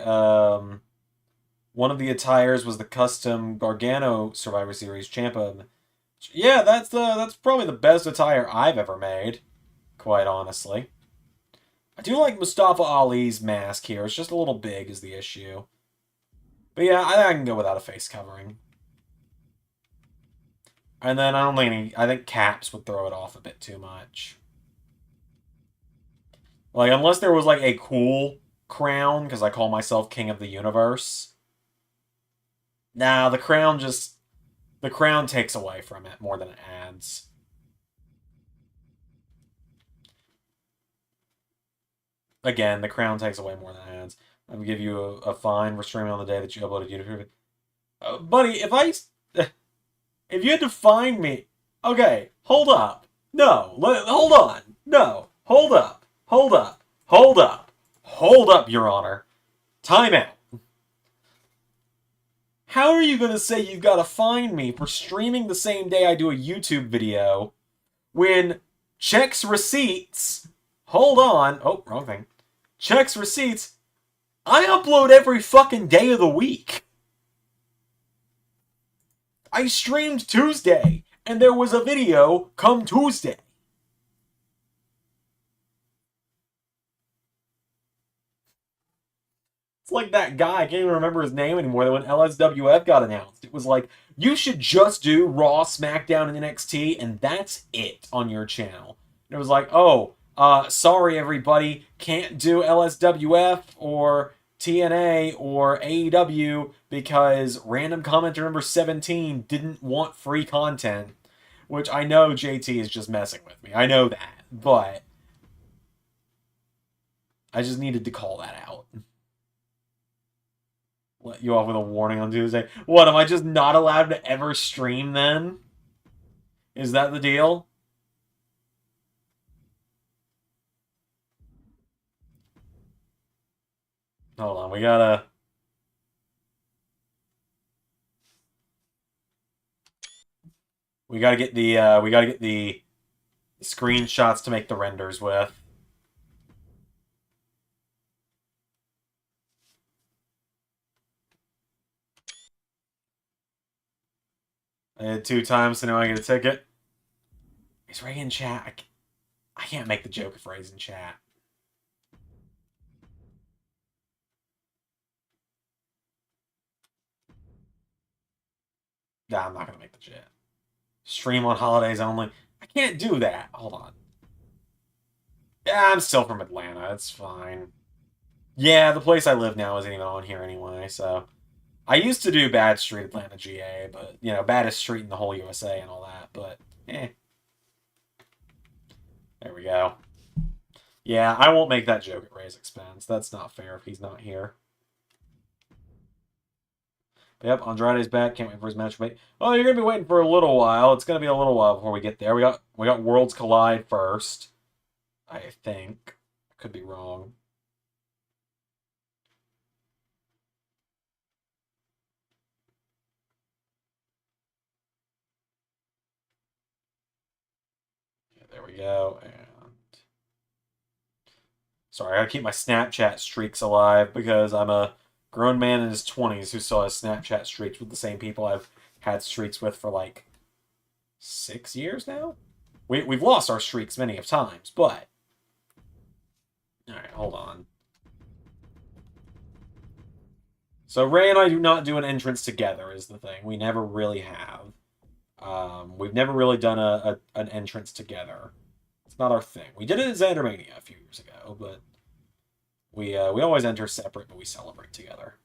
one of the attires was the custom Gargano Survivor Series Champa. Yeah, that's probably the best attire I've ever made, quite honestly. I do like Mustafa Ali's mask here. It's just a little big is the issue. But yeah, I can go without a face covering. And then I don't think I think caps would throw it off a bit too much. Like, unless there was, like, a cool crown, because I call myself King of the Universe. Nah, the crown takes away from it more than it adds. Again, the crown takes away more than it adds. I would give you a fine for streaming on the day that you uploaded YouTube. Buddy, if you had to fine me, okay, hold up. No, hold on. No, hold up. Hold up. Hold up. Hold up, Your Honor. Time out. How are you going to say you've got to fine me for streaming the same day I do a YouTube video when checks receipts... Hold on. Oh, wrong thing. Checks receipts. I upload every fucking day of the week. I streamed Tuesday, and there was a video come Tuesday. It's like that guy, I can't even remember his name anymore, that when LSWF got announced, it was like, you should just do Raw, SmackDown, and NXT, and that's it on your channel. And it was like, oh, sorry everybody, can't do LSWF or TNA or AEW because random commenter number 17 didn't want free content. Which I know JT is just messing with me. I know that. But I just needed to call that out. Let you off with a warning on Tuesday. What, am I just not allowed to ever stream then? Is that the deal? Hold on, we gotta get the screenshots to make the renders with. I did 2 times, so now I get a ticket. Is Ray in chat? I can't make the joke if Ray's in chat. Nah, I'm not gonna make the chat. Stream on holidays only. I can't do that. Hold on. Yeah, I'm still from Atlanta. It's fine. Yeah, the place I live now isn't even on here anyway, so... I used to do Bad Street Atlanta GA, but, you know, baddest street in the whole USA and all that, but, eh. There we go. Yeah, I won't make that joke at Ray's expense. That's not fair if he's not here. But yep, Andrade's back. Can't wait for his match. Wait. Oh, you're gonna be waiting for a little while. It's gonna be a little while before we get there. We got Worlds Collide first. I think. I could be wrong. Yeah, there we go. And sorry, I gotta keep my Snapchat streaks alive because I'm a grown man in his 20s who still has Snapchat streaks with the same people I've had streaks with for like 6 years now. We've lost our streaks many of times, but all right, hold on. So Ray and I do not do an entrance together is the thing. We never really have. We've never really done an entrance together. It's not our thing. We did it at Zander Mania a few years ago, but we always enter separate, but we celebrate together.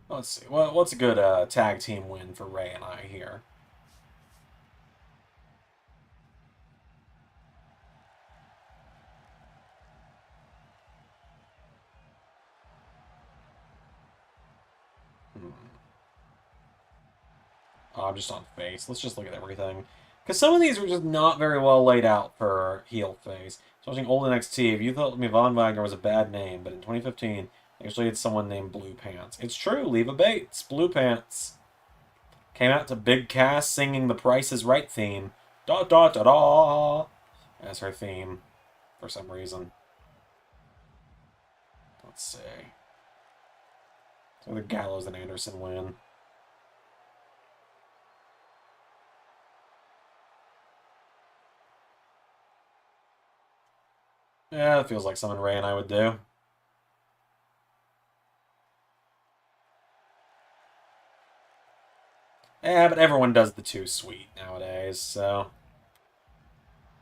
Let's see. Well, what's a good tag team win for Ray and I here? Oh, I'm just on face. Let's just look at everything. Because some of these are just not very well laid out for heel face. So watching old NXT, if you thought me Von Wagner was a bad name, but in 2015, actually it's someone named Blue Pants. It's true, Leva Bates, Blue Pants. Came out to Big Cass singing the Price is Right theme. Da da da da! As her theme, for some reason. Let's see. So the Gallows and Anderson win. Yeah, it feels like something Ray and I would do. Yeah, but everyone does the too sweet nowadays, so...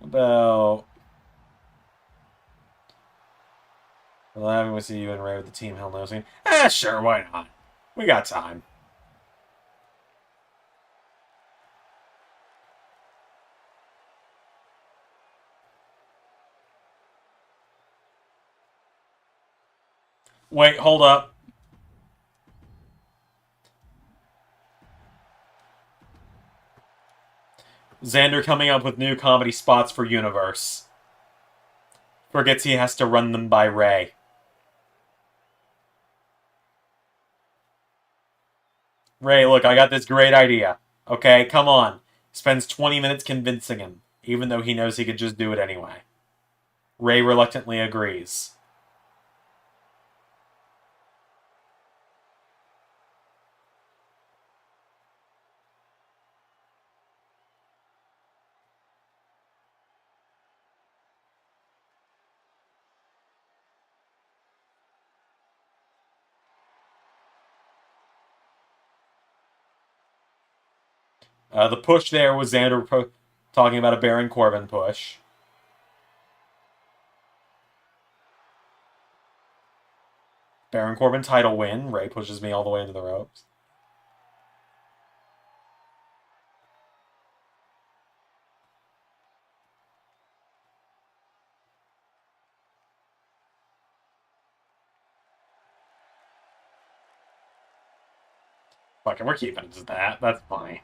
About... Well, having to see you and Ray with the team, hell no. Ah, sure, why not? We got time. Wait, hold up. Zander coming up with new comedy spots for Universe. Forgets he has to run them by Ray. Ray, look, I got this great idea. Okay, come on. Spends 20 minutes convincing him, even though he knows he could just do it anyway. Ray reluctantly agrees. The push there was Xander talking about a Baron Corbin push. Baron Corbin title win. Ray pushes me all the way into the ropes. Fuck it, we're keeping it to that. That's funny.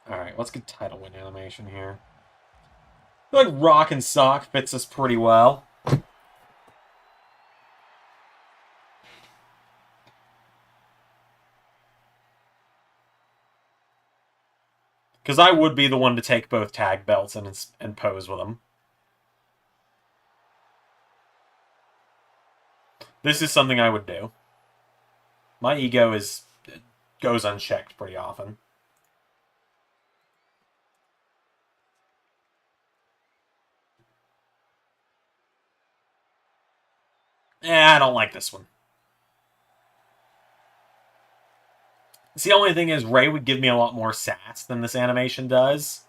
Alright, let's get title win animation here. I feel like Rock and Sock fits us pretty well. Because I would be the one to take both tag belts and pose with them. This is something I would do. My ego goes unchecked pretty often. I don't like this one. See, the only thing is, Ray would give me a lot more sass than this animation does.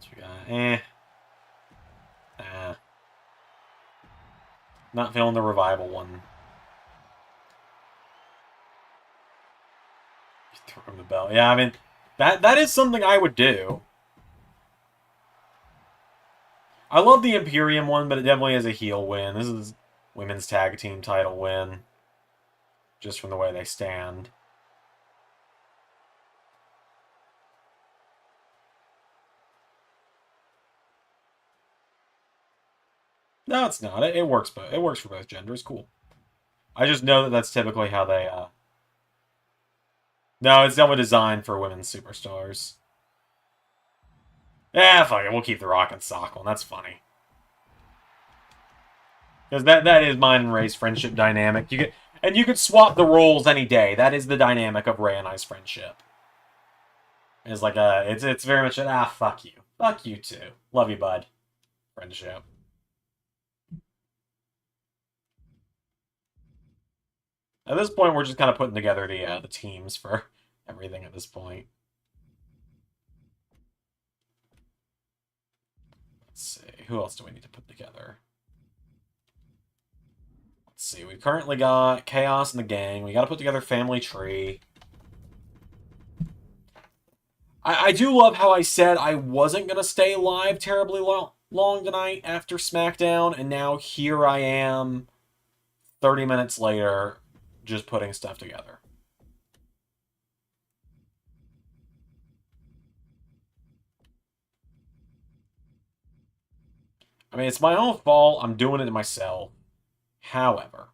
So we got, not feeling the revival one. Throw him the belt. Yeah, I mean, that is something I would do. I love the Imperium one, but it definitely is a heel win. This is women's tag team title win. Just from the way they stand. No, it's not. It works, but it works for both genders. Cool. I just know that that's typically how they. No, it's definitely designed for women's superstars. Yeah, fuck it. We'll keep the Rock and Sock one. That's funny. Because that is mine and Ray's friendship dynamic. You could swap the roles any day. That is the dynamic of Ray and I's friendship. It's like it's very much an fuck you. Fuck you too. Love you, bud. Friendship. At this point, we're just kind of putting together the teams for everything at this point. Let's see. Who else do we need to put together? Let's see. We've currently got Chaos and the Gang. We got to put together Family Tree. I do love how I said I wasn't going to stay live terribly long tonight after SmackDown, and now here I am 30 minutes later just putting stuff together. I mean, it's my own fault. I'm doing it to myself. However,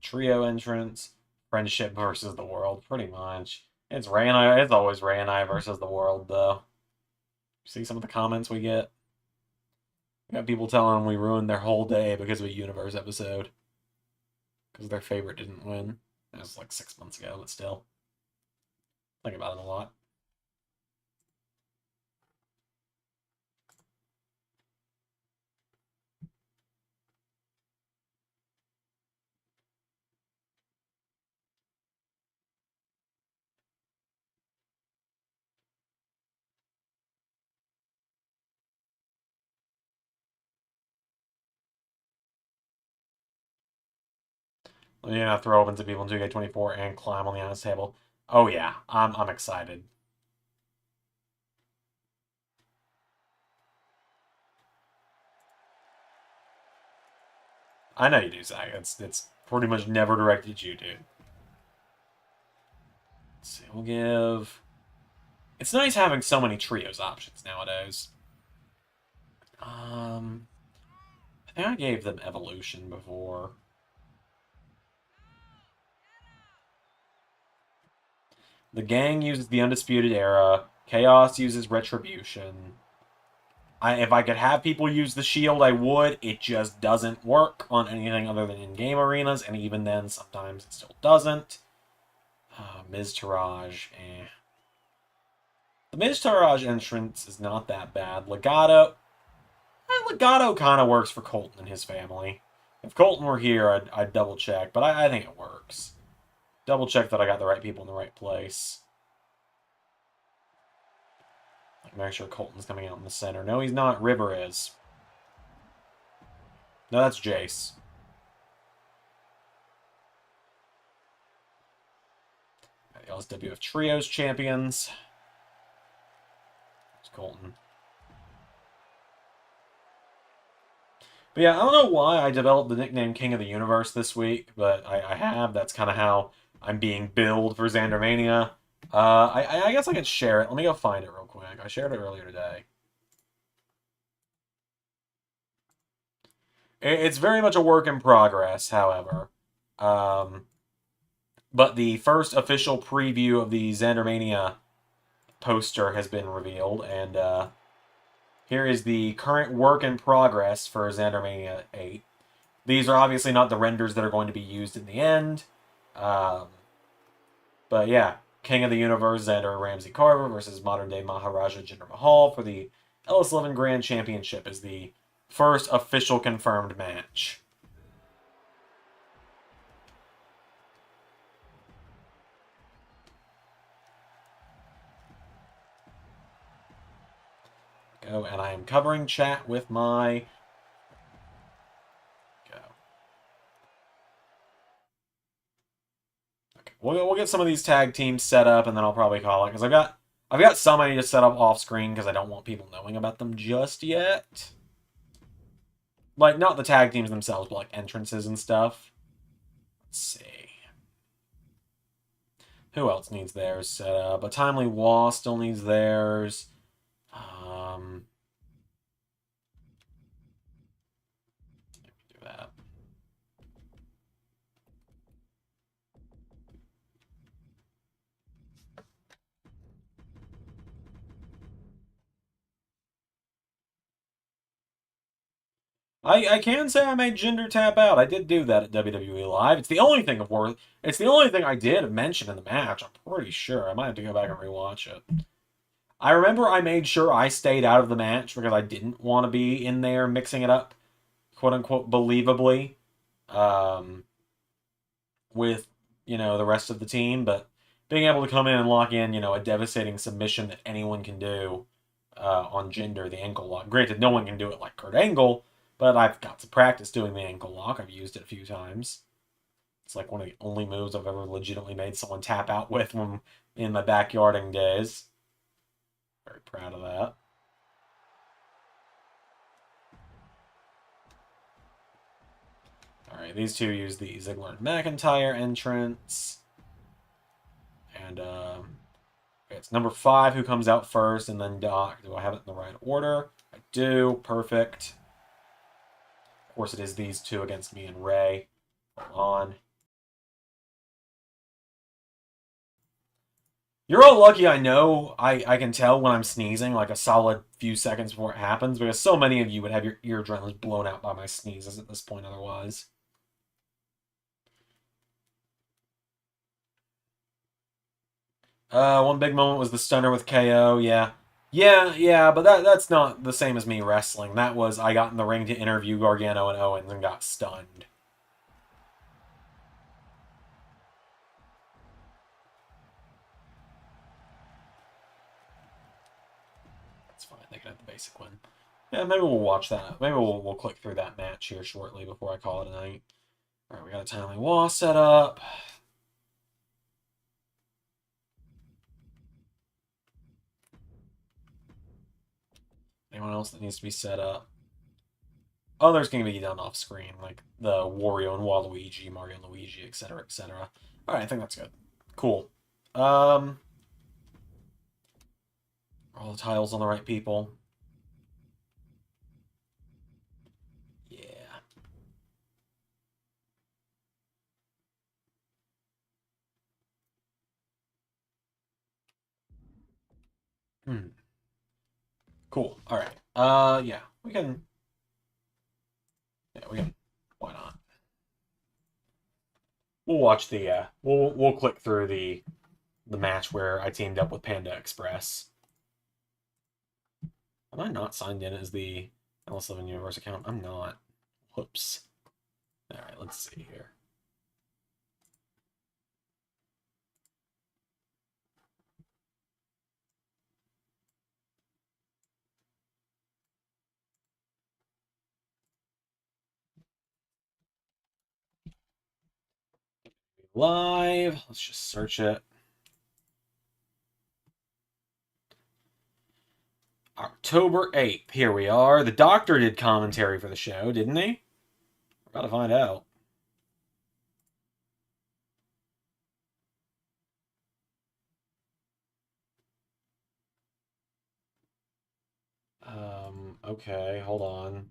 trio entrance, friendship versus the world, pretty much. It's Ray and I. It's always Ray and I versus the world, though. See some of the comments we get. We got people telling them we ruined their whole day because of a Universe episode. Because their favorite didn't win. That was like 6 months ago, but still. Think about it a lot. You know, throw open to people in 2K24 and climb on the ice table. Oh yeah, I'm excited. I know you do, Zach. It's pretty much never directed at you, dude. Let's see, we'll give. It's nice having so many trios options nowadays. I think I gave them evolution before. The gang uses the Undisputed Era. Chaos uses Retribution. If I could have people use the shield, I would. It just doesn't work on anything other than in-game arenas, and even then, sometimes it still doesn't. Miz Taraj, eh. The Miz Taraj entrance is not that bad. Legato kind of works for Colton and his family. If Colton were here, I'd double check, but I think it works. Double check that I got the right people in the right place. Make sure Colton's coming out in the center. No, he's not. River is. No, that's Jace. The LSWF Trios champions. It's Colton. But yeah, I don't know why I developed the nickname King of the Universe this week, but I have. That's kind of how I'm being billed for Zandermania. I guess I could share it. Let me go find it real quick. I shared it earlier today. It's very much a work in progress, however. But the first official preview of the Zandermania poster has been revealed, and here is the current work in progress for Zandermania 8. These are obviously not the renders that are going to be used in the end. But yeah, King of the Universe, Xander Ramsey Carver versus modern-day Maharaja Jinder Mahal for the LS11 Grand Championship is the first official confirmed match. Go, and I am covering chat with my... Go. Okay, we'll get some of these tag teams set up, and then I'll probably call it, because I've got some I need to set up off screen because I don't want people knowing about them just yet. Like, not the tag teams themselves, but like entrances and stuff. Let's see. Who else needs theirs set up? A Timely Wall still needs theirs. Do that. I can say I made Jinder tap out. I did do that at WWE Live. It's the only thing of worth. It's the only thing I did mention in the match. I'm pretty sure. I might have to go back and rewatch it. I remember I made sure I stayed out of the match because I didn't want to be in there mixing it up, quote unquote, believably, with the rest of the team. But being able to come in and lock in, a devastating submission that anyone can do on Jinder, the ankle lock. Granted, no one can do it like Kurt Angle. But I've got to practice doing the ankle lock. I've used it a few times. It's like one of the only moves I've ever legitimately made someone tap out with when in my backyarding days. Very proud of that. Alright, these two use the Ziggler and McIntyre entrance. And it's number 5 who comes out first, and then Doc. Do I have it in the right order? I do. Perfect. Of course, it is these two against me and Ray. Hold on. You're all lucky I know I can tell when I'm sneezing like a solid few seconds before it happens, because so many of you would have your eardrums blown out by my sneezes at this point otherwise. One big moment was the stunner with KO, yeah. Yeah, but that's not the same as me wrestling. That was I got in the ring to interview Gargano and Owens and got stunned. That's fine. They can have the basic one. Yeah, maybe we'll watch that. Maybe we'll click through that match here shortly before I call it a night. Alright, we got a timely wall set up. Anyone else that needs to be set up? Others can be done off screen, like the Wario and Waluigi, Mario and Luigi, etc., etc. Alright, I think that's good. Cool. Are all the tiles on the right people? Yeah. Cool. Alright. Yeah. We can... Yeah, we can... Why not? We'll watch the, we'll click through the match where I teamed up with Panda Express. Am I not signed in as the LS11 Universe account? I'm not. Whoops. Alright, let's see here. Live. Let's just search it. October 8th. Here we are. The Doctor did commentary for the show, didn't he? We're about to find out. Okay, hold on.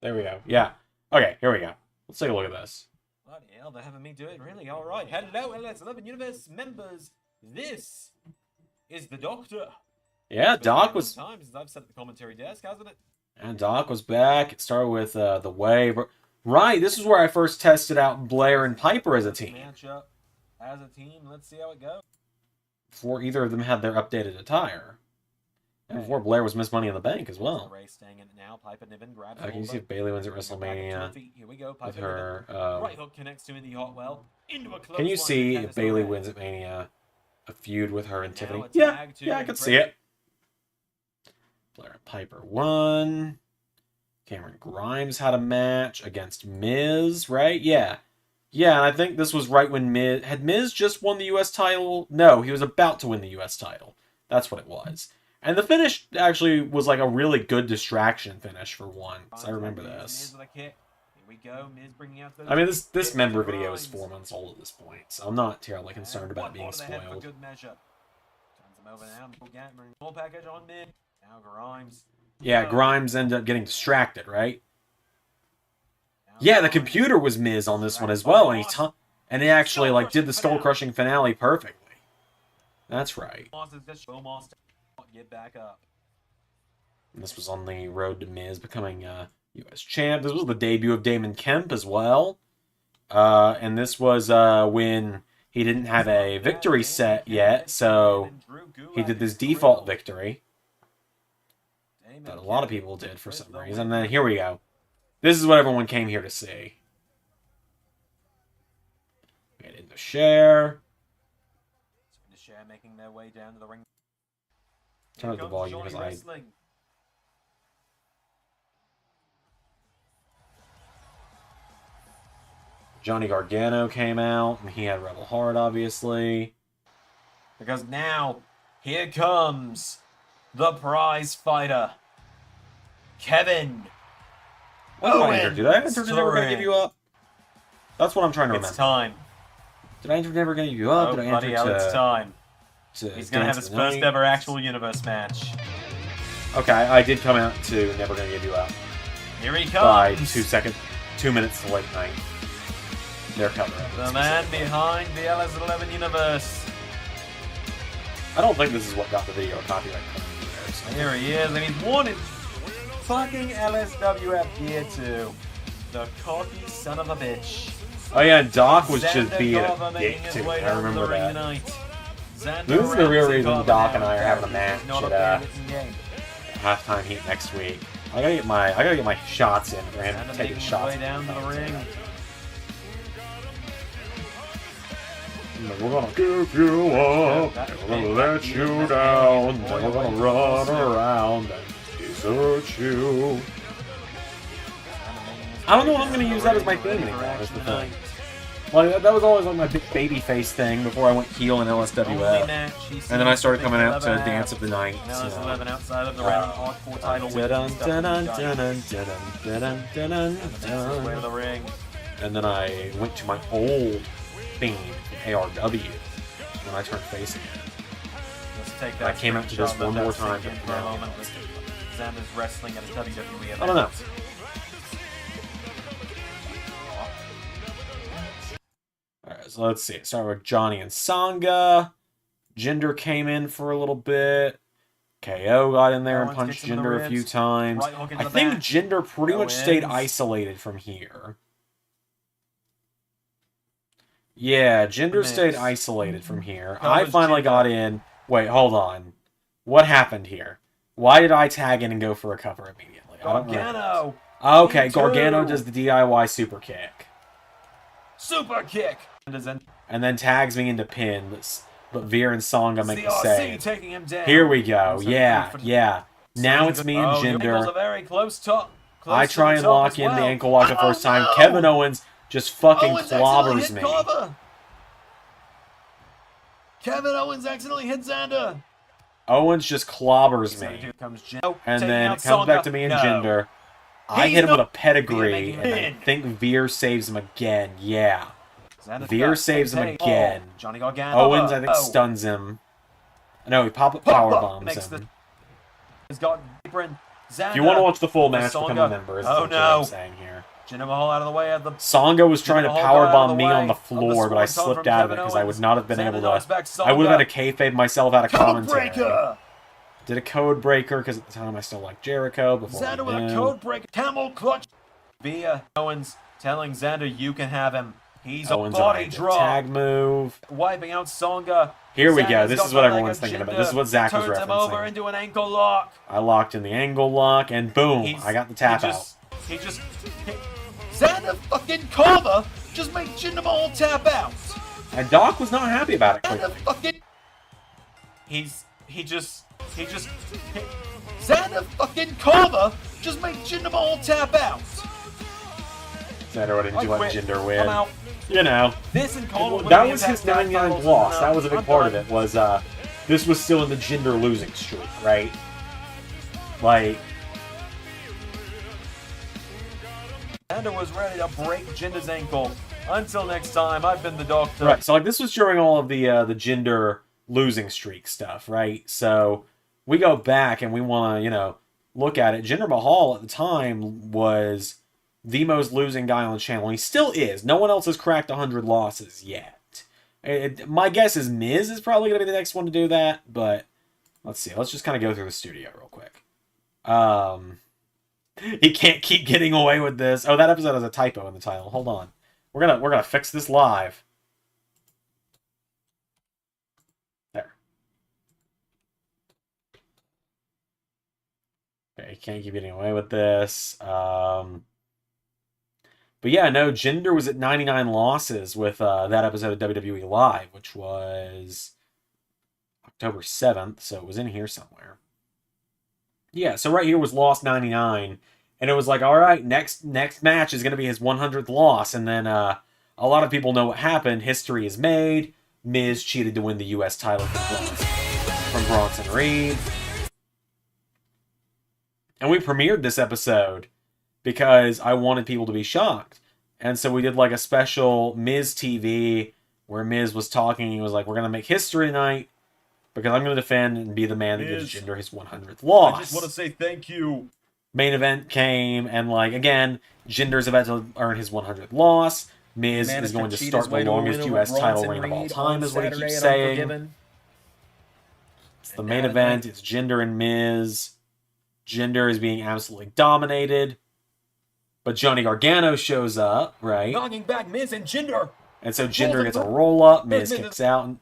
There we go. Yeah. Okay, here we go. Let's take a look at this. Bloody hell, they're having me do it. Really? Alright. Hello, LS11 Universe members. This is the Doctor. Yeah, Doc was... Time since I've sat at the commentary desk, hasn't it? And Doc was back. It started with the wave. Right, this is where I first tested out Blair and Piper as a team. Matchup as a team. Let's see how it goes. Before either of them had their updated attire. And before Blair was Miss Money in the Bank as well. Race staying in it now. Piper Niven grabs Can you see if Bailey wins at WrestleMania Here we go. Piper with her... right hook connects to Indy Hotwell. Into a close can you line see with if Bailey Candice wins at Mania a feud with her and Now Tiffany? a Yeah, tag to I could see it. Blair and Piper won. Cameron Grimes had a match against Miz, right? Yeah. Yeah, and I think this was right when Miz... Had Miz just won the U.S. title? No, he was about to win the U.S. title. That's what it was. And the finish actually was like a really good distraction finish for once. I remember this. Here we go. Miz bringing out those I mean, this member video is 4 months old at this point, so I'm not terribly concerned about being spoiled. Good measure. Turns him over now. Full package on Miz. Now Grimes. Yeah, Grimes ended up getting distracted, right? Yeah, the computer was Miz on this one as well, and he actually like did the skull crushing finale perfectly. That's right. Get back up. And this was on the road to Miz becoming U.S. champ. This was the debut of Damon Kemp as well, and this was when he didn't have a victory set yet, so he did this default victory that a lot of people did for some reason. And then here we go. This is what everyone came here to see. Get into share. Making their way down to the ring. Turn up the volume because Johnny Gargano came out, and he had Rebel Heart, obviously. Because now, here comes the prize fighter, Kevin Owens. Did I enter Never Gonna Give You Up? That's what I'm trying to remember. It's time. Did I enter Never Gonna Give You Up? Oh, Did I buddy, enter it's time. He's going to have his first ever actual universe match. Okay, I did come out to Never Gonna Give You Up. Here he comes. By 2 minutes to late night. Their cover up. The man behind the LS11 universe. I don't think this is what got the video copyright claim there. So. Here he is, and he's worn his fucking LSWF gear too. The cocky son of a bitch. Oh yeah, and Doc was just Zander being a Garver dick making his too. way I down to remember the ring that. tonight. Zander This is the real Ramsey reason Garver Doc and now I are having a match not at a written game. halftime heat next week. I gotta get my shots in for him Zander taking making his shots. way down to the ring. We're gonna give you up, and we're gonna let you down, and we're gonna run around and desert you. I don't know if I'm going to use that as my theme anymore, is the thing. Like, that was always like my big baby face thing before I went heel in LSWF. And then I started coming out to Dance of the Night. Outside of the round hardcore title win the ring. And then I went to my old theme, ARW, when I turned face again. Let's take that. I came out to this one more time. Zander's wrestling at a WWE event. I don't know. Alright, so let's see. Start with Johnny and Sangha. Jinder came in for a little bit. KO got in there and punched Jinder a few times. I think Jinder pretty much stayed isolated from here. Yeah, Jinder stayed isolated from here. I finally got in. Wait, hold on. What happened here? Why did I tag in and go for a cover immediately? I don't know. Okay, Gargano does the DIY super kick. Super kick! And then tags me into pin, but Veer and Sangha make the save. Taking him down. Here we go. Yeah, yeah. Now it's me and Jinder. I try and lock in the ankle lock the first time. Kevin Owens just fucking clobbers me. Kevin Owens accidentally hit Zander. Owens just clobbers me. And then it comes back to me and Jinder. I hit him with a pedigree, and I think Veer saves him again. Yeah. Veer saves him again. Owens, I think, stuns him. No, he power bombs him. If you want to watch the full match, become a member. Is what I'm saying here. Sangha was trying to powerbomb me on the floor, but I slipped out of it because I would not have been able to. I would have had to kayfabe myself out of commentary. Did a code breaker because at the time I still liked Jericho. Before Zander with a code breaker, camel clutch. Via Owens telling Zander you can have him. He's Owens a body drop. Tag move. Wiping out Sangha. Here we go. This is what everyone's thinking about. This is what Zach was referencing. Turns him over into an ankle lock. I locked in the angle lock, and boom, I got the tap out. Zander fucking Carver just made Jinder Mahal tap out. And Doc was not happy about it. Fucking. Zander fucking Carver just made Jinder Mahal tap out. Zander, didn't you let Jinder win? I'm out. You know, that was his 99th loss. That was a big part of it. Was this was still in the Jinder losing streak, right? Like, Zander was ready to break Jinder's ankle. Until next time, I've been the Doctor. Right. So like this was during all of the Jinder losing streak stuff, right? So we go back and we want to look at it. Jinder Mahal at the time was the most losing guy on the channel. He still is. No one else has cracked 100 losses yet. My guess is Miz is probably going to be the next one to do that, but let's see. Let's just kind of go through the studio real quick. He can't keep getting away with this. Oh, that episode has a typo in the title. Hold on. We're gonna fix this live. There. Okay, he can't keep getting away with this. But yeah, no, Jinder was at 99 losses with that episode of WWE Live, which was October 7th, so it was in here somewhere. Yeah, so right here was loss 99, and it was like, all right, next match is going to be his 100th loss, and then a lot of people know what happened. History is made. Miz cheated to win the U.S. title from Bronson Reed. And we premiered this episode because I wanted people to be shocked. And so we did like a special Miz TV where Miz was talking. He was like, we're going to make history tonight because I'm going to defend and be the man that gives Jinder his 100th loss. I just want to say thank you. Main event came, and like, again, Jinder's about to earn his 100th loss. Miz is going to start the longest U.S. title reign of all time, is what he keeps saying. It's the main event. It's Jinder and Miz. Jinder is being absolutely dominated. But Johnny Gargano shows up, right? Knocking back Miz and Jinder. And so Jinder gets a roll-up. Miz kicks out. And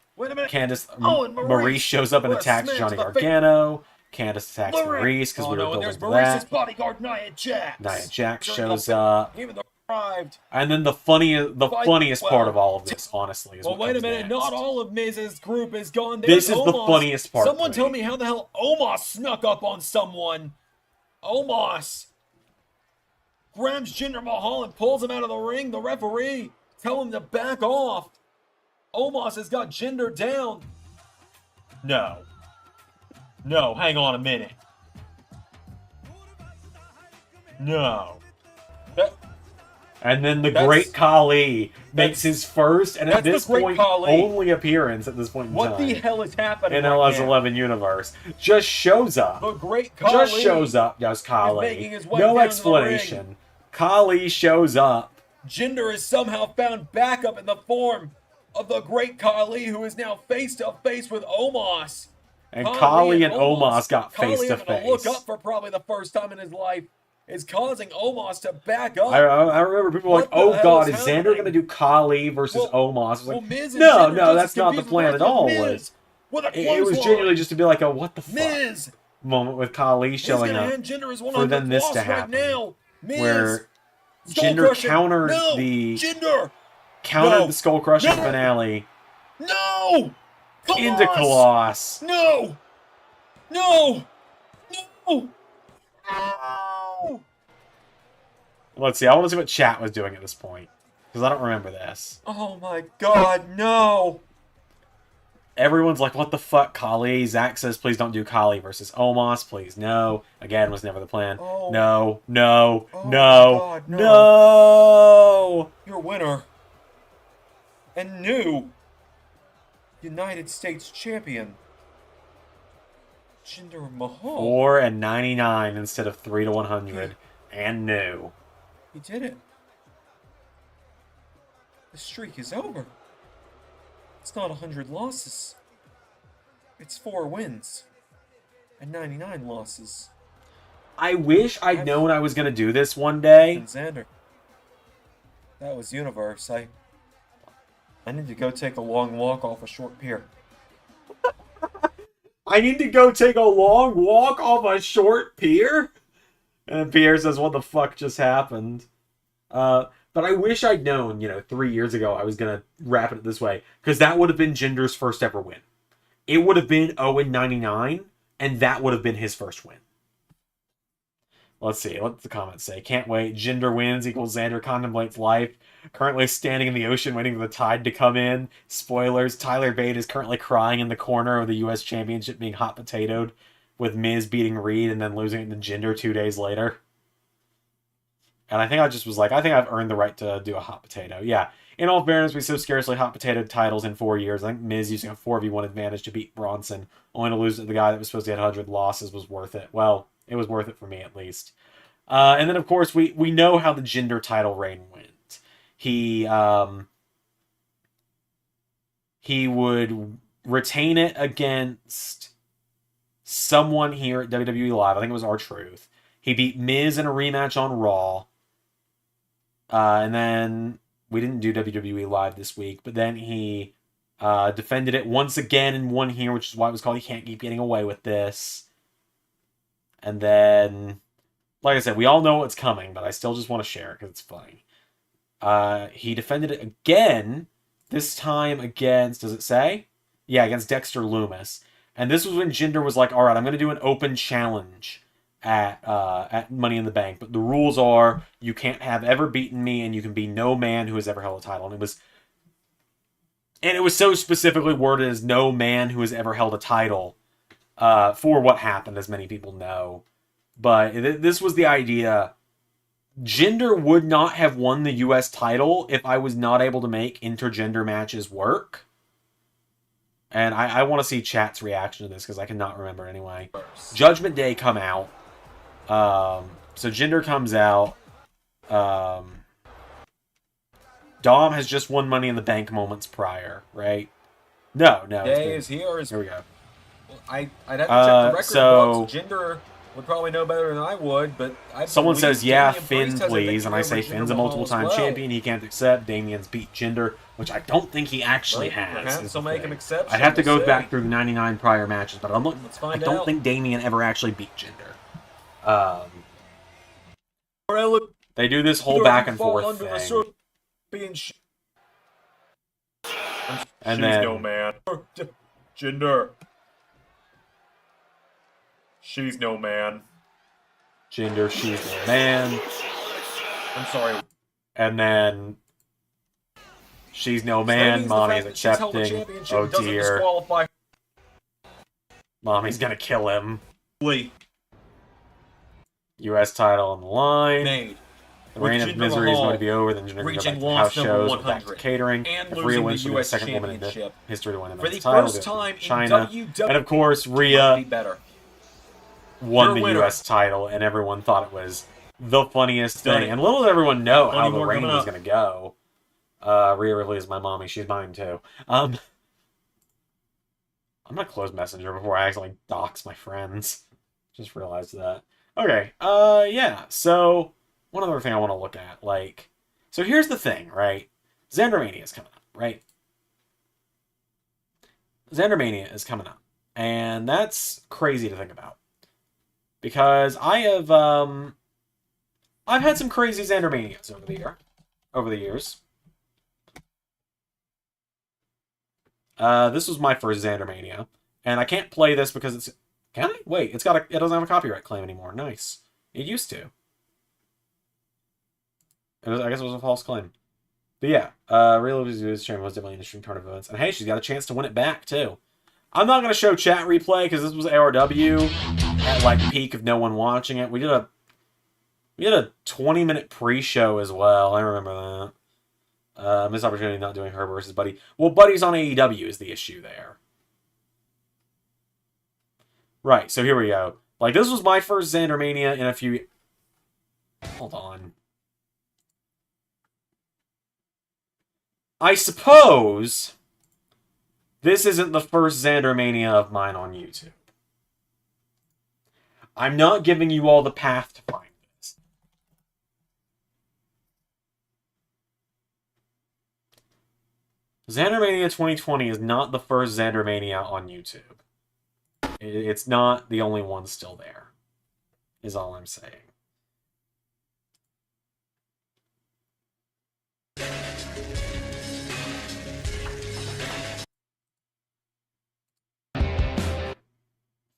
Candice Maurice shows up and attacks Johnny Gargano. Candice attacks Maurice because we were building to that. Bodyguard, Nia Jax shows up. And then the funniest part of all of this, honestly, is wait a minute. Not all of Miz's group is gone. This is the funniest part. Someone tell me how the hell Omos snuck up on someone. Omos grabs Jinder Mahal and pulls him out of the ring. The referee tell him to back off. Omos has got Jinder down. No. No, hang on a minute. No. And then the Great Khali makes his first, and at this point, only appearance at this point in time. What the hell is happening in LS11 universe? Just shows up. The Great Khali just shows up, does Khali. No explanation. Khali shows up. Jinder is somehow found back up in the form of the Great Khali, who is now face to face with Omos. And Khali and Omos got face to face. Khali, look up for probably the first time in his life, is causing Omos to back up. I remember people like, oh god, is Zander going to do Khali versus Omos? Like, no, that's not the plan at all. It was genuinely just to be like a what the fuck moment with Khali showing up for then this to happen. Where Jinder countered the skull crushing finale. No! Into Colossus. No! No! No! Let's see. I want to see what chat was doing at this point. Because I don't remember this. Oh my god, no! Everyone's like, what the fuck, Khali? Zach says, please don't do Khali versus Omos. Please, no. Again, was never the plan. Oh. No. Oh God, no. Your winner. And new United States champion, Jinder Mahal. 4-99 instead of 3-100. And new. He did it. The streak is over. It's not 100 losses. It's 4 wins and 99 losses. I wish I'd known I was going to do this one day. And Zander. That was Universe. I need to go take a long walk off a short pier. I need to go take a long walk off a short pier? And Pierre says, what the fuck just happened? But I wish I'd known, 3 years ago I was going to wrap it this way. Because that would have been Jinder's first ever win. It would have been 0-99, and that would have been his first win. Let's see, what's the comments say? Can't wait. Jinder wins equals Zander contemplates life. Currently standing in the ocean waiting for the tide to come in. Spoilers, Tyler Bate is currently crying in the corner of the U.S. Championship being hot potatoed. With Miz beating Reed and then losing it to Jinder 2 days later. And I think I just was like, I think I've earned the right to do a hot potato. Yeah. In all fairness, we so scarcely hot potatoed titles in 4 years. I think Miz using a 4v1 advantage to beat Bronson, only to lose to the guy that was supposed to get 100 losses, was worth it. Well, it was worth it for me at least. And then, of course, we know how the Jinder title reign went. He would retain it against someone here at WWE Live. I think it was R-Truth. He beat Miz in a rematch on Raw. And then we didn't do WWE Live this week, but then he defended it once again and won here, which is why it was called He Can't Keep Getting Away with This. And then, like I said, we all know what's coming, but I still just want to share it because it's funny. He defended it again, this time against, does it say? Yeah, against Dexter Lumis. And this was when Jinder was like, all right, I'm going to do an open challenge at Money in the Bank. But the rules are you can't have ever beaten me and you can be no man who has ever held a title. And it was so specifically worded as no man who has ever held a title for what happened, as many people know. But this was the idea. Jinder would not have won the U.S. title if I was not able to make intergender matches work. And I want to see chat's reaction to this because I cannot remember anyway. Judgment Day come out. So Jinder comes out. Dom has just won Money in the Bank moments prior, right? No. Day is here. Here we go. I'd have to check the record books. Jinder would probably know better than I would, but someone says, yeah, Finn, please. And I say, Finn's a multiple-time champion. He can't accept. Damien's beat Jinder, which I don't think he actually has. Make him accept. I'd have to go back through 99 prior matches, but I don't think Damien ever actually beat Jinder. They do this whole back and forth thing. And then, no man. Jinder. She's no man. Gender, she's no man. I'm sorry. And then she's no So that man. means the Mommy's fact that she's held the accepting. championship Oh doesn't dear. disqualify Mommy's gonna kill him. her. U.S. title on the line. Made. The With reign of Jinder misery is Mahal going to be over. Then Jinder can go reaching back to house loss number shows, back to 100, catering. and If losing Rhea the wins, she'll be the US second woman in the Championship history to win the for the men's title. first time in China. WWE. And of course, Might Rhea be better. won Your the winner. U.S. title, and everyone thought it was the funniest Stunning. thing. And little did everyone know how Plenty the more reign coming was up. going to go. Rhea Ripley is my mommy. She's mine, too. I'm going to close Messenger before I accidentally dox my friends. Just realized that. Okay, yeah. So, one other thing I want to look at, like... So here's the thing, right? Zandermania is coming up, right? Zandermania is coming up. And that's crazy to think about. Because I've had some crazy Zandermanias over the years. This was my first Zandermania. And I can't play this because it's... Can I? Wait, it doesn't have a copyright claim anymore. Nice. It used to. I guess it was a false claim. But yeah, Real News Chamber was definitely interesting turn of events. And hey, she's got a chance to win it back, too. I'm not going to show chat replay because this was ARW at, like, peak of no one watching it. We did a 20-minute pre-show as well. I remember that. Missed opportunity not doing her versus Buddy. Well, Buddy's on AEW is the issue there. Right, so here we go. Like, this was my first Zandermania in a few... Hold on. I suppose this isn't the first Zandermania of mine on YouTube. I'm not giving you all the path to find this. Zandermania 2020 is not the first Zandermania on YouTube. It's not the only one still there, is all I'm saying.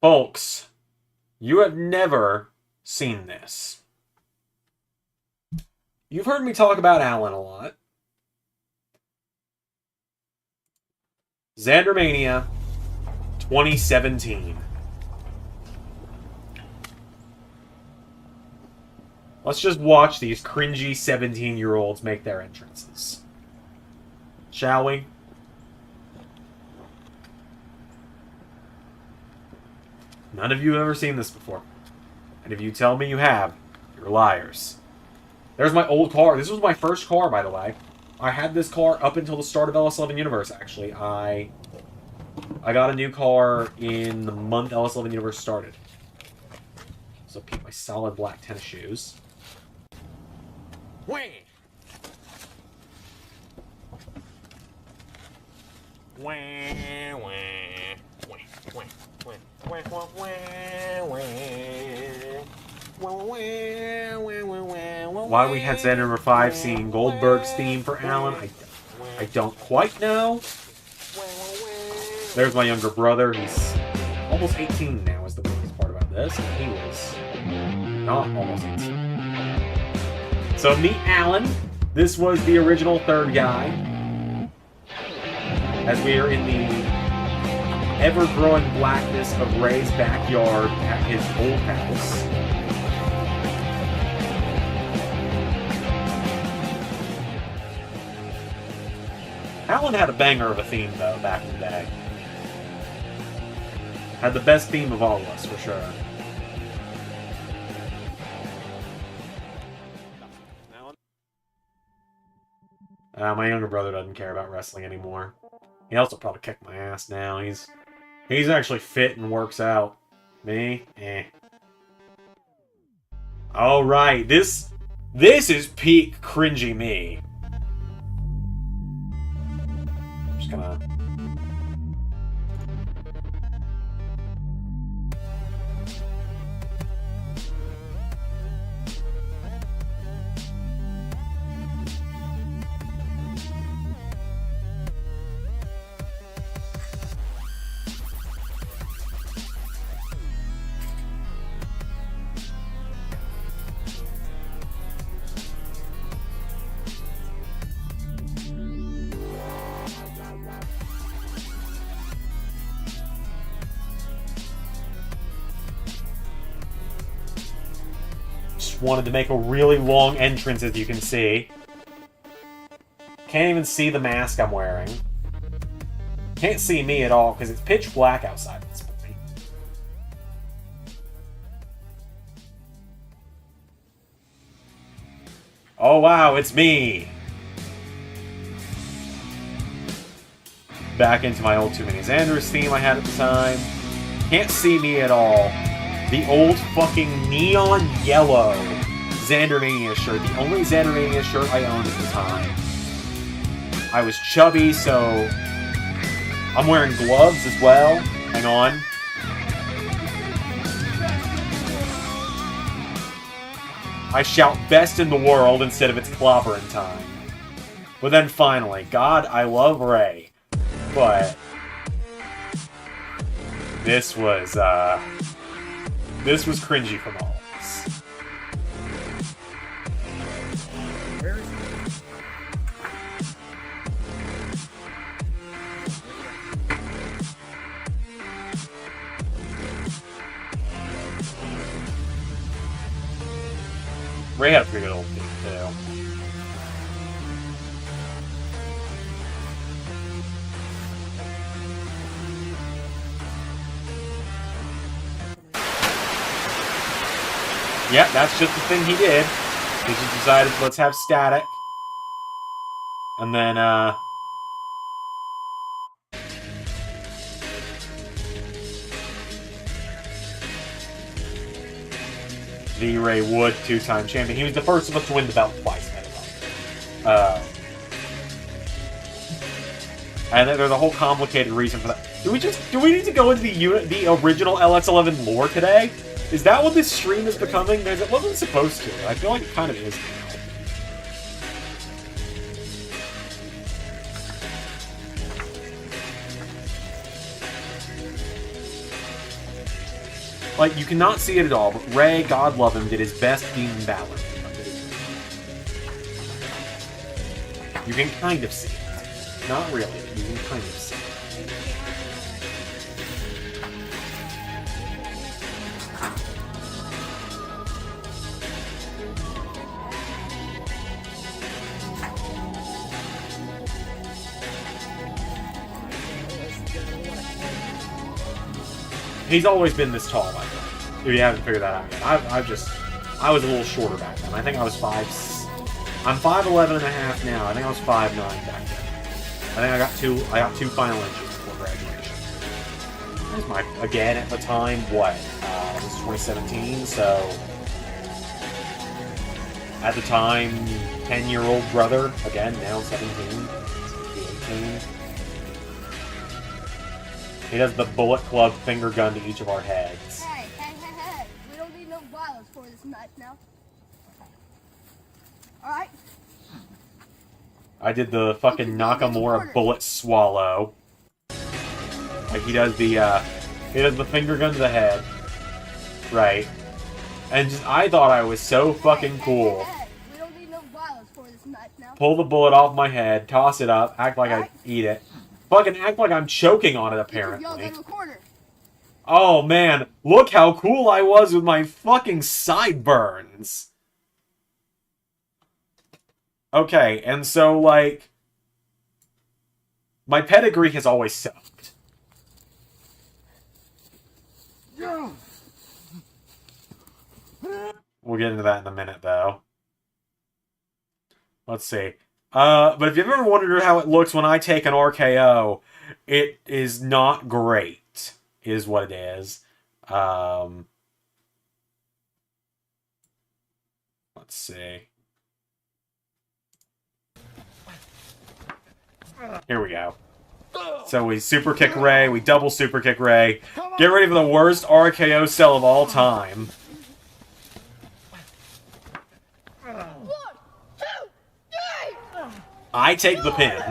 Folks, you have never seen this. You've heard me talk about Alan a lot. Zandermania 2017. Let's just watch these cringy 17-year-olds make their entrances. Shall we? None of you have ever seen this before. And if you tell me you have, you're liars. There's my old car. This was my first car, by the way. I had this car up until the start of LS11 Universe, actually. I got a new car in the month LS11 Universe started. So keep my solid black tennis shoes. Wah! Wah, wah, wah, wah. Why we had Zander number 5 singing Goldberg's theme for Alan, I don't quite know. There's my younger brother. He's almost 18 now is the weirdest part about this. He was not almost 18. So meet Alan. This was the original third guy. As we are in the ever-growing blackness of Ray's backyard at his old house. Alan had a banger of a theme, though, back in the day. Had the best theme of all of us, for sure. My younger brother doesn't care about wrestling anymore. He also probably kicked my ass now. He's actually fit and works out. Me? Eh. Alright, this is peak cringy me. I'm just gonna... just wanted to make a really long entrance, as you can see. Can't even see the mask I'm wearing. Can't see me at all, because it's pitch black outside at this point. Oh wow, it's me! Back into my old Too Many Xanders theme I had at the time. Can't see me at all. The old fucking neon yellow Xandermania shirt. The only Xandermania shirt I owned at the time. I was chubby, so I'm wearing gloves as well. Hang on. I shout best in the world instead of it's clobbering time. But then finally, God, I love Ray. But this was cringy from all of us. Where is he? Ray had a pretty good old theme, too. Yep, that's just the thing he did. He just decided, let's have static. And then, the Ray Wood two-time champion. He was the first of us to win the belt twice. And then there's a whole complicated reason for that. Do we need to go into the original LX11 lore today? Is that what this stream is becoming? Because it wasn't supposed to. I feel like it kind of is now. Like, you cannot see it at all, but Ray, God love him, did his best Demon Balor. You can kind of see it. Not really, but you can kind of see it. He's always been this tall, I think. If you haven't figured that out yet. I was a little shorter back then. I think I was I'm 5'11" and a half now. I think I was 5'9" back then. I think I got two final inches before graduation. That was my, again, at the time, what? This is 2017, so... At the time, 10-year-old brother. Again, now 17. 18. He does the Bullet Club finger gun to each of our heads. Hey, hey, hey, hey. We don't need no violence for this match now. Alright? I did the fucking Nakamura bullet swallow. Like he does the finger gun to the head. Right. And just, I thought I was so fucking cool. Hey, we don't need no violence for this match now. Pull the bullet off my head, toss it up, act like I eat it. Fucking act like I'm choking on it, apparently. Oh man, look how cool I was with my fucking sideburns. Okay, and so, like, my pedigree has always sucked. We'll get into that in a minute, though. Let's see. But if you've ever wondered how it looks when I take an RKO, it is not great, is what it is. Let's see. Here we go. So we super kick Ray, we double super kick Ray. Get ready for the worst RKO sell of all time. 1, 2, 3! I take the pin.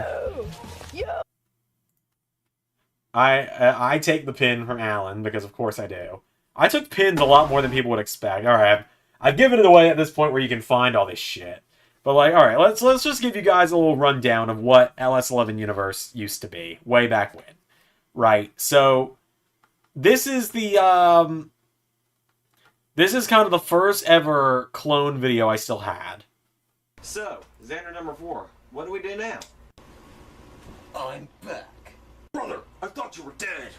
I take the pin from Alan, because of course I do. I took pins a lot more than people would expect. Alright, I've given it away at this point where you can find all this shit. But like, alright, let's just give you guys a little rundown of what LS11 Universe used to be, way back when. Right, so, this is the This is kind of the first ever clone video I still had. So, Zander number 4, what do we do now? I'm back. Brother, I thought you were dead.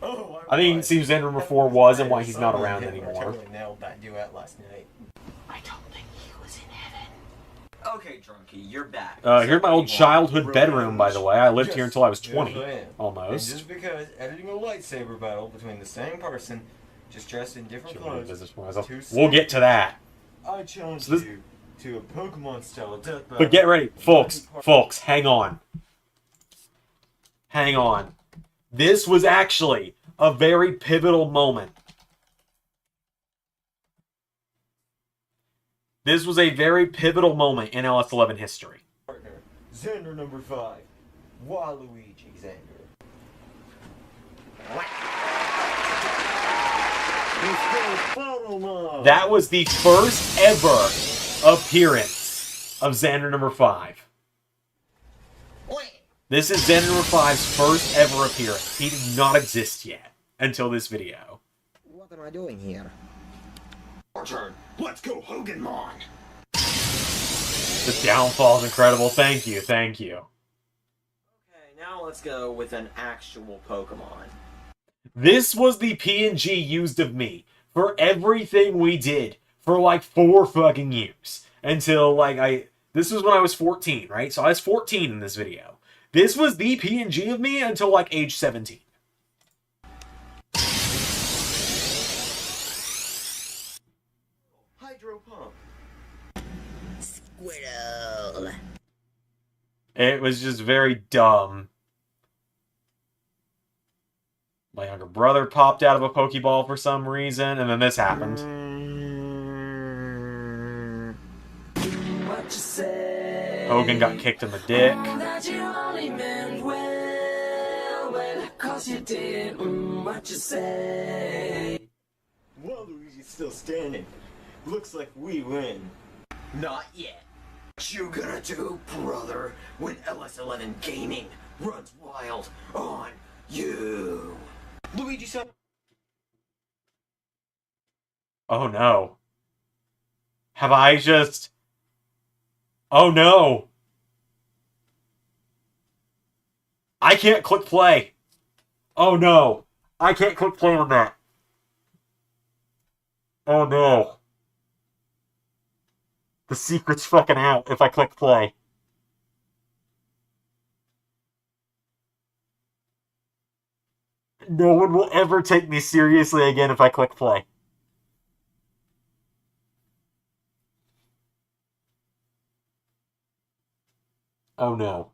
Oh, I think you can see who Zander number 4 was and why he's not around anymore. Totally nailed that duet last night. I don't think he was in heaven. Okay, Drunky, you're back. Here's my old childhood bedroom, by the way. I lived here until I was 20, Yes, I am. And almost. just because editing a lightsaber battle between the same person, just dressed in different clothes, We'll get to that. I challenge So this- you to a Pokemon-style death battle. But get ready, folks, hang on. Hang on. This was actually a very pivotal moment. This was a very pivotal moment in LS11 history. Partner, Zander number 5, Waluigi Zander. That was the first ever appearance of Zander number 5. This is Zander number 5's first ever appearance. He did not exist yet until this video. What am I doing here? Our turn. Let's go, Hoganmon. The downfall is incredible. Thank you, thank you. Okay, now let's go with an actual Pokemon. This was the PNG used of me for everything we did for like 4 fucking years. Until like this was when I was 14, right? So I was 14 in this video. This was the PNG of me until like age 17. Hydro Pump. Squirtle. It was just very dumb. My younger brother popped out of a Pokeball for some reason, and then this happened. Hogan got kicked in the dick. Waluigi's still standing. Looks like we win. Not yet. What you gonna do, brother, when LS11 Gaming runs wild on you? Luigi son. Oh no. Have I just... Oh no. I can't click play. Oh no. I can't click play on that. Oh no. The secret's fucking out if I click play. No one will ever take me seriously again if I click play. Oh no.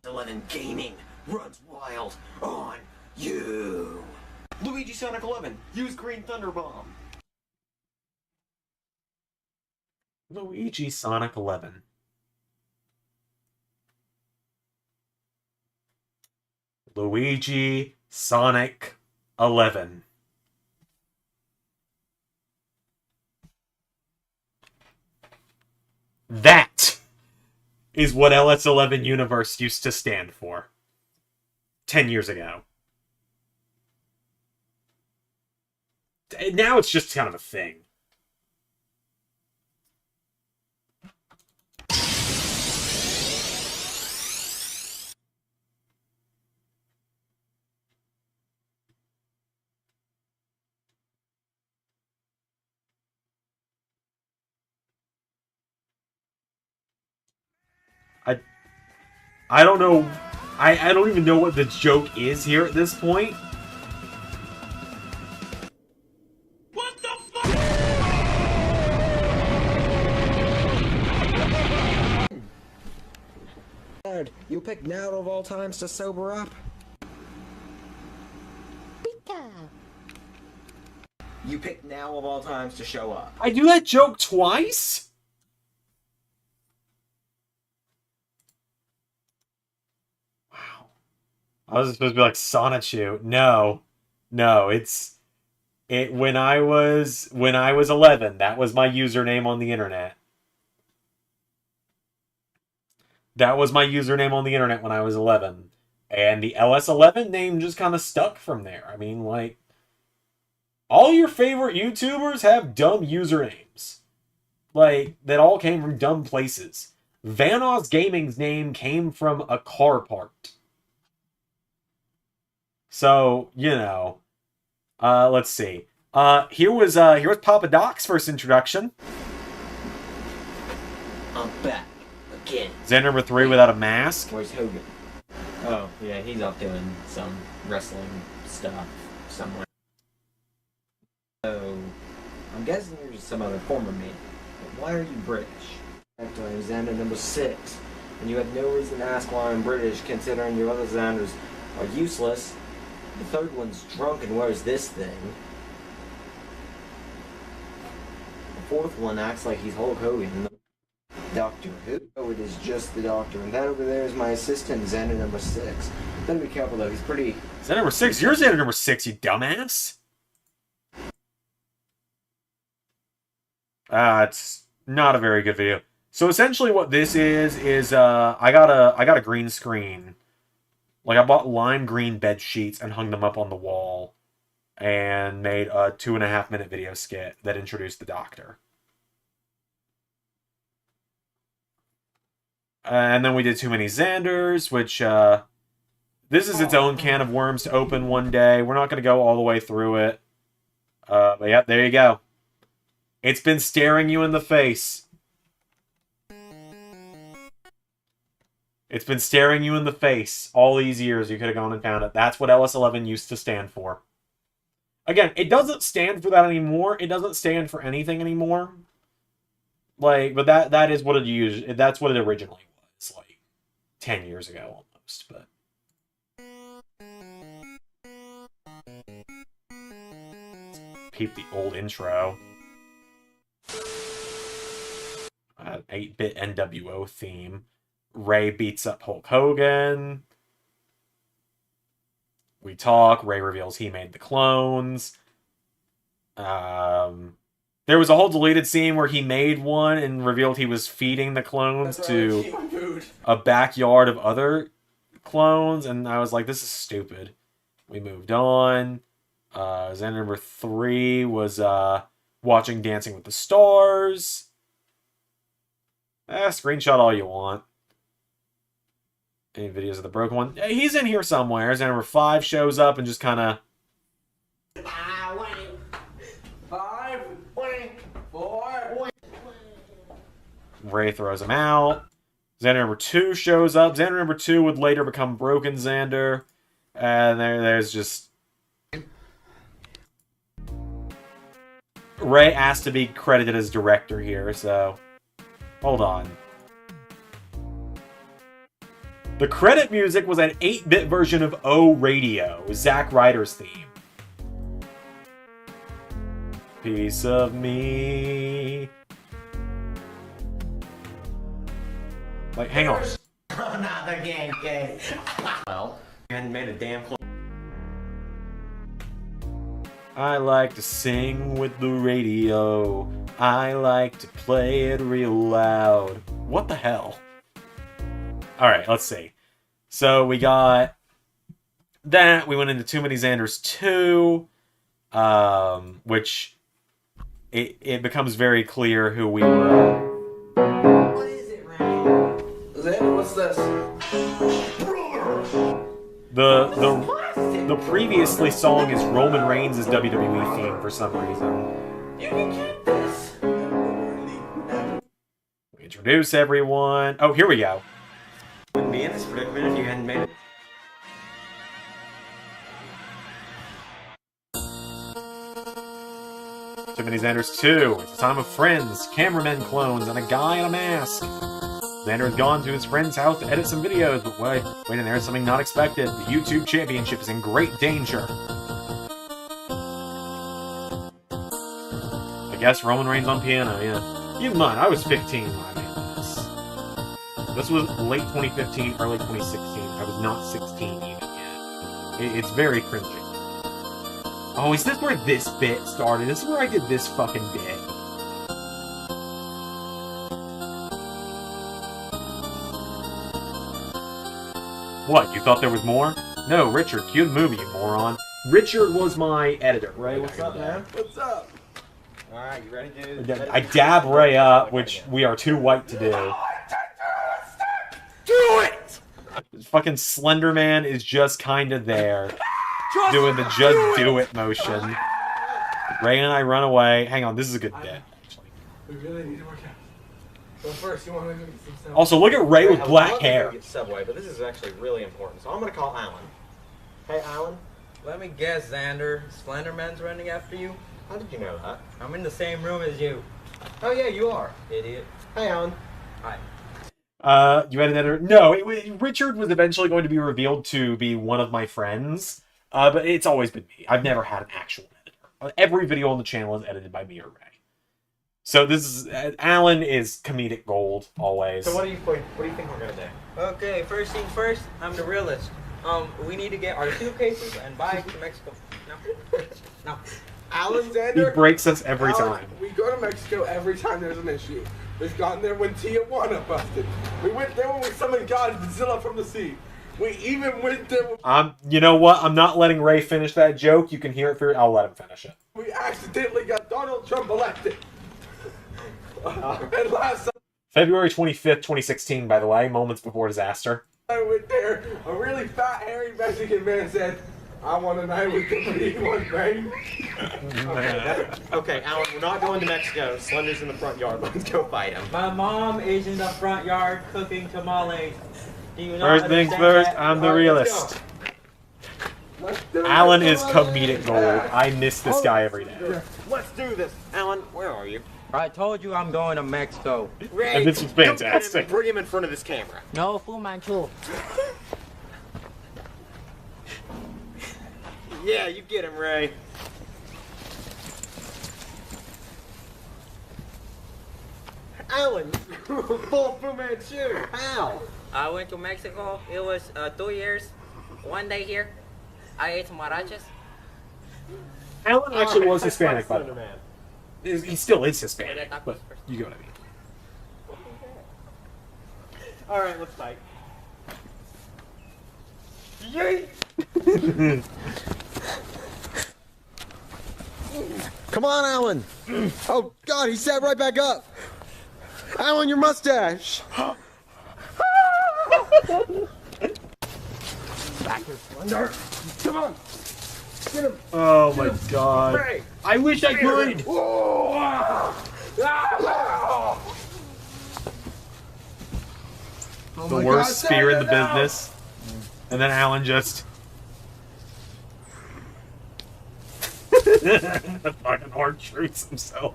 LS11 Gaming runs wild on you. Luigi Sonic 11. Use Green Thunder Bomb. Luigi Sonic 11. Luigi Sonic 11. That is what LS11 Universe used to stand for 10 years ago. Now it's just kind of a thing. I don't know. I don't even know what the joke is here at this point. What the fuck? Dad, you picked now of all times to sober up? You picked now of all times to show up. I do that joke twice? Wow. I was supposed to be like Sonichu. No. No, when I was 11, that was my username on the internet. That was my username on the internet when I was 11. And the LS11 name just kind of stuck from there. I mean, like, all your favorite YouTubers have dumb usernames. Like, that all came from dumb places. Vanoss Gaming's name came from a car part. So, you know. Let's see. Here was Papa Doc's first introduction. I'm back again. Zander number 3 without a mask. Where's Hogan? Oh, yeah, he's off doing some wrestling stuff somewhere. So, I'm guessing you're just some other former man. But why are you British? After I'm Zander number 6, and you have no reason to ask why I'm British, considering your other Zanders are useless. The third one's drunk and wears this thing. The fourth one acts like he's Hulk Hogan. Doctor Who? Oh, it is just the Doctor. And that over there is my assistant, Zander number 6. Better be careful though, he's pretty... Zander number 6? You're Zander number 6, you dumbass! It's not a very good video. So essentially what this is I got a green screen. Like, I bought lime green bed sheets and hung them up on the wall and made a 2.5-minute video skit that introduced the Doctor. And then we did Too Many Zanders, which, this is its own can of worms to open one day. We're not going to go all the way through it. But yeah, there you go. It's been staring you in the face. It's been staring you in the face all these years. You could have gone and found it. That's what LS11 used to stand for. Again, it doesn't stand for that anymore. It doesn't stand for anything anymore. Like, but that is what it used. That's what it originally was, like 10 years ago almost. But peep the old intro. 8-bit NWO theme. Ray beats up Hulk Hogan. We talk. Ray reveals he made the clones. There was a whole deleted scene where he made one and revealed he was feeding the clones to a backyard of other clones. And I was like, this is stupid. We moved on. Zander number 3 was watching Dancing with the Stars. Screenshot all you want. Any videos of the broken one? He's in here somewhere. Zander number 5 shows up and just kind of... 5, 4. Ray throws him out. Zander number 2 shows up. Zander number 2 would later become Broken Zander. And there's just... Ray asked to be credited as director here, so... Hold on. The credit music was an 8-bit version of O Radio, Zack Ryder's theme. Piece of me. Like, hang on. Not the game. Well, you hadn't made a damn clone. I like to sing with the radio. I like to play it real loud. What the hell? Alright, let's see. So we got that. We went into Too Many Zanders 2. Which it becomes very clear who we were. What is it, Ray? Zander, what's this? The previously song is Roman Reigns' WWE theme for some reason. You can keep this. We introduce everyone. Oh, here we go. Wouldn't be in this predicament if you hadn't made it. Too Many Zanders 2. It's a time of friends, cameramen clones, and a guy in a mask. Zander has gone to his friend's house to edit some videos, but wait in there, something not expected. The YouTube Championship is in great danger. I guess Roman Reigns on piano, yeah. Keep in mind, I was 15 when I made this. This was late 2015, early 2016. I was not 16 even yet. It's very cringy. Oh, is this where this bit started? This is where I did this fucking bit. What, you thought there was more? No, Richard, cue the movie, you moron. Richard was my editor. Ray, what's up, man? What's up? Alright, you ready, dude? I dab Ray up, which we are too white to do. Do it! Fucking Slender Man is just kind of there, doing the just do it motion. Ray and I run away. Hang on, this is a good bit. Actually. We really need to work out. Well, first, you want to go get some stuff? Also, look at Ray with I'd black love to hair. go get Subway, but this is actually really important, so I'm gonna call Alan. Hey, Alan. Let me guess, Zander. Slenderman's running after you? How did you know that? I'm in the same room as you, Oh yeah, you are. idiot. Hey, Alan. Hi. You had an editor? No, Richard was eventually going to be revealed to be one of my friends, but it's always been me. I've never had an actual editor. Every video on the channel is edited by me or Ray. So this is Alan is comedic gold always. So what do you think we're gonna do? Okay, first thing first, I'm the realist. We need to get our suitcases and bikes to Mexico. No. No. Alan He Zander. breaks us every Alan, time. We go to Mexico every time there's an issue. We've gone there when Tijuana busted. We went there when we summoned Godzilla from the sea. We even went there when You know what? I'm not letting Ray finish that joke. You can hear it through. I'll let him finish it. we accidentally got Donald Trump elected. And last February 25th, 2016, by the way, moments before disaster. time I went there, a really fat, hairy Mexican man said, I want a night with the pretty one, babe. Okay, Alan, we're not going to Mexico. Slender's in the front yard. Let's go fight him. My mom is in the front yard cooking tamales. Do you not First things understand first, that? I'm the Alright, realist. Let's do it. Alan is comedic gold. I miss this guy every day. Let's do this. Alan, where are you? I told you I'm going to Mexico. Ray, And this is go get him fantastic. and bring him in front of this camera. No, Fu Manchu. Yeah, you get him, Ray. Alan, full Fu Manchu. How? I went to Mexico. It was 2 years. 1 day here. I ate marachas. Alan actually was Hispanic, by the Slender way. Man. He still is Hispanic, but you get what I mean. All right, let's fight. Yay! Come on, Alan. Oh, God, he sat right back up. Alan, your mustache. Back here, Slender. Come on. Get him. Oh my god. Ray. I wish I could! Whoa. Ah. Oh The my worst God, spear in the Zander, no. business. And then Alan just... the fucking hard truths himself.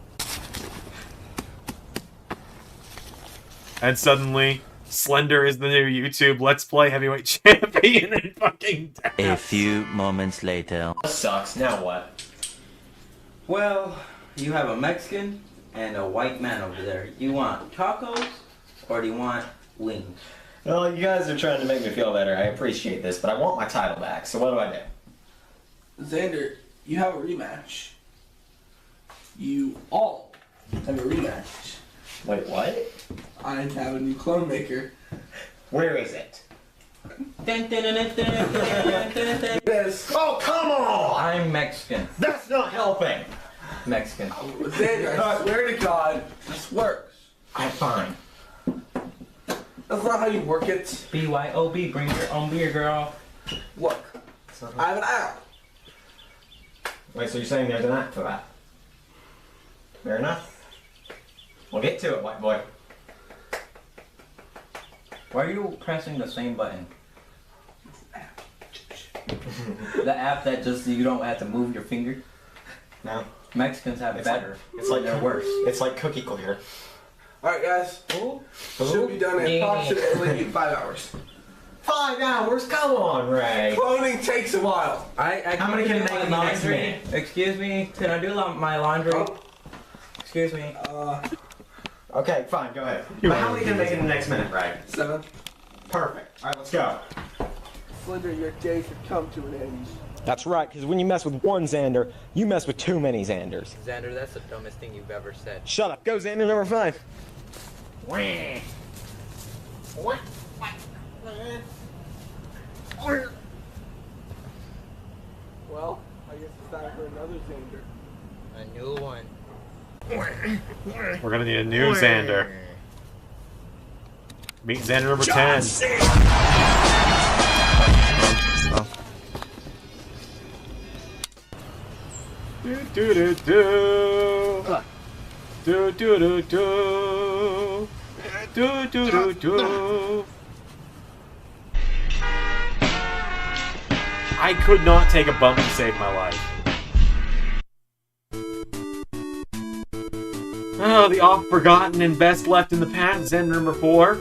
And suddenly, Slender is the new YouTube Let's Play Heavyweight Champion and fucking A few moments later. Sucks. Now what? Well, you have a Mexican and a white man over there. You want tacos or do you want wings? Well, you guys are trying to make me feel better. I appreciate this, but I want my title back. So what do I do? Zander, you have a rematch. You all have a rematch. Wait, what? I have a new clone maker. Where is it? Yes. Oh, come on! I'm Mexican. That's not helping. Mexican. Zander, I swear to God, this works. I'm fine. That's not how you work it. BYOB, bring your own beer, girl. Look, I have an app. Wait, so you're saying there's an act for that? Fair enough. We'll get to it, white boy. Why are you pressing the same button? The app that just you don't have to move your finger. No. Mexicans have It's better. It's like they're worse. It's like cookie clear. Alright, guys. Should be done in approximately 5 hours. 5 hours? Come on, Ray. Cloning takes a while. How many can you make in the next minute? Excuse me, can I do my laundry? Oh. Excuse me. Okay, fine, go ahead. But how many can you make in the next minute, Ray? 7. Perfect. Alright, let's go. Slender, your days have come to an end. That's right, because when you mess with one Zander, you mess with too many Zanders. Zander, that's the dumbest thing you've ever said. Shut up. Go Zander number 5. Well, I guess it's time for another Zander. A new one. We're gonna need a new Zander. Meet Zander number 10. Do do do do. Do do do do. Do do do do. I could not take a bump to save my life. Oh, the oft-forgotten and best left in the past, Zander number 4.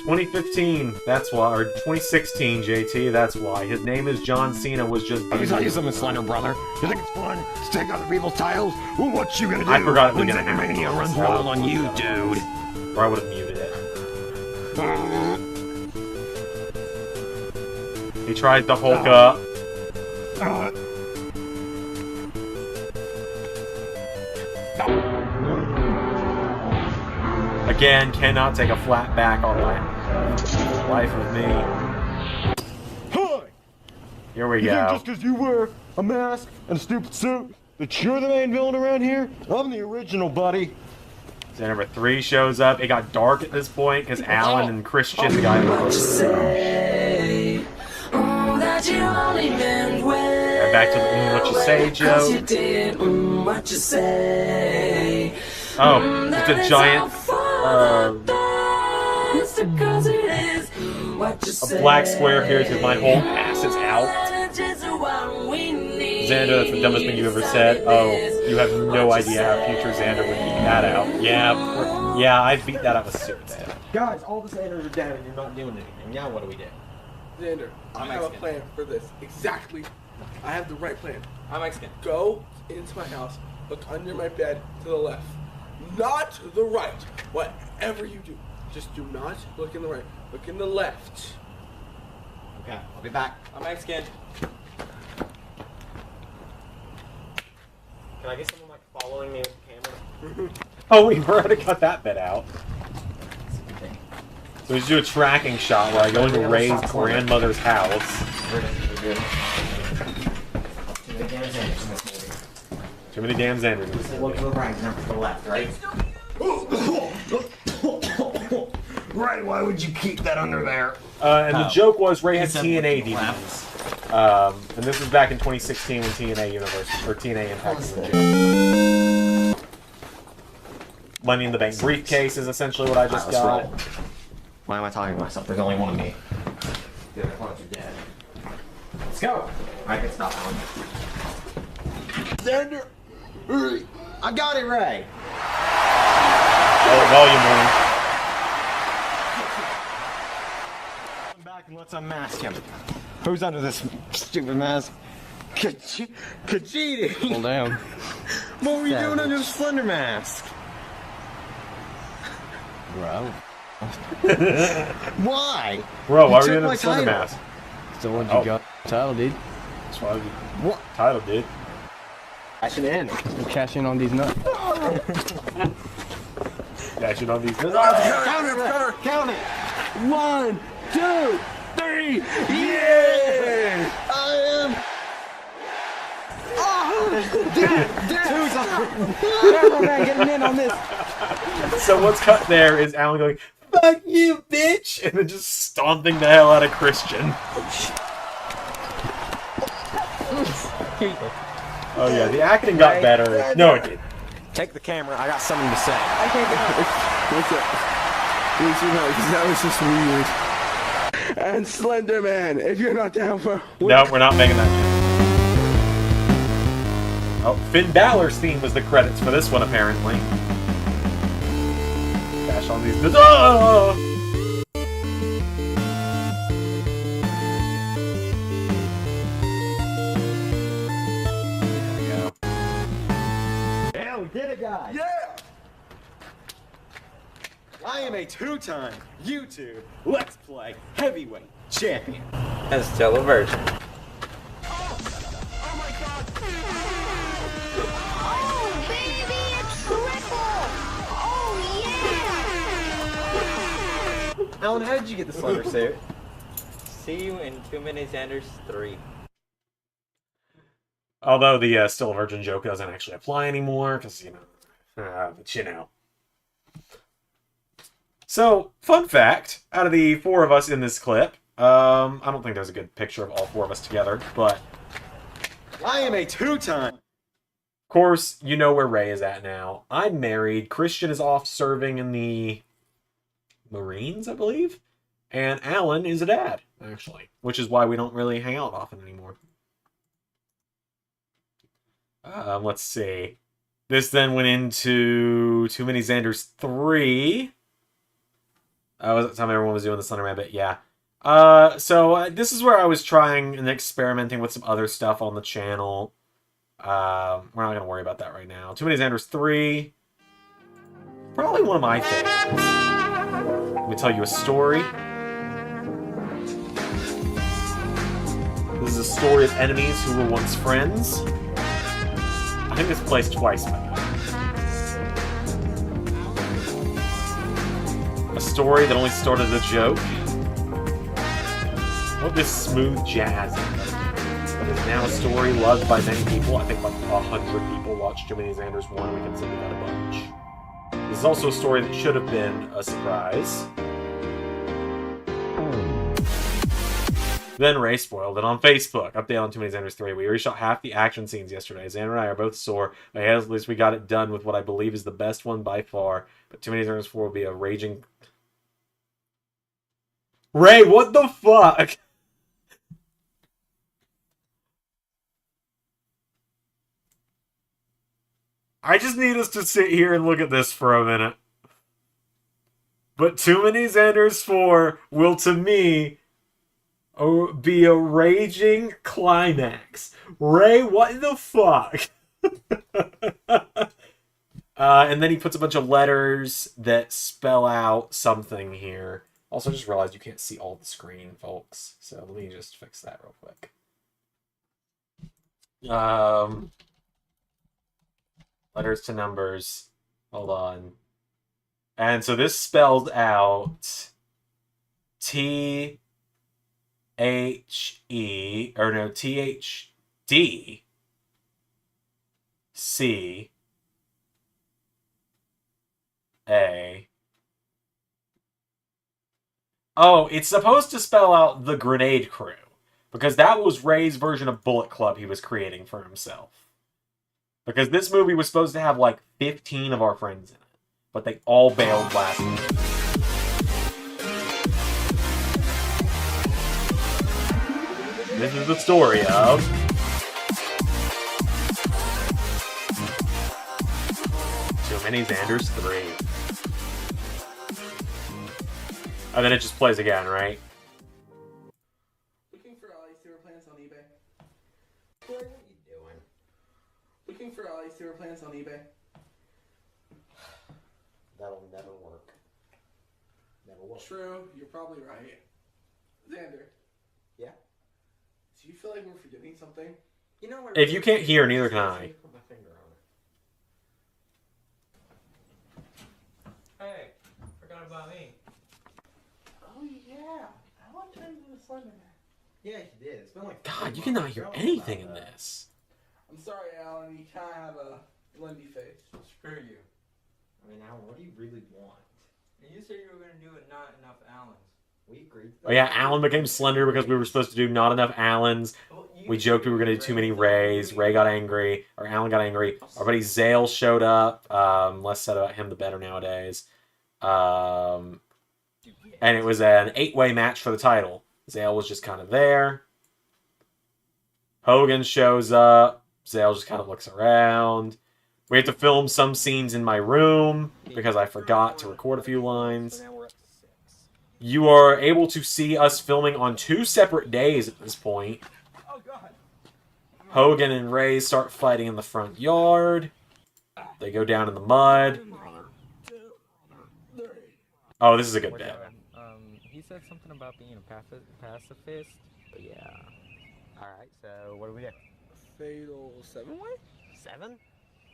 $2015, that's why, or 2016, JT, that's why. His name is John Cena, was just... Let me tell you something, Slender brother. You think it's fun to take other people's titles? Well, what you gonna do? I forgot it was when gonna happen. Mania runs wild on you, dude. Or I would have muted it. He tried to Hulk up. Again, cannot take a flat back on my life with me. Hi! Here we You go. think just because you wear a mask and a stupid suit that you're the main villain around here? I'm the original, buddy. Zander number 3 shows up. It got dark at this point because Alan and Christian, the guy who was back to the what you say joke. Oh, it's a giant a black square appears with my whole ass is out. Zander, that's the dumbest thing you ever said. Oh, you have no idea how future Zander would beat that out. Yeah, I beat that out with stupid. Guys, all the Zanders are down and you're not doing anything. Now what do we do? Zander, I have a plan for this. Exactly. I have the right plan. I'm Mexican. Go into my house, look under my bed to the left. Not to the right. Whatever you do, just do not look in the right. Look in the left. Okay, I'll be back. I'm Mexican. Can I get someone like following me with the camera? Oh, we already cut that bit out. So we just do a tracking shot where I go into Ray's grandmother's house. Too many damn Zanders in this movie. Look to the right, not to the left, right? Right, why would you keep that under there? And the joke was Ray had TNA DVDs. And this was back in 2016 when TNA Impact was legit. Money in the Bank briefcase is essentially what I just got. Why am I talking to myself? There's only one of me. The other ones are dead. Let's go! I can stop Alan. Zander, hurry! I got it, Ray! Oh, volume Come back and let's unmask him. Who's under this stupid mask? Kajiti! Hold down. What were you doing under the Slender mask? Bro. Why? Bro, why were you took in my the Slender title. mask? So what Oh. you got? Title, dude. That's why What? title did. Cashing in. We'll cash in on these nuts. Dashing on these. Count it, count it! 1, 2, 3! Yeah! I am. Cameraman getting in on this. So what's cut there is Alan going, "Fuck you, bitch!" and then just stomping the hell out of Christian. Oh yeah, the acting got better. No, it didn't. Take the camera. I got something to say. I can't get What's up? Because that was just weird. And Slender Man, if you're not down for... No, we're not making that yet. Oh, Finn Balor's theme was the credits for this one, apparently. Dash on these. Oh! There we go. Yeah, we did it, guys! Yeah! I am a 2-time YouTube Let's Play Heavyweight Champion. That's still a version. Oh, baby, a triple! Oh, Alan, how did you get the Slender suit? See you in 2 minutes, Anders 3. Although the still a virgin joke doesn't actually apply anymore, because, but you know. So, fun fact, out of the 4 of us in this clip, I don't think there's a good picture of all 4 of us together, but... I am a 2-time. Of course, you know where Ray is at now. I'm married. Christian is off serving in the Marines, I believe. And Alan is a dad, actually. Which is why we don't really hang out often anymore. Let's see. This then went into Too Many Xanders 3. Was the time everyone was doing the Slender Man bit? Yeah. So this is where I was trying and experimenting with some other stuff on the channel. We're not going to worry about that right now. Too Many Xanders 3. Probably one of my favorites. Let me tell you a story. This is a story of enemies who were once friends. I think this plays twice, by the way. A story that only started as a joke. What this smooth jazz but is now a story loved by many people. I think like 100 people watched Too Many Xanders 1. We consider that a bunch. This is also a story that should have been a surprise. Then Ray spoiled it on Facebook. Update on Too Many Xanders 3. We reshot half the action scenes yesterday. Xander and I are both sore, but at least we got it done with what I believe is the best one by far. But Too Many Xanders 4 will be a raging... Ray, what the fuck? I just need us to sit here and look at this for a minute. But Too Many Xanders 4 will, to me, be a raging climax. Ray, what the fuck? And then he puts a bunch of letters that spell out something here. Also, just realized you can't see all the screen, folks. So let me just fix that real quick. Letters to numbers. Hold on. And so this spells out THE, or no, THD C A. Oh, it's supposed to spell out the Grenade Crew, because that was Ray's version of Bullet Club he was creating for himself. Because this movie was supposed to have like 15 of our friends in it, but they all bailed last minute. This is the story of Too Many Xanders 3. And then it just plays again, right? Looking for Ollie sewer plants on eBay. What are you doing? Looking for Ollie sewer plants on eBay. That'll never work. Never will. True, you're probably right. Xander. Yeah? Do you feel like we're forgetting something? You know what? If you can't hear, neither can I. Put my finger on it. Hey, forgot about me. Oh yeah, I want to turn into the Slender Man. Yeah, you did. It's been like... God, you cannot hear anything in this. I'm sorry, Alan, you kind of have a blendy face. Screw you. I mean, Alan, what do you really want? You said you were going to do it not enough Allens. We agreed. Oh yeah, Alan became Slender because we were supposed to do not enough Allens. We joked we were going to do too many Rays. Ray got angry, or Alan got angry. Our buddy Zale showed up. Less said about him, the better nowadays. And it was an 8-way match for the title. Zale was just kind of there. Hogan shows up. Zale just kind of looks around. We have to film some scenes in my room because I forgot to record a few lines. You are able to see us filming on 2 separate days at this point. Hogan and Ray start fighting in the front yard. They go down in the mud. Oh, this is a good bit. He said something about being a pacifist, but yeah. Alright, so what do we do? Fatal 7-way? 7?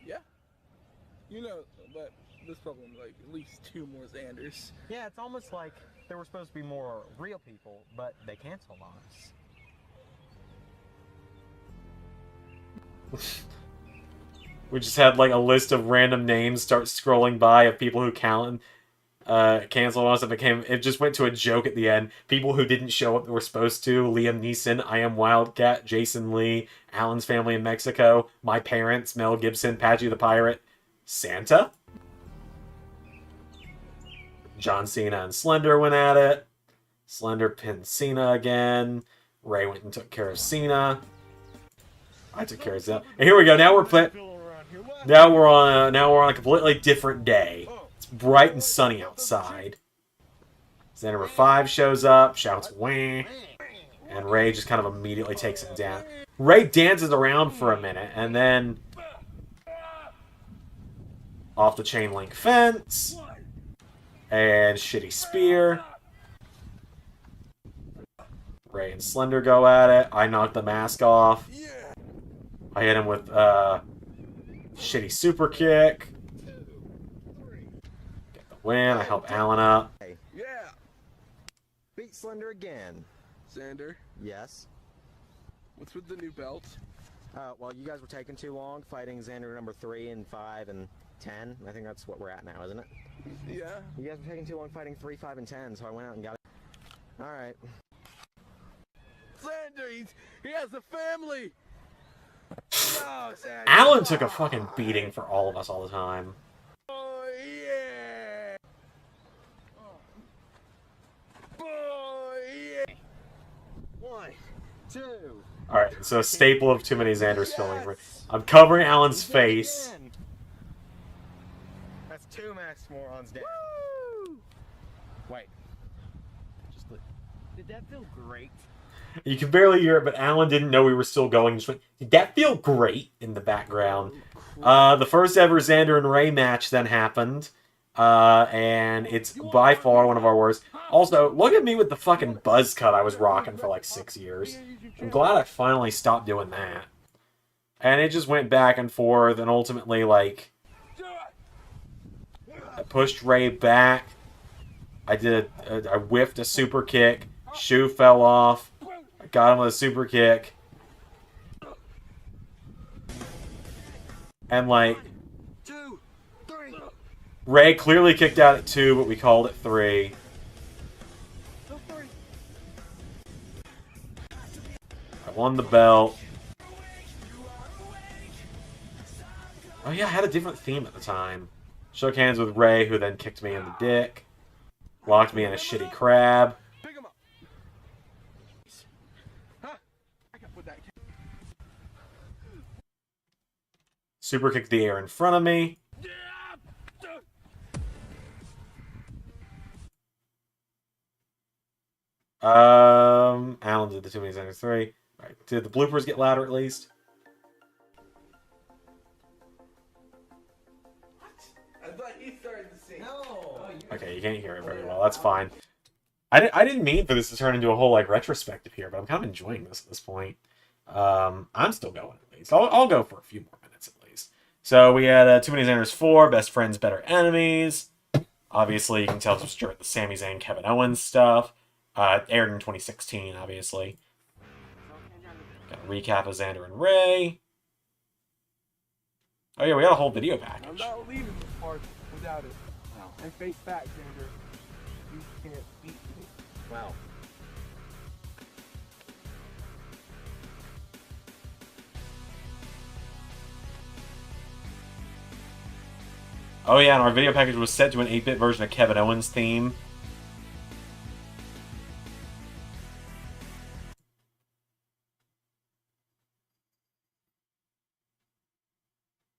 Yeah. You know, but this problem like at least 2 more Xanders. Yeah, it's almost like there were supposed to be more real people, but they canceled on us. We just had like a list of random names start scrolling by of people who canceled us. It just went to a joke at the end. People who didn't show up that were supposed to: Liam Neeson, I Am Wildcat, Jason Lee, Alan's family in Mexico, my parents, Mel Gibson, Patchy the Pirate, Santa, John Cena and Slender went at it. Slender pinned Cena again. Ray went and took care of Cena. I took care of Cena. And here we go. Now we're playing. Now we're on a completely different day. It's bright and sunny outside. Xander number 5 shows up, shouts "wah," and Ray just kind of immediately takes him down. Ray dances around for a minute, and then off the chain link fence, and shitty spear. Ray and Slender go at it. I knock the mask off. I hit him with shitty super kick. Get the win. I help Alan up. Yeah. Beat Slender again. Zander, Yes. what's with the new belt? Well, you guys were taking too long fighting Xander number 3 and 5 and 10. I think that's what we're at now, isn't it? Yeah. You guys were taking too long fighting 3, 5, and 10, so I went out and got it. All right. Zander, he has a family. No, Zander. Alan took a fucking beating for all of us all the time. Oh yeah. Oh yeah. 1, 2. Alright, so a staple of too many Xanders filming. I'm covering Alan's face. Again. That's 2 max morons down. Woo! Wait. Did that feel great? You can barely hear it, but Alan didn't know we were still going. Just went, "Did that feel great?" in the background. The first ever Xander and Ray match then happened. And it's by far one of our worst. Also, look at me with the fucking buzz cut I was rocking for like 6 years. I'm glad I finally stopped doing that. And it just went back and forth, and ultimately, like, I pushed Ray back. I whiffed a super kick. Shoe fell off. I got him with a super kick. And, like, Ray clearly kicked out at 2, but we called it 3. I won the belt. Oh yeah, I had a different theme at the time. Shook hands with Ray, who then kicked me in the dick. Locked me in a shitty crab. Super kicked the air in front of me. Alan did the 2 minutes under 3. Right. Did the bloopers get louder at least? I thought he started to sing. No. Okay, you can't hear it very well. That's fine. I didn't mean for this to turn into a whole like retrospective here, but I'm kind of enjoying this at this point. I'm still going at least. I'll go for a few more minutes at least. So we had Too Many Xanders 4, Best Friends, Better Enemies. Obviously, you can tell it's the Sami Zayn, Kevin Owens stuff. Aired in 2016, obviously. Got a recap of Xander and Ray. Oh yeah, we got a whole video package. I'm not leaving this part without it. Wow. And face back, Zander. You can't beat me. Wow. Oh yeah, and our video package was set to an 8-bit version of Kevin Owens' theme.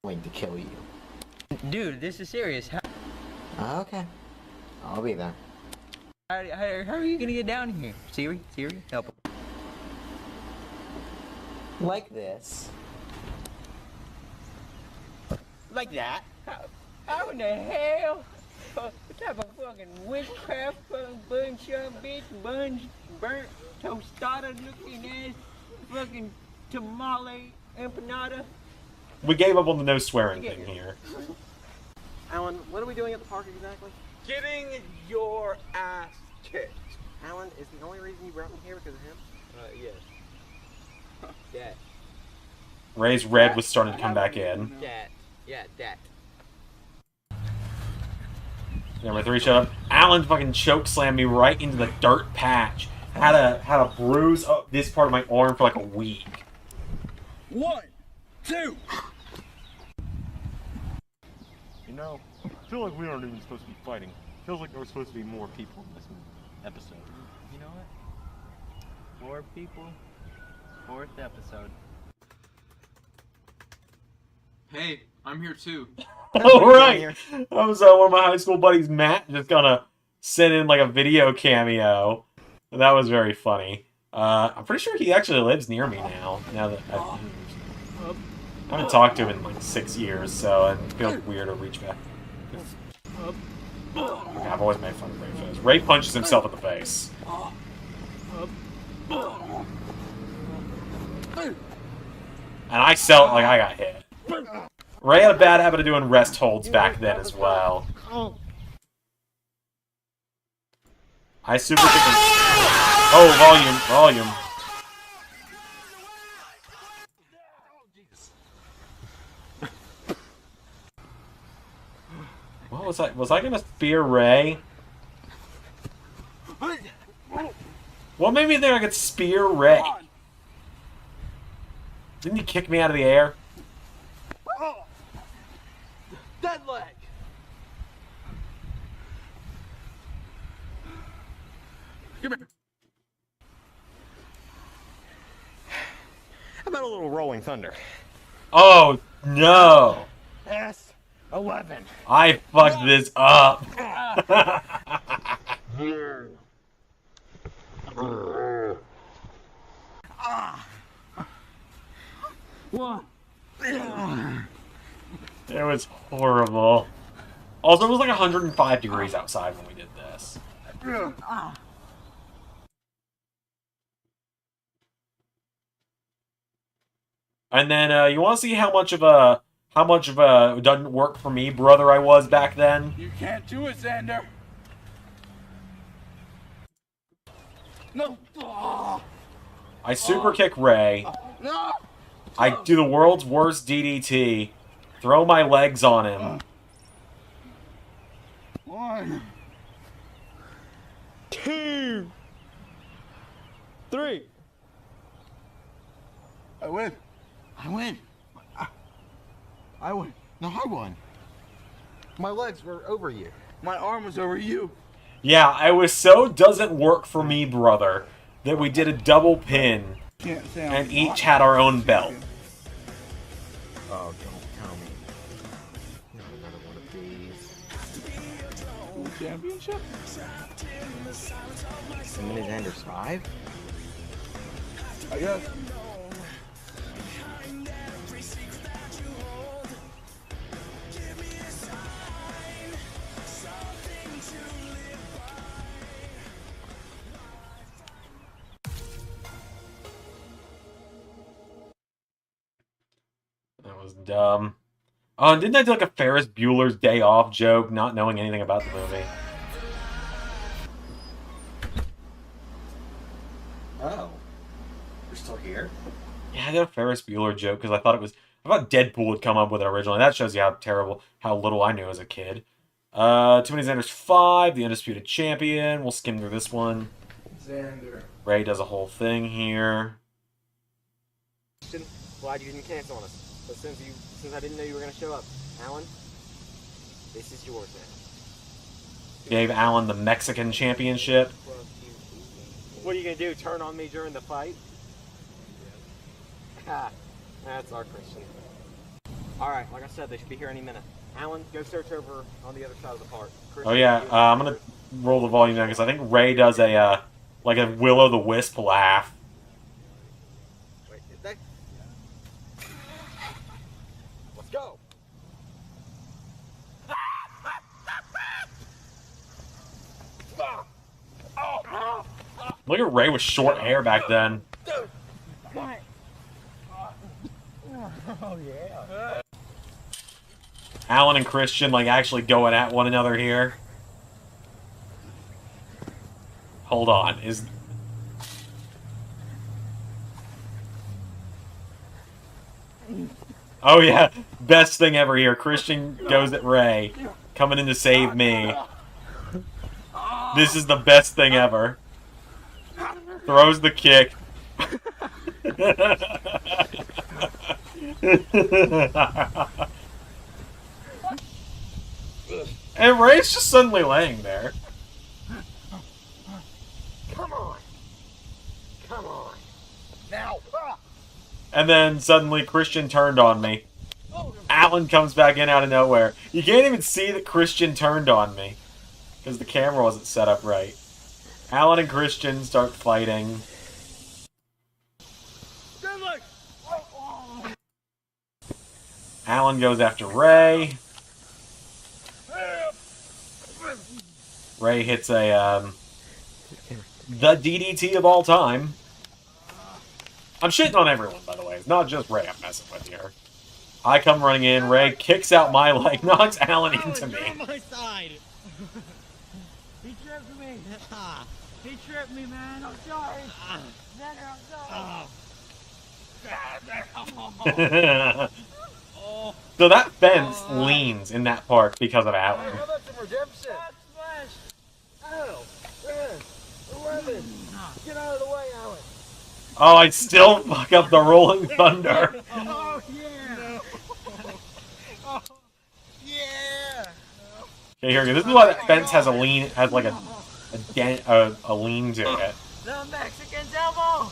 Going to kill you. Dude, this is serious. Okay. I'll be there. How are you gonna get down here? Siri, help him. Like this. Like that? How in the hell? What type of fucking witchcraft, bun shove bitch, burnt tostada looking ass, fucking tamale empanada? We gave up on the no swearing thing here. Alan, what are we doing at the park exactly? Getting your ass kicked. Alan, is the only reason you brought me here because of him? Yes. That. Ray's red was starting to come back in. That. Yeah, that. Number 3 showed up. Alan fucking choke slammed me right into the dirt patch. Had a bruise up this part of my arm for like a week. 1, 2. You know, I feel like we aren't even supposed to be fighting. Feels like there were supposed to be more people in this episode. You know what? 4 people, 4th episode. Hey, I'm here too. All right. That was one of my high school buddies, Matt, just gonna send in like a video cameo. That was very funny. I'm pretty sure he actually lives near me now. Now that I haven't talked to him in like 6 years, so it feels weird to reach back. Okay, I've always made fun of Ray face. Ray punches himself in the face. And I felt like I got hit. Ray had a bad habit of doing rest holds back then as well. I super kicked him. Oh, volume. What was I? Was I gonna spear Ray? What made me think I could spear Ray? Didn't he kick me out of the air? Dead leg. Come here. How about a little rolling thunder? Oh no! S11. I fucked this up. What? It was horrible. Also, it was like 105 degrees outside when we did this. And then you want to see how much of a doesn't work for me brother I was back then? You can't do it, Zander. No. I super kick Ray. No. I do the world's worst DDT. Throw my legs on him. 1, 2, 3. I win. I win. No, I won. My legs were over you. My arm was over you. Yeah, I was so doesn't work for me brother that we did a double pin and each had our own belt. Oh, don't tell me. Not another one of these. Championship? The Mini Xander's 5? I guess. That was dumb. Oh, and didn't I do like a Ferris Bueller's Day Off joke, not knowing anything about the movie? Oh. You're still here? Yeah, I did a Ferris Bueller joke because I thought Deadpool would come up with it originally. That shows you how little I knew as a kid. Too Many Xanders 5, the Undisputed Champion. We'll skim through this one. Zander. Ray does a whole thing here. Glad you didn't cancel on us. But since I didn't know you were going to show up, Alan, this is yours now. Gave Alan the Mexican Championship. What are you going to do, turn on me during the fight? Ha, that's our Christian. Alright, like I said, they should be here any minute. Alan, go search over on the other side of the park. Oh yeah, I'm going to roll the volume down because I think Ray does a will-o'-the-wisp laugh. Wait, is that... Let's go! Look at Ray with short hair back then. Oh, yeah. Alan and Christian, like, actually going at one another here. Hold on. Oh, yeah. Best thing ever here. Christian goes at Ray. Coming in to save me. This is the best thing ever. Throws the kick. And Ray's just suddenly laying there. Come on. Come on. Now. And then suddenly Christian turned on me. Alan comes back in out of nowhere. You can't even see that Christian turned on me. Because the camera wasn't set up right. Alan and Christian start fighting. Alan goes after Ray. Ray hits a, the DDT of all time. I'm shitting on everyone, by the way. It's not just Ray I'm messing with here. I come running in. Ray kicks out my leg, knocks Alan into me. You're on my side. He tripped me. He tripped me, man. I'm sorry. Zander, I'm sorry. So that fence leans in that park because of Alan. How about some redemption? Oh, 11. Get out of the way, Alan. Oh, I still fuck up the Rolling Thunder. Oh, yeah. Oh, yeah. Okay, here we go. This is why that fence has a lean, has like a lean to it. The Mexican's elbow.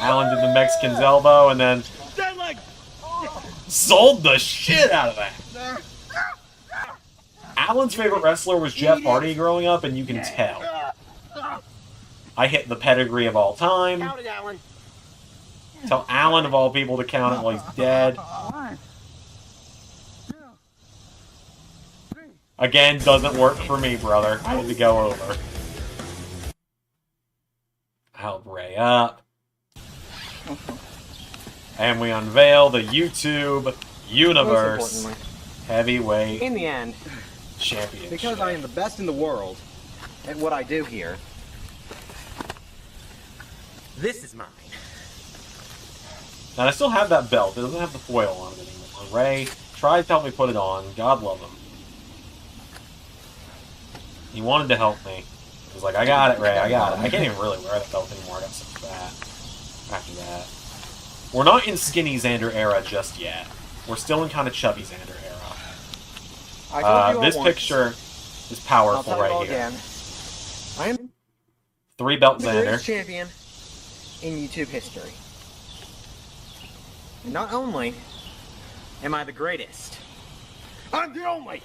Alan did the Mexican's elbow and then Dead leg. sold the shit out of that. Alan's favorite wrestler was Jeff Hardy growing up, and you can tell. I hit the pedigree of all time. Count it, Alan. Tell Alan of all people to count it while he's dead. Again, doesn't work for me, brother. I had to go over. Help Ray up. And we unveil the YouTube Universe Heavyweight In the end, Championship. because I am the best in the world at what I do here, this is mine. And I still have that belt. It doesn't have the foil on it anymore. Ray tried to help me put it on. God love him. He wanted to help me. He was like, I got it, Ray. I got it. I can't even really wear that belt anymore. I got so fat after that. We're not in skinny Zander era just yet. We're still in kind of chubby Zander era. This picture is powerful right here. Again. I am 3-belt the Zander. greatest champion in YouTube history. And not only am I the greatest, I'm the only.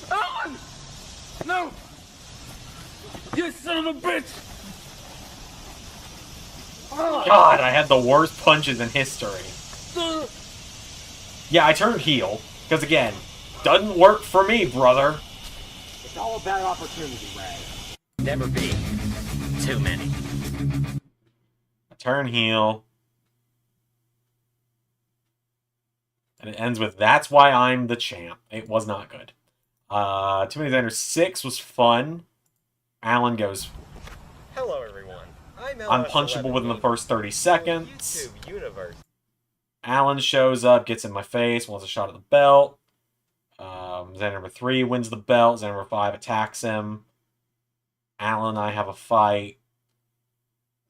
Alan! No! You son of a bitch! God, I had the worst punches in history. Yeah, I turned heel. Because again, doesn't work for me, brother. It's all about opportunity, Ray. Never be too many. I turn heel. And it ends with, that's why I'm the champ. It was not good. Too Many Zander 6 was fun. Alan goes Hello, everyone. I'm unpunchable within the first 30 seconds. YouTube Universe. Alan shows up, gets in my face, wants a shot at the belt. Zander number 3 wins the belt. Zander number 5 attacks him. Alan and I have a fight.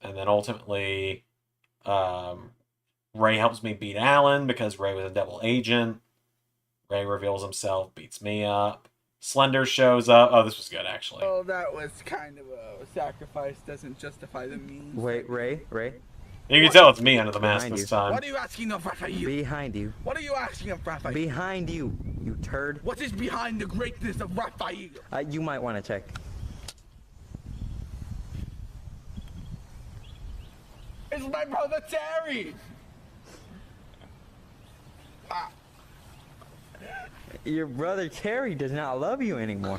And then ultimately, Ray helps me beat Alan because Ray was a double agent. Ray reveals himself, beats me up. Slender shows up. Oh, this was good, actually. Oh, that was kind of a sacrifice. Doesn't justify the means. Wait, Ray? You can tell it's me under the mask Behind this you. time. What are you asking of, Raphael? Behind you. What are you asking of, Raphael? Behind you, you turd. What is behind the greatness of Raphael? You might want to check. It's my brother Terry! Your brother Terry does not love you anymore.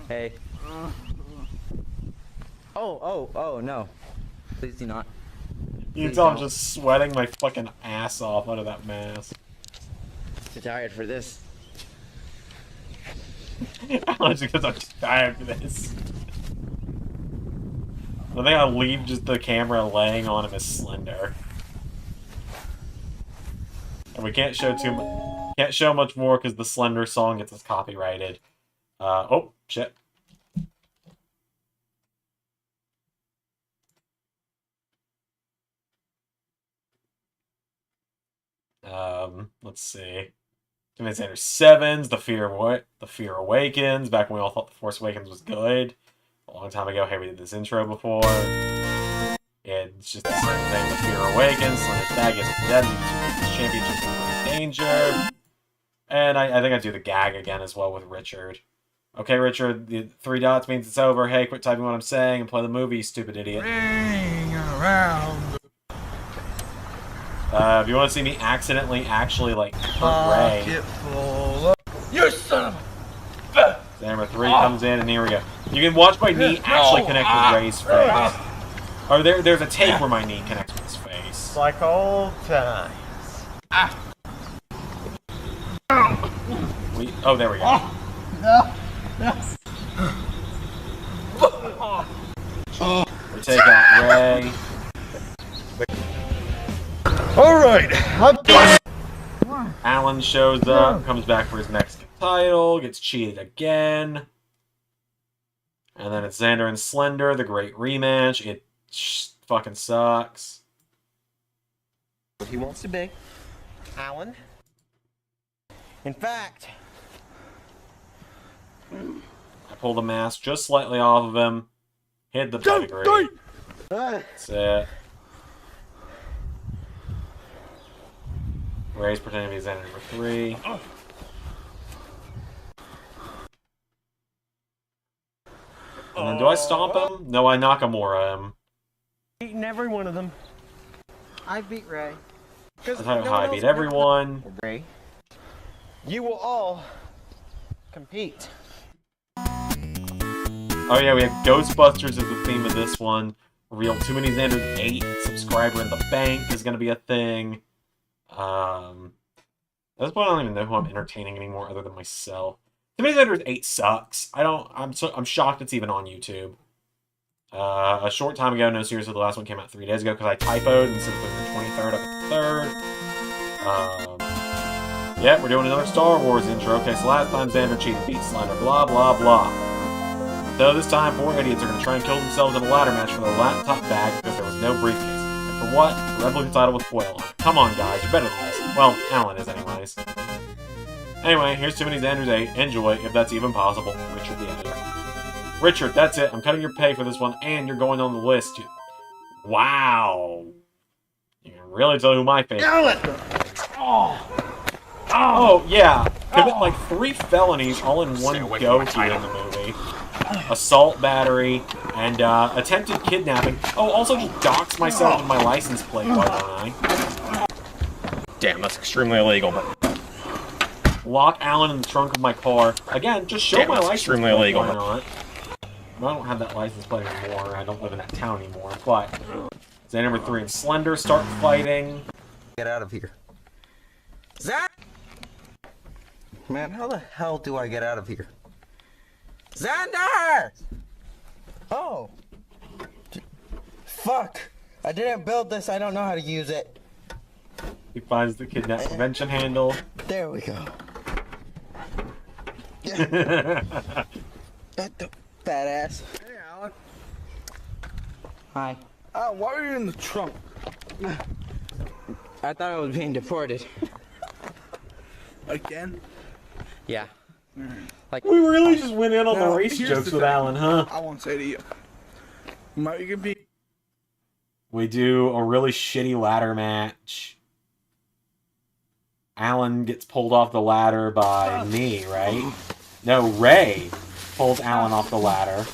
Hey. Oh, no. Please do not. You can tell I'm just sweating my fucking ass off under that mask. Too tired for this. Just because I'm too tired for this. I think I'll leave just the camera laying on him as Slender. And we can't show too much. Can't show much more because the Slender song gets us copyrighted. Oh shit. Let's see. Command Center 7's The Fear Awakens. Back when we all thought The Force Awakens was good. A long time ago, hey, we did this intro before. It's just the same thing. The Fear Awakens. Slender's dad gets dead. Championships in danger. And I think I do the gag again as well with Richard. Okay, Richard, the 3 dots means it's over. Hey, quit typing what I'm saying and play the movie, you stupid idiot. Ring around. If you want to see me accidentally actually, like, hurt Ray. You son of a... Number 3 comes in, and here we go. You can watch my knee actually connect with Ray's face. Or there's a tape where my knee connects with his face. Like old times. Oh, there we go. We take out Ray. Alright, I'm done. Alan shows up, comes back for his Mexican title, gets cheated again. And then it's Zander and Slender, the great rematch. It fucking sucks. What he wants to be. Alan. In fact, I pull the mask just slightly off of him. Hit the pedigree. That's it. Ray's pretending to be Zander number 3. And then do I stomp him? No, I Nakamura him. beaten every one of them. I beat Ray. That's how I beat everyone. Ray. You will all compete. Oh yeah, we have Ghostbusters as the theme of this one. Real Too Many Xanders 8 subscriber in the bank is going to be a thing. At this point, I don't even know who I'm entertaining anymore other than myself. Too Many Xanders 8 sucks. I'm shocked it's even on YouTube. A short time ago, no, seriously, the last one came out 3 days ago because I typoed instead of putting the 23rd up the 3rd. Yeah, we're doing another Star Wars intro. Okay, so last time Zander cheated, beat Slender, blah, blah, blah. So this time, 4 idiots are going to try and kill themselves in a ladder match for the laptop bag because there was no briefcase. And for what? The Red Blue title with foil on it. Come on, guys, you're better than this. Well, Alan is anyways. Anyway, here's Too Many Xanders 8. Enjoy, if that's even possible. Richard the editor. Richard, that's it. I'm cutting your pay for this one, and you're going on the list. Wow. You can really tell who my favorite is. Oh, yeah. Commit like 3 felonies all in one go here in the movie. Assault, battery, and attempted kidnapping. Oh, also just dox myself with my license plate, why don't I? Damn, that's extremely illegal, but... Lock Alan in the trunk of my car. Again, just show my license extremely plate, illegal, why not? I don't have that license plate anymore. I don't live in that town anymore, but... Zander number 3 and Slender start fighting. Get out of here. Zach! Man, how the hell do I get out of here? Zander! Oh. Fuck. I didn't build this. I don't know how to use it. He finds the kidnap prevention handle. There we go. Badass. Hey, Alan. Hi. Why are you in the trunk? I thought I was being deported. Again? Yeah. Like, we really just went in on Now, the race here's jokes the with thing. Alan, huh? I won't say to you. You can be. We do a really shitty ladder match. Alan gets pulled off the ladder by me, right? No, Ray pulls Alan off the ladder.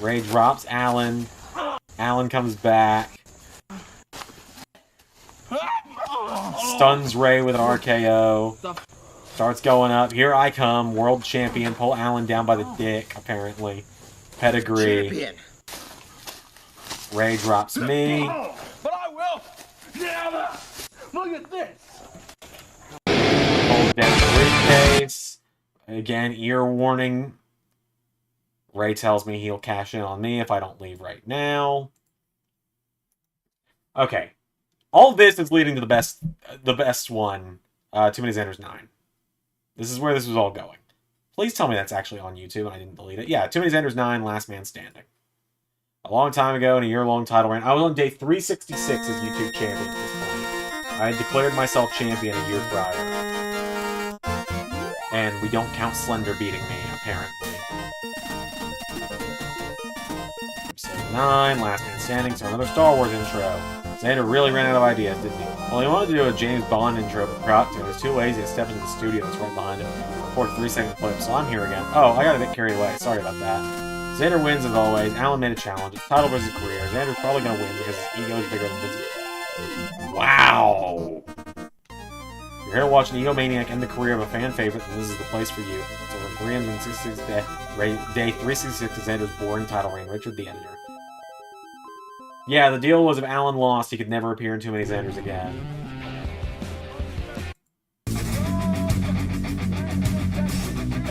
Ray drops Alan. Alan comes back. Stuns Ray with an RKO. Starts going up. Here I come. World champion. Pull Alan down by the dick, apparently. Pedigree. Champion. Ray drops me. But I will never. Look at this. Pulls down the briefcase. Again, ear warning. Ray tells me he'll cash in on me if I don't leave right now. Okay. All this is leading to the best one. Too Many Xanders 9. This is where this was all going. Please tell me that's actually on YouTube and I didn't delete it. Yeah, Too Many Xanders 9, Last Man Standing. A long time ago in a year-long title reign. I was on day 366 as YouTube champion at this point. I had declared myself champion a year prior. And we don't count Slender beating me, apparently. Episode 9, Last Man Standing, so another Star Wars intro. Zander really ran out of ideas, didn't he? Well, he wanted to do a James Bond intro, but forgot to. He was too lazy to step into the studio that's right behind him. Record a 3-second clip, so I'm here again. Oh, I got a bit carried away. Sorry about that. Zander wins as always. Alan made a challenge. It's title versus career. Zander's probably going to win because his ego is bigger than Vince's. Wow! You're here to watch an egomaniac end the career of a fan favorite, and this is the place for you. It's over 366 day 366 of Zander's boring title reign. Richard, the editor. Yeah, the deal was if Alan lost, he could never appear in Too Many Xanders again. I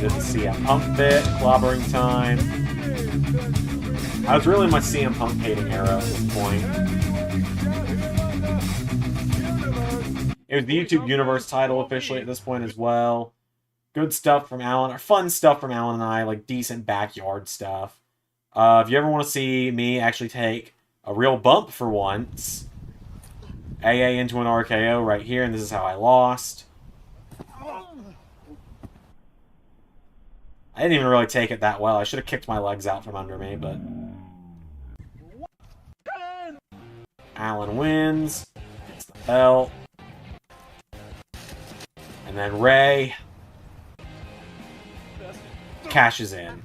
did the CM Punk bit, clobbering time. I was really in my CM Punk hating era at this point. It was the YouTube Universe title officially at this point as well. Good stuff from Alan, or fun stuff from Alan and I, like decent backyard stuff. If you ever want to see me actually take a real bump for once. AA into an RKO right here, and this is how I lost. I didn't even really take it that well. I should have kicked my legs out from under me, but... Alan wins. Gets the belt. And then Ray cashes in.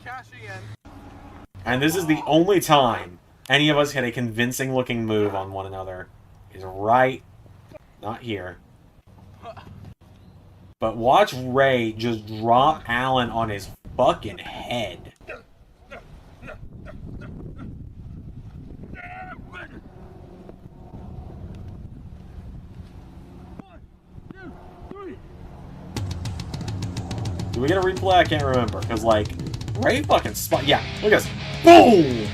And this is the only time any of us had a convincing looking move on one another. Is right, not here. But watch Ray just drop Alan on his fucking head. Do we get a replay? I can't remember. Because, like, Ray fucking spot. Yeah, look at this. Boom!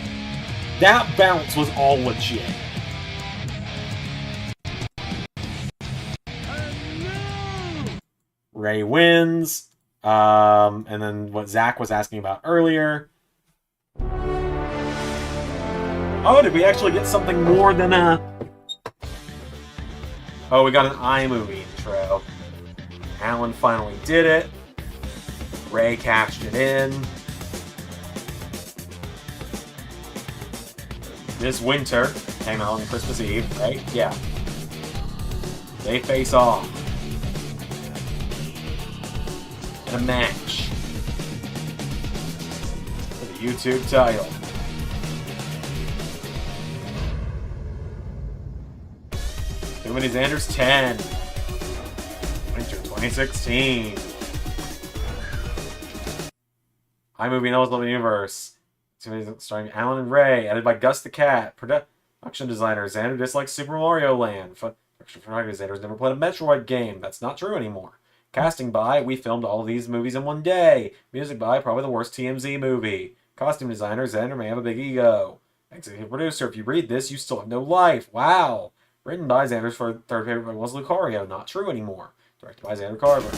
That bounce was all legit. Ray wins. And then what Zach was asking about earlier. Oh, did we actually get something more than a... Oh, we got an iMovie intro. Alan finally did it. Ray cashed it in. This winter came out on Christmas Eve, right? Yeah. They face off. In a match. For the YouTube title. Too Many Xanders 10. Winter 2016. iMovie knows the universe. Starring Alan and Ray, edited by Gus the Cat. Production designer Zander dislikes Super Mario Land. Production Zander's never played a Metroid game. That's not true anymore. Casting by, we filmed all of these movies in one day. Music by, probably the worst TMZ movie. Costume designer, Zander may have a big ego. Executive producer, if you read this, you still have no life. Wow. Written by Zander's third favorite was Lucario. Not true anymore. Directed by Zander Carver.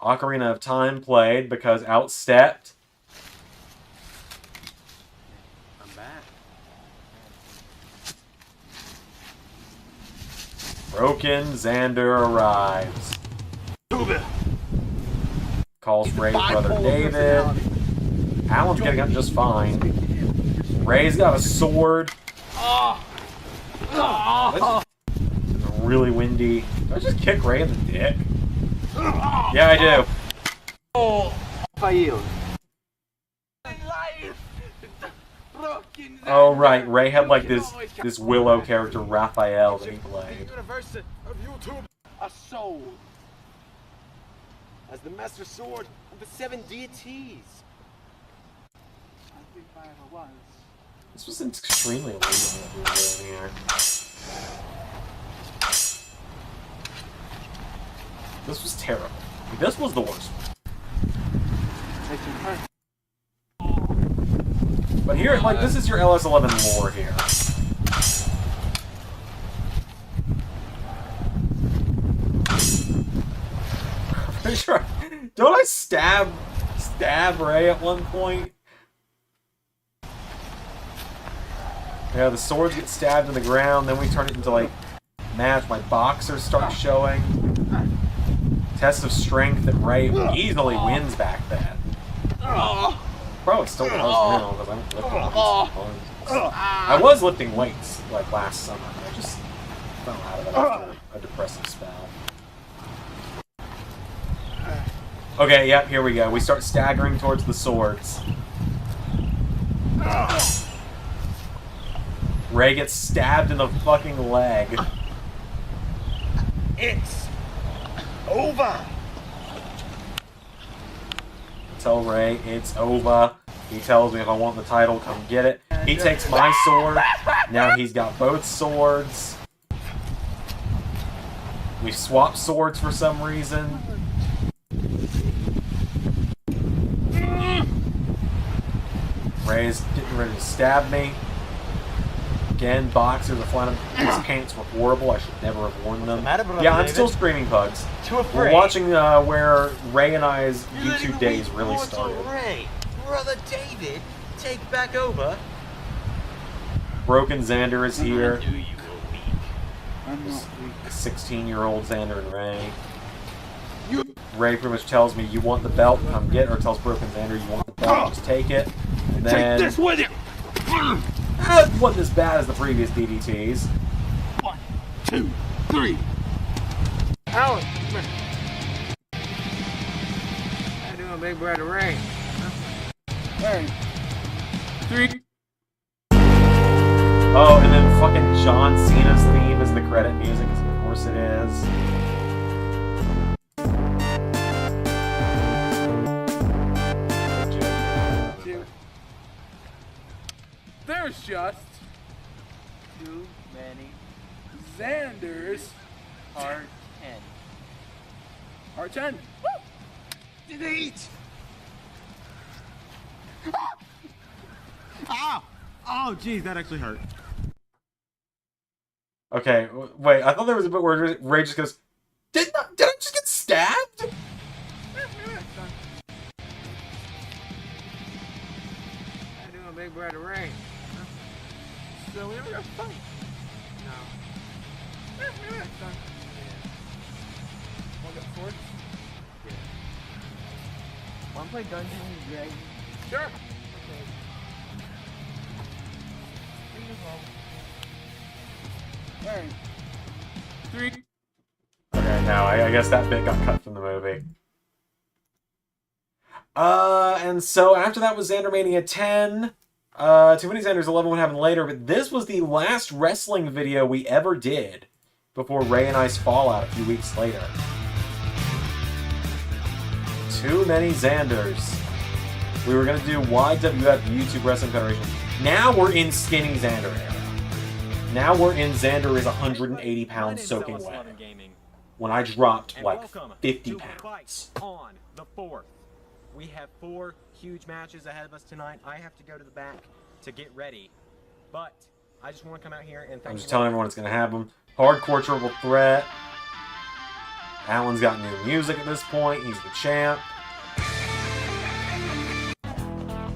Ocarina of Time played because outstepped. I'm back. Broken Zander arrives. Calls Ray's brother David. Alan's getting up just fine. Ray's got a sword. It's really windy. Did I just kick Ray in the dick? Yeah, I do. Oh, right. Ray had like this Willow character, Raphael, that he played. a soul. As the master sword of the 7 deities. I think I ever was. This was extremely illegal what we were doing here. This was terrible. This was the worst. But here, like, this is your LS11 lore here. Pretty sure. Don't I stab Ray at one point? Yeah, the swords get stabbed in the ground, then we turn it into, like, match. My boxers start showing. Test of strength that Ray easily wins back then. Probably still does now, because I'm lifting weights. I was lifting weights, like, last summer. I just fell out of it after a depressive spell. Okay, yep, here we go. We start staggering towards the swords. Ray gets stabbed in the fucking leg. It's over. Tell Ray it's over. He tells me if I want the title, come get it. He takes my sword. Now he's got both swords. We swap swords for some reason. Ray's getting ready to stab me. Again, boxers are flying. These pants were horrible. I should never have worn them. Yeah, I'm still screaming pugs. We're watching where Ray and I's YouTube days really started. Ray, brother David, take back over. Broken Zander is here. I'm not weak. 16-year-old Zander and Ray. Ray pretty much tells me, you want the belt, come get it. Or tells Broken Zander, you want the belt, just take it. And then, Take this with you! it wasn't as bad as the previous DDTs. 1, 2, 3. Alan, come here. How you doing, big brother Ray? Hey. 3. Oh, and then fucking John Cena's theme is the credit music, of course it is. There's just Too many Xanders. hard 10. R10. Delete. Ow! Oh, geez, that actually hurt. Okay, wait, I thought there was a bit where Ray just goes, Did I just get stabbed? How you doing, big brother Ray? So we ever got a fight? No. Maybe next time. Want to get swords? Wanna play Dungeons and Dragons? Sure. Okay. Alright. 3. Okay, now I guess that bit got cut from the movie. And so after that was Xandermania 10. Too Many Xanders 11 would happen later, but this was the last wrestling video we ever did before Ray and I's fallout a few weeks later. Too Many Xanders. We were going to do YWF YouTube Wrestling Federation. Now we're in skinny Zander era. Now we're in Zander is 180 pounds soaking wet. When I dropped like 50 pounds. On the 4th. We have 4 huge matches ahead of us tonight. I have to go to the back to get ready. But I just want to come out here and thank I'm just telling everyone it's going to happen. Hardcore Triple Threat. Alan's got new music at this point. He's the champ.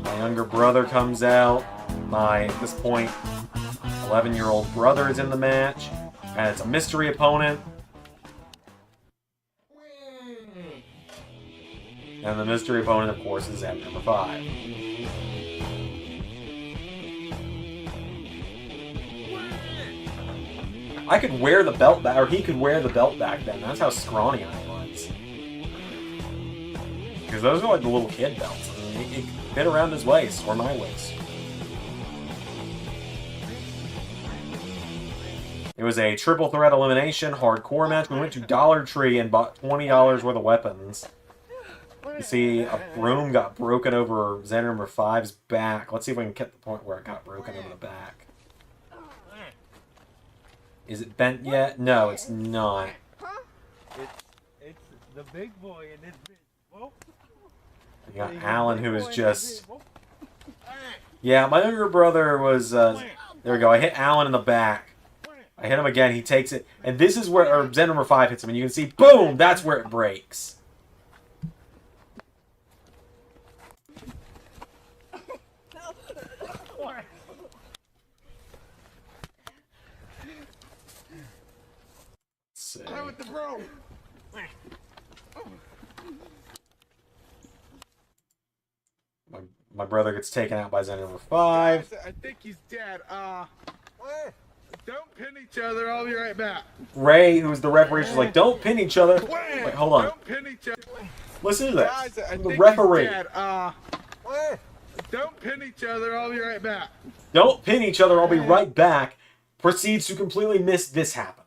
My younger brother comes out. My, at this point, 11-year-old brother is in the match. And it's a mystery opponent. And the mystery opponent, of course, is at number 5. I could wear the belt back, or he could wear the belt back then. That's how scrawny I was. Because those are like the little kid belts. I mean, it fit around his waist, or my waist. It was a triple threat elimination hardcore match. We went to Dollar Tree and bought $20 worth of weapons. You see, a broom got broken over Zander number 5's back. Let's see if we can get the point where it got broken over the back. Is it bent yet? No, it's not. It's the big boy in this bitch. Whoa. You got Alan, who is just... Yeah, my younger brother was... there we go. I hit Alan in the back. I hit him again. He takes it. And this is where... Or Zander number 5 hits him. And you can see, boom! That's where it breaks. Play with the broom. My brother gets taken out by Zander number 5. I think he's dead. Don't pin each other. I'll be right back. Ray, who's the referee, is like, don't pin each other. Wait, hold on. Don't pin each other. Listen to this. Guys, I The think referee. he's dead. Don't pin each other. I'll be right back. Don't pin each other. I'll be right back. Proceeds to completely miss this happening.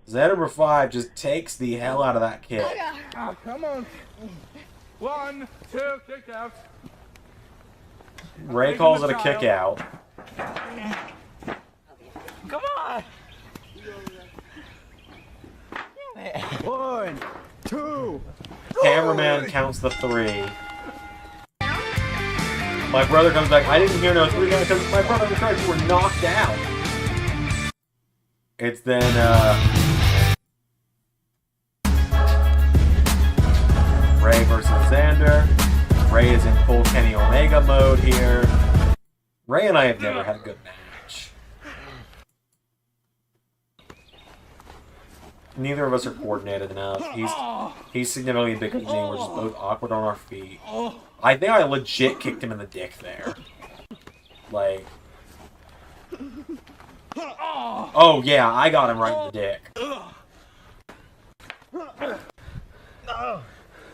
Zander number 5 just takes the hell out of that kick. Oh, come on. 1, 2, kick out. Ray calls it a kick out. Come on! 1, 2. Cameraman counts the 3. My brother comes back. I didn't hear no 3 because my brother and Craig were knocked out. It's then Ray versus Zander. Ray is in full Kenny Omega mode here. Ray and I have never had a good match. Neither of us are coordinated enough. He's significantly bigger than me. We're just both awkward on our feet. I think I legit kicked him in the dick there. Like... Oh yeah, I got him right in the dick.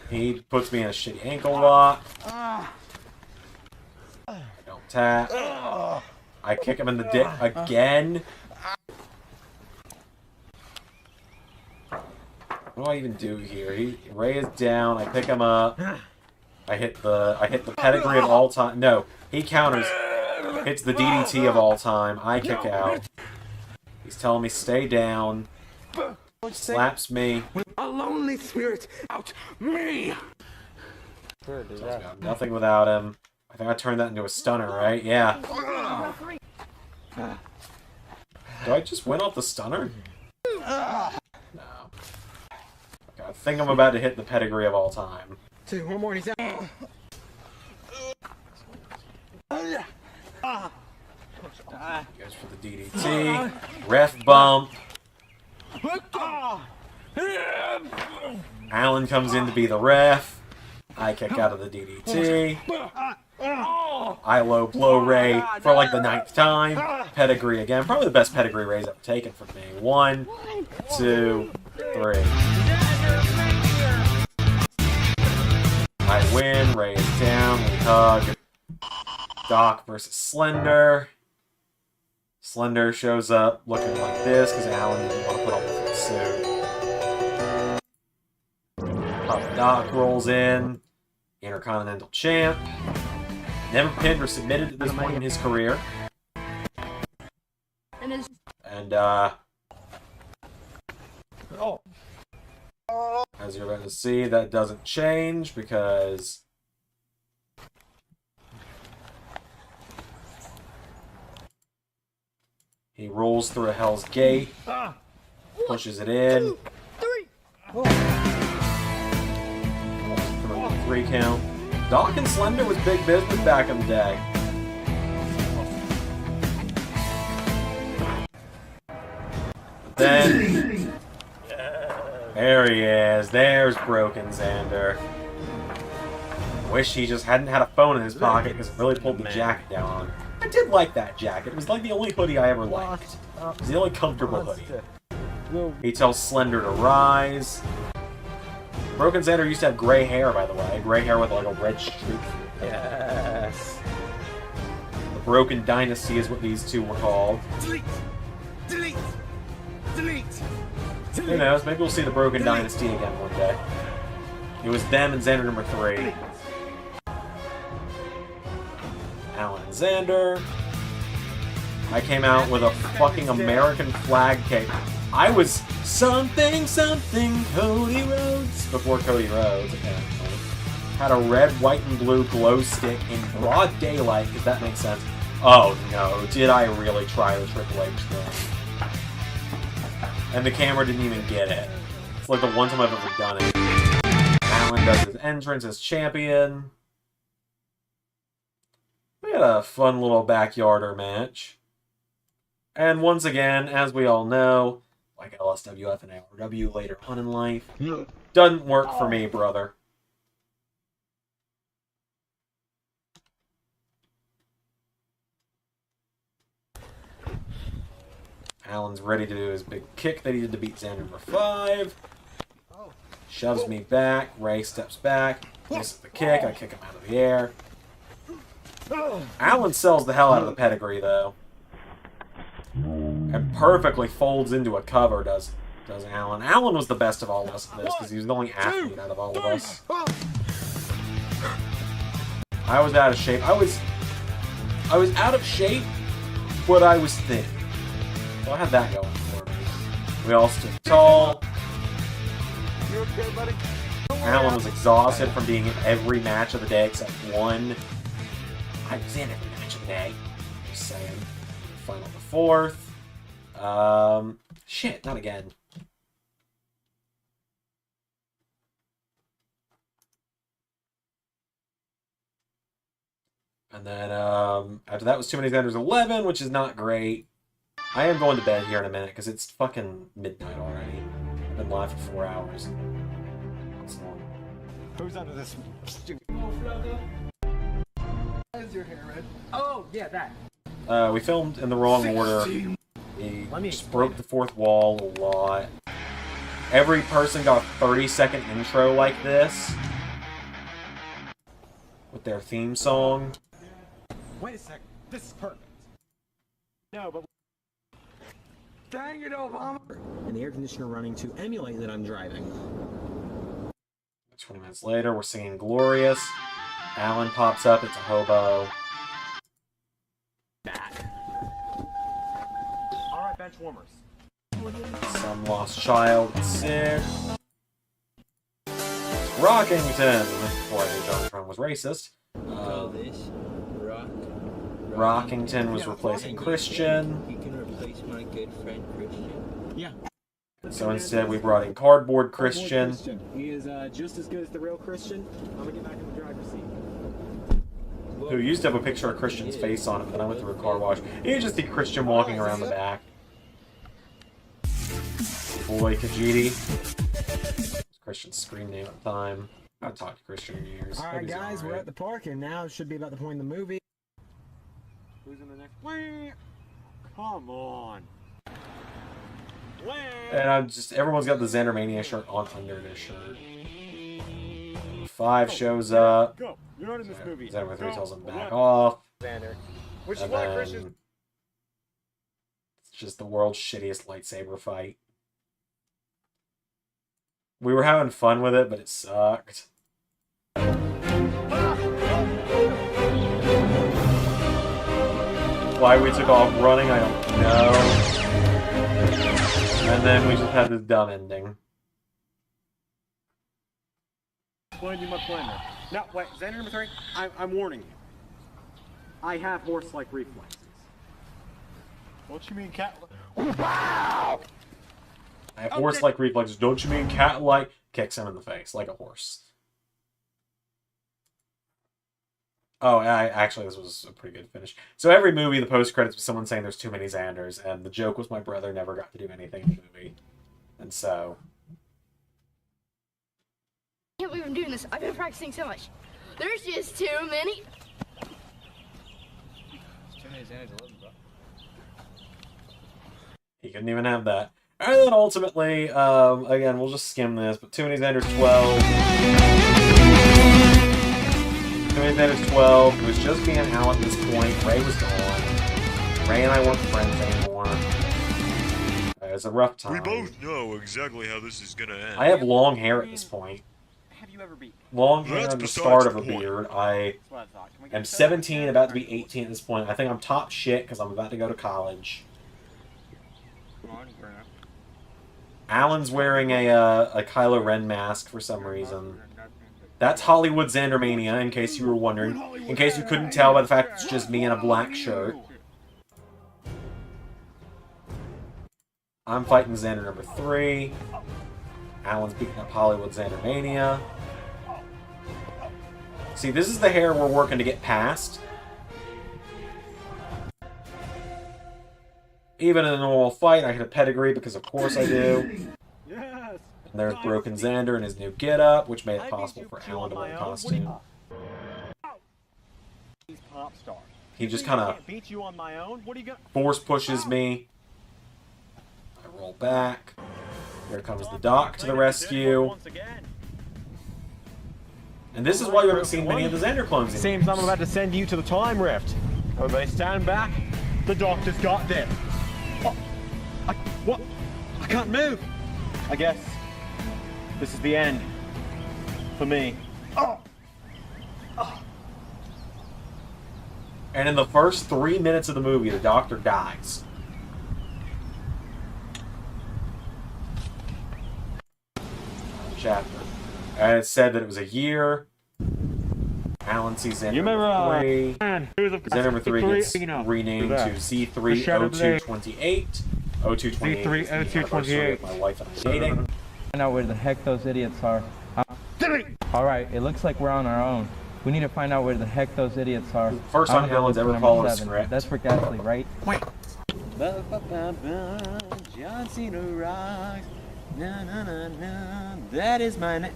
He puts me in a shitty ankle lock. I don't tap. I kick him in the dick again. What do I even do here? Ray is down. I pick him up. I hit the pedigree of all time. No, he counters. Hits the DDT of all time. I kick out. He's telling me stay down. Slaps me. A lonely spirit out me. So I've got nothing without him. I think I turned that into a stunner, right? Yeah. Do I just win off the stunner? No. Okay, I think I'm about to hit the pedigree of all time. 2, 1 more, he's out. Goes for the DDT. Ref bump. Alan comes in to be the ref. I kick out of the DDT. I low blow Ray for like the 9th time. Pedigree again. Probably the best pedigree Ray's ever taken from me. 1, 2, 3. I win. Ray is down. We hug. Doc versus Slender. Slender shows up looking like this because Alan didn't want to put on the suit. Papa Doc rolls in. Intercontinental champ. Never pinned or submitted at this point in his career. And, as you're about to see, that doesn't change because he rolls through a Hell's Gate, pushes it in. 3 count. Doc and Slender was big business back in the day. Then, there he is. There's Broken Zander. Wish he just hadn't had a phone in his pocket because it really pulled the jacket down on him. I did like that jacket. It was like the only hoodie I ever liked. It was the only comfortable hoodie. He tells Slender to rise. Broken Zander used to have gray hair, by the way. Gray hair with like a red streak. Yes. The Broken Dynasty is what these two were called. Delete! Delete! Delete! Who knows? Maybe we'll see the Broken Dynasty again one day. It was them and Zander number 3. Alan and Zander. I came out with a fucking American flag cake. I was something Cody Rhodes before Cody Rhodes, apparently. Had a red, white, and blue glow stick in broad daylight, if that makes sense. Oh no, did I really try the Triple H thing? And the camera didn't even get it. It's like the one time I've ever done it. Alan does his entrance as champion. We had a fun little backyarder match. And once again, as we all know, like LSWF and ARW later on in life, doesn't work for me, brother. Alan's ready to do his big kick that he did to beat Zander number 5. Shoves me back. Ray steps back. Misses the kick. I kick him out of the air. Alan sells the hell out of the pedigree, though. And perfectly folds into a cover, does Alan. Alan was the best of all of us at this, because he was the only athlete out of all of us. I was out of shape. I was out of shape, but I was thin. So I had that going for me. We all stood tall. You okay, buddy? Alan was exhausted from being in every match of the day except one. I was in every match of the day. Just saying. Final the 4th. Shit, not again. And then, after that was Too Many Xanders 11, which is not great. I am going to bed here in a minute, because it's fucking midnight already. I've been live for 4 hours. That's long. Who's under this stupid... Is your hair red? Oh, yeah, that. We filmed in the wrong order. We just broke the 4th wall a lot. Every person got a 30-second intro like this. With their theme song. Wait a sec. This is perfect. No, but... Dang it, Obama! And the air conditioner running to emulate that I'm driving. 20 minutes later, we're singing Glorious. Alan pops up, it's a hobo. Back. Alright, bench warmers. Some lost child, sick. Rockington! Before I knew John Trump was racist. Rockington was replacing Christian. You can replace my good friend Christian? Yeah. So instead we brought in Cardboard Christian. He is just as good as the real Christian. I'm gonna get back in the driver's seat. Who used to have a picture of Christian's face on it, but then I went through a car wash. You just see Christian walking around the back. Boy, Kajiti. Christian's screen name at the time. I haven't talked to Christian in years. Alright guys, we're at the park and now it should be about the point in the movie. Who's in the next? Come on. And I'm just, everyone's got the Xandermania shirt on under this shirt. 5 shows up. Go. You're not in this movie. Xander 3 tells him back off. Xander. Which is And why then Christian... it's just the world's shittiest lightsaber fight. We were having fun with it, but it sucked. Why we took off running, I don't know. And then we just had this dumb ending. Explain you my plan there. No, wait, Xander number 3, I'm warning you. I have horse-like reflexes. What you mean cat? Wow! I have horse-like reflexes. Don't you mean cat-like? Kicks him in the face like a horse. Oh, actually, this was a pretty good finish. So every movie, the post-credits was someone saying there's too many Xanders, and the joke was my brother never got to do anything in the movie. And so... I can't believe I'm doing this. I've been practicing so much. There's just too many. Too many Xanders 11, bro. He couldn't even have that. And then ultimately, again, we'll just skim this, but Too Many Xander's 12. Too Many Xander's 12. It was just me and Alan at this point. Ray was gone. Ray and I weren't friends anymore. It was a rough time. We both know exactly how this is gonna end. I have long hair at this point. Have you ever beat? Long hair That's and the besides start the of a point. beard. I That's what I thought. Can we get am a soda? 17, about to be 18 at this point. I think I'm top shit because I'm about to go to college. Come on, Grant. Alan's wearing a Kylo Ren mask for some reason. That's Hollywood Xandermania, in case you were wondering. In case you couldn't tell by the fact it's just me in a black shirt. I'm fighting Xander number 3. Alan's beating up Hollywood Xandermania. See, this is the hair we're working to get past. Even in a normal fight, I hit a pedigree because of course I do. Yes. And there's Broken Xander in his new getup, which made it possible for Alan to wear a costume. He's pop star. He just kind of Can't beat you on my own. What are you gonna? force pushes me. I roll back. Here comes the Doc to the rescue. Once again. And this is why you haven't seen many of the Xander clones in Seems I'm about to send you to the time rift. Everybody stand back. The doctor's got this. Oh, what? I can't move. I guess this is the end for me. And in the first 3 minutes of the movie, the Doctor dies. Chapter. And it said that it was a year. Alan sees Xander number 3. Xander number 3 gets renamed to Z30228. 0228 is the anniversary of my wife and I dating. Find out where the heck those idiots are. Alright, it looks like we're on our own. We need to find out where the heck those idiots are. First time Alan's ever followed a script. That's for Gasly, right? Wait. John Cena rocks. Na na na na. That is my name.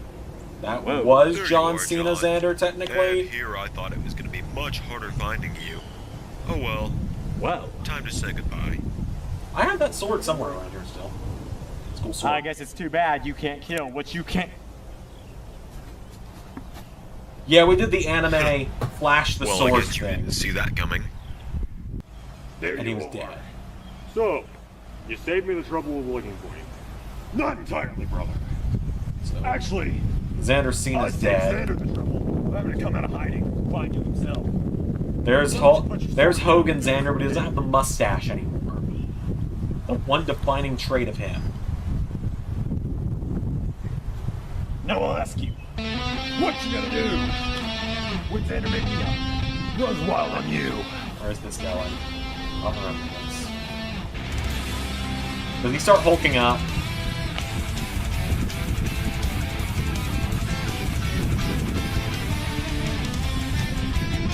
That Whoa. was There John you are, Cena John. Xander, technically. And here I thought it was going to be much harder finding you. Oh well. Whoa. Time to say goodbye. I have that sword somewhere around here still. It's a cool sword. I guess it's too bad you can't kill what you can't. Yeah, we did the anime flash the Well, I sword guess you thing. didn't see that coming. And he was dead. So, you saved me the trouble of looking for you. Not entirely, brother. So, Actually, Xander Cena's dead. Xander the trouble of having to come out of hiding, find you himself. There's Hogan Xander, but he doesn't have the mustache anymore. The one defining trait of him. Now I'll ask you, what you gonna do when Xander Mania runs wild on you? Where's this going? I'll remember this. Does he start hulking up?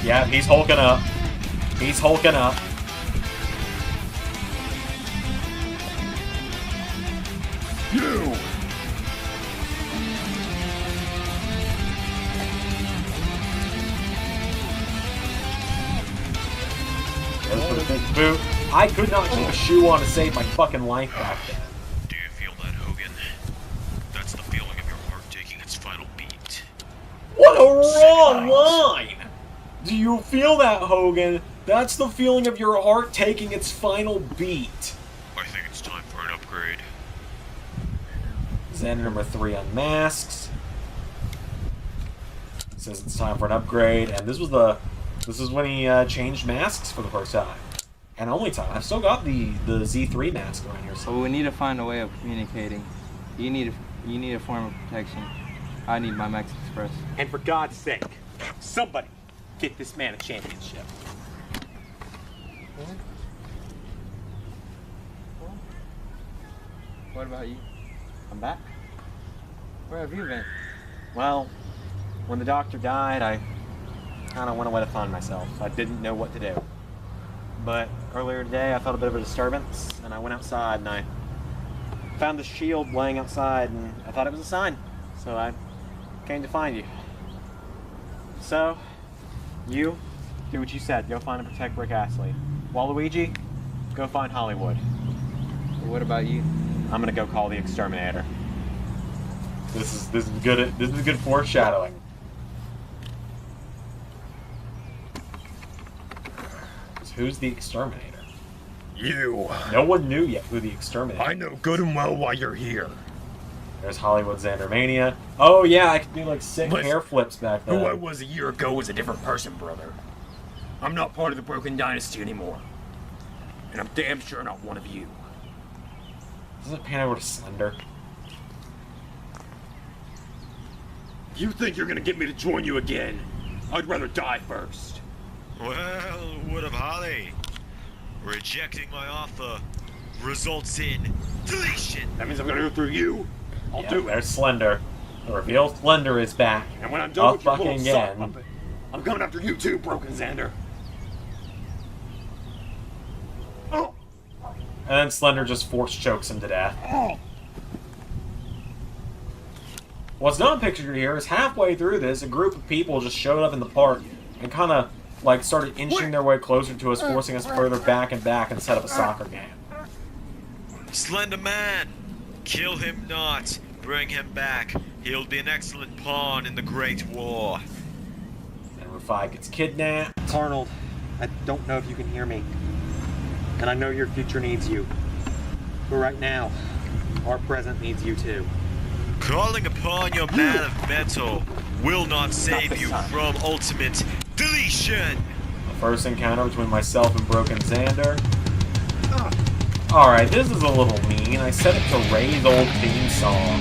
Yeah, he's hulking up. He's hulking up. You! Goes for the big boot. I could not keep a shoe on to save my fucking life back then. Do you feel that, Hogan? That's the feeling of your heart taking its final beat. What a wrong line! Do you feel that, Hogan? That's the feeling of your heart taking its final beat. I think it's time for an upgrade. Xander number 3 unmasks. Says it's time for an upgrade, and this is when he changed masks for the first time. And only time. I've still got the Z3 mask around here. But we need to find a way of communicating. You need a form of protection. I need my Mex Express. And for God's sake, somebody get this man a championship. What about you? I'm back. Where have you been? Well, when the doctor died, I kind of went away to find myself. I didn't know what to do. But earlier today, I felt a bit of a disturbance, and I went outside, and I found the shield laying outside, and I thought it was a sign. So I came to find you. So, you do what you said. Go find and protect Rick Astley. Waluigi, go find Hollywood. What about you? I'm gonna go call the exterminator. This is good. This is good foreshadowing. Who's the exterminator? You. No one knew yet who the exterminator. I know good and well why you're here. There's Hollywood Xandermania. Oh yeah, I could do like sick Listen, hair flips back then. Who I was a year ago was a different person, brother. I'm not part of the Broken Dynasty anymore. And I'm damn sure not one of you. Doesn't it pan over to Slender? You think you're gonna get me to join you again? I'd rather die first. Well, what of Holly? Rejecting my offer results in deletion. That means I'm gonna go through you. I'll do it. There's Slender. The reveal Slender is back. And when I'm done with your little fucking sock again. puppet, I'm coming after you too, Broken Zander. Oh. And then Slender just force chokes him to death. Oh. What's not pictured here is halfway through this, a group of people just showed up in the park and kind of like started inching their way closer to us, forcing us further back and back, and set up a soccer game. Slender Man, kill him not. Bring him back. He'll be an excellent pawn in the Great War. And Rafai gets kidnapped. Arnold, I don't know if you can hear me. And I know your future needs you. But right now, our present needs you too. Calling upon your man of metal will not save you from ultimate deletion. The first encounter between myself and Broken Zander. Alright, this is a little mean. I set it to Ray's old theme song.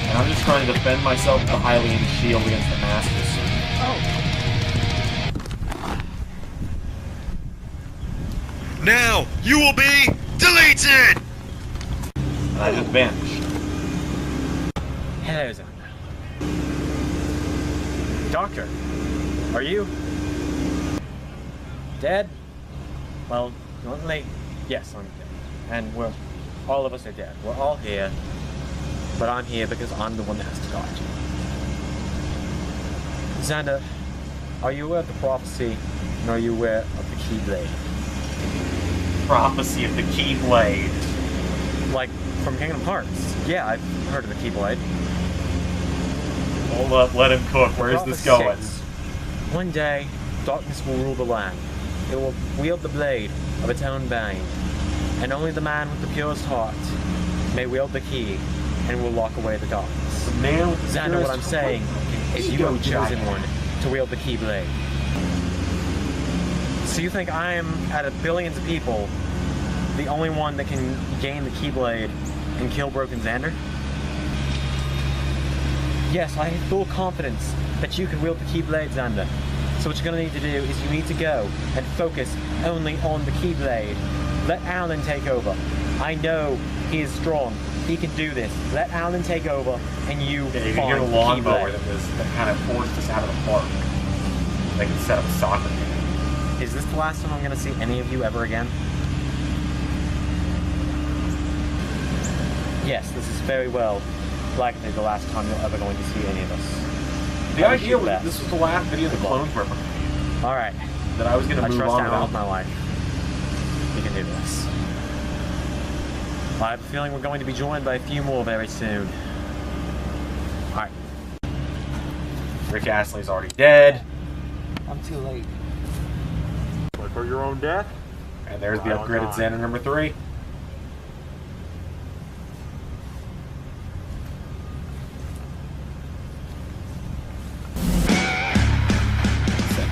And I'm just trying to defend myself with the Hylian shield against the Master Suit. Now you will be deleted! And I just vanished. Hello, Zander. Doctor, are you dead? Well, yes, I'm dead. And all of us are dead. We're all here. But I'm here because I'm the one that has to die. Zander, are you aware of the prophecy? And are you aware of the Keyblade? Prophecy of the Keyblade. Like, from Kingdom Hearts. Yeah, I've heard of the Keyblade. Hold up, let him cook. Where is this going? One day, darkness will rule the land. It will wield the blade of its own bane. And only the man with the purest heart may wield the key and will lock away the darkness. The man with the Zander, what I'm saying is you have chosen one to wield the Keyblade. So you think I am, out of billions of people, the only one that can gain the Keyblade and kill Broken Zander? Yes, I have full confidence that you can wield the Keyblade, Zander. So what you're gonna need to do is you need to go and focus only on the Keyblade. Let Alan take over. I know he is strong. He can do this. Let Alan take over, and you can find hear the the lawnmower Keyblade. that kind of forced us out of the park. They can set up a soccer game. Is this the last time I'm gonna see any of you ever again? Yes, this is very well likely the last time you're ever going to see any of us. The idea was this was the last video the clones were recording. Alright. That I was going to move trust on Alan with about. my life. You can do this. I have a feeling we're going to be joined by a few more very soon. Alright. Rick Astley's already dead. I'm too late. Work for your own death? And there's the Right on upgraded time. Xander number 3.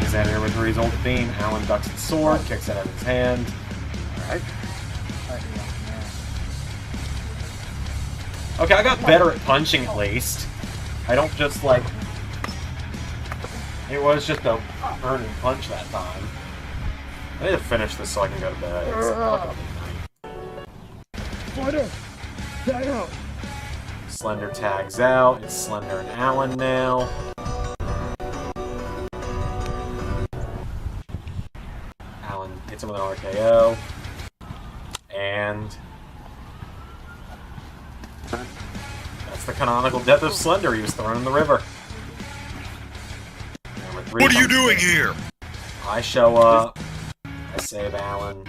Xander number 3's old theme. Alan ducks the sword, kicks it out of his hand. Alright. Okay, I got better at punching at least. I don't just like... It was just a turn and punch that time. I need to finish this so I can go to bed. It's fucking midnight. Slender, tag out. Slender tags out. It's Slender and Alan now. Alan hits him with an RKO. And that's the canonical death of Slender. He was thrown in the river. What are you doing here? I show up. I save Alan.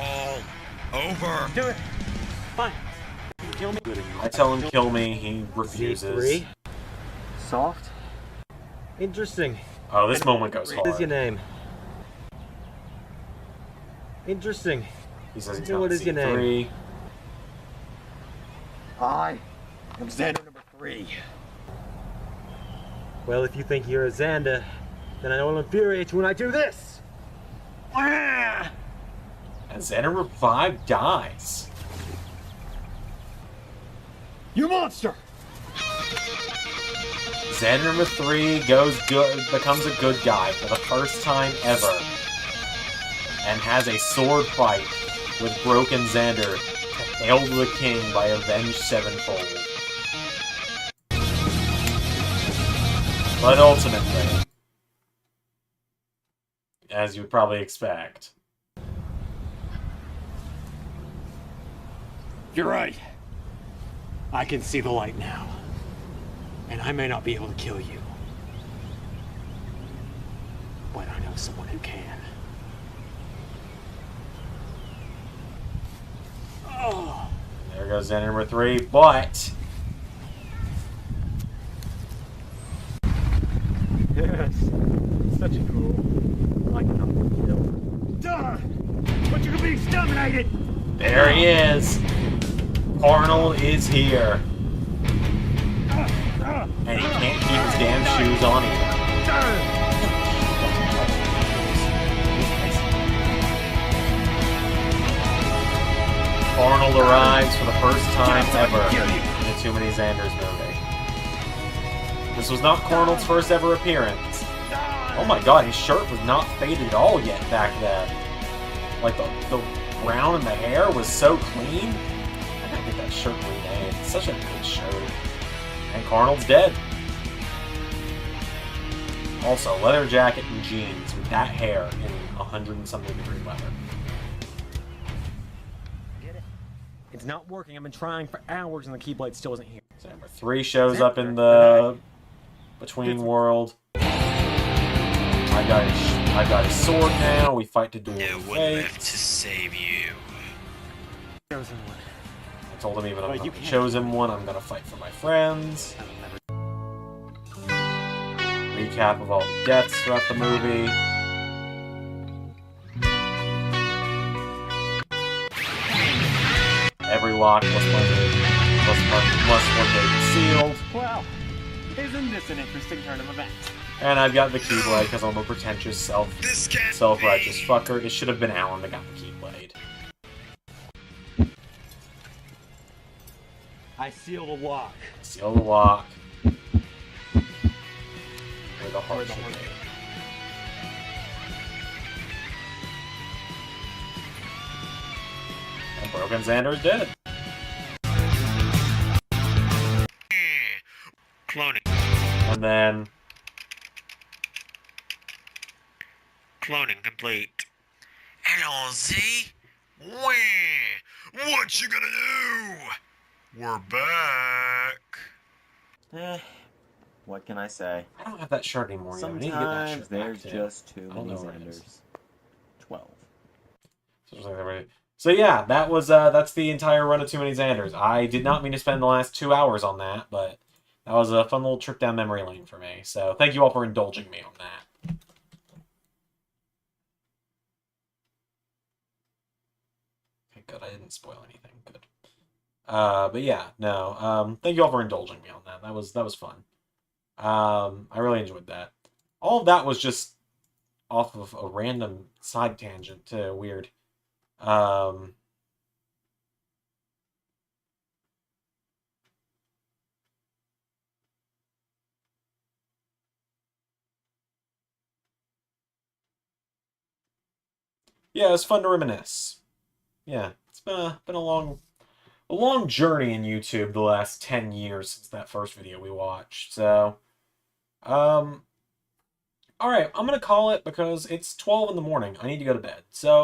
all over. Do it. Fine. Kill me. I tell him kill me, he refuses. Soft. Interesting. Oh, this moment goes hard. What is your name? Interesting. He says he's What not is your C3. name? I am Zander number 3. Well, if you think you're a Zander, then I will infuriate you when I do this. And Zander number 5 dies. You monster! Zander number 3 goes good, becomes a good guy for the first time ever, and has a sword fight with Broken Zander to hail the king by Avenged Sevenfold. But ultimately, as you would probably expect, You're right. I can see the light now. And I may not be able to kill you. But I know someone who can. Oh. there goes Zander number 3, but Yes. Such a cool. Like nothing killed. Duh! But you can be exterminated! there he is. Arnold is here. And he can't keep his damn shoes on either. Arnold arrives for the first time ever in a Too Many Xanders movie. This was not Arnold's first ever appearance. Oh my god, his shirt was not faded at all yet back then. Like, the brown in the hair was so clean. I gotta get that shirt remade. It's such a good shirt. And Arnold's dead. Also, leather jacket and jeans with that hair in 100 and something degree weather. Get it? It's not working. I've been trying for hours and the Keyblade still isn't here. So number 3 shows up in the Between World. I got his sword now. We fight to duel No with one fate. left to save you. Chosen one. I told him even if But I'm you the can't. chosen one, I'm gonna fight for my friends. Recap of all the deaths throughout the movie. Every lock must one day be sealed. Well, isn't this an interesting turn of events? And I've got the Keyblade because I'm a pretentious self-righteous fucker. It should have been Alan that got the Keyblade. I seal the lock. Seal the lock. Where the heart should be. And Broken Xander is dead. Cloning. And then Cloning complete. Hello, Z. Wah! What you gonna do? We're back. What can I say? I don't have that shirt anymore. Yet. I need to get that shirt Sometimes there's back, too. just too I don't many know where it is. Xanders. 12. So yeah, that was that's the entire run of Too Many Xanders. I did not mean to spend the last 2 hours on that, but that was a fun little trip down memory lane for me. So thank you all for indulging me on that. Okay, good. I didn't spoil anything. Good. But yeah, no. Thank you all for indulging me on that. That was fun. I really enjoyed that. All of that was just off of a random side tangent too. Weird. Yeah, it's fun to reminisce. Yeah, it's been a long journey in YouTube the last 10 years since that first video we watched. So, all right, I'm gonna call it because it's 12 in the morning. I need to go to bed. So.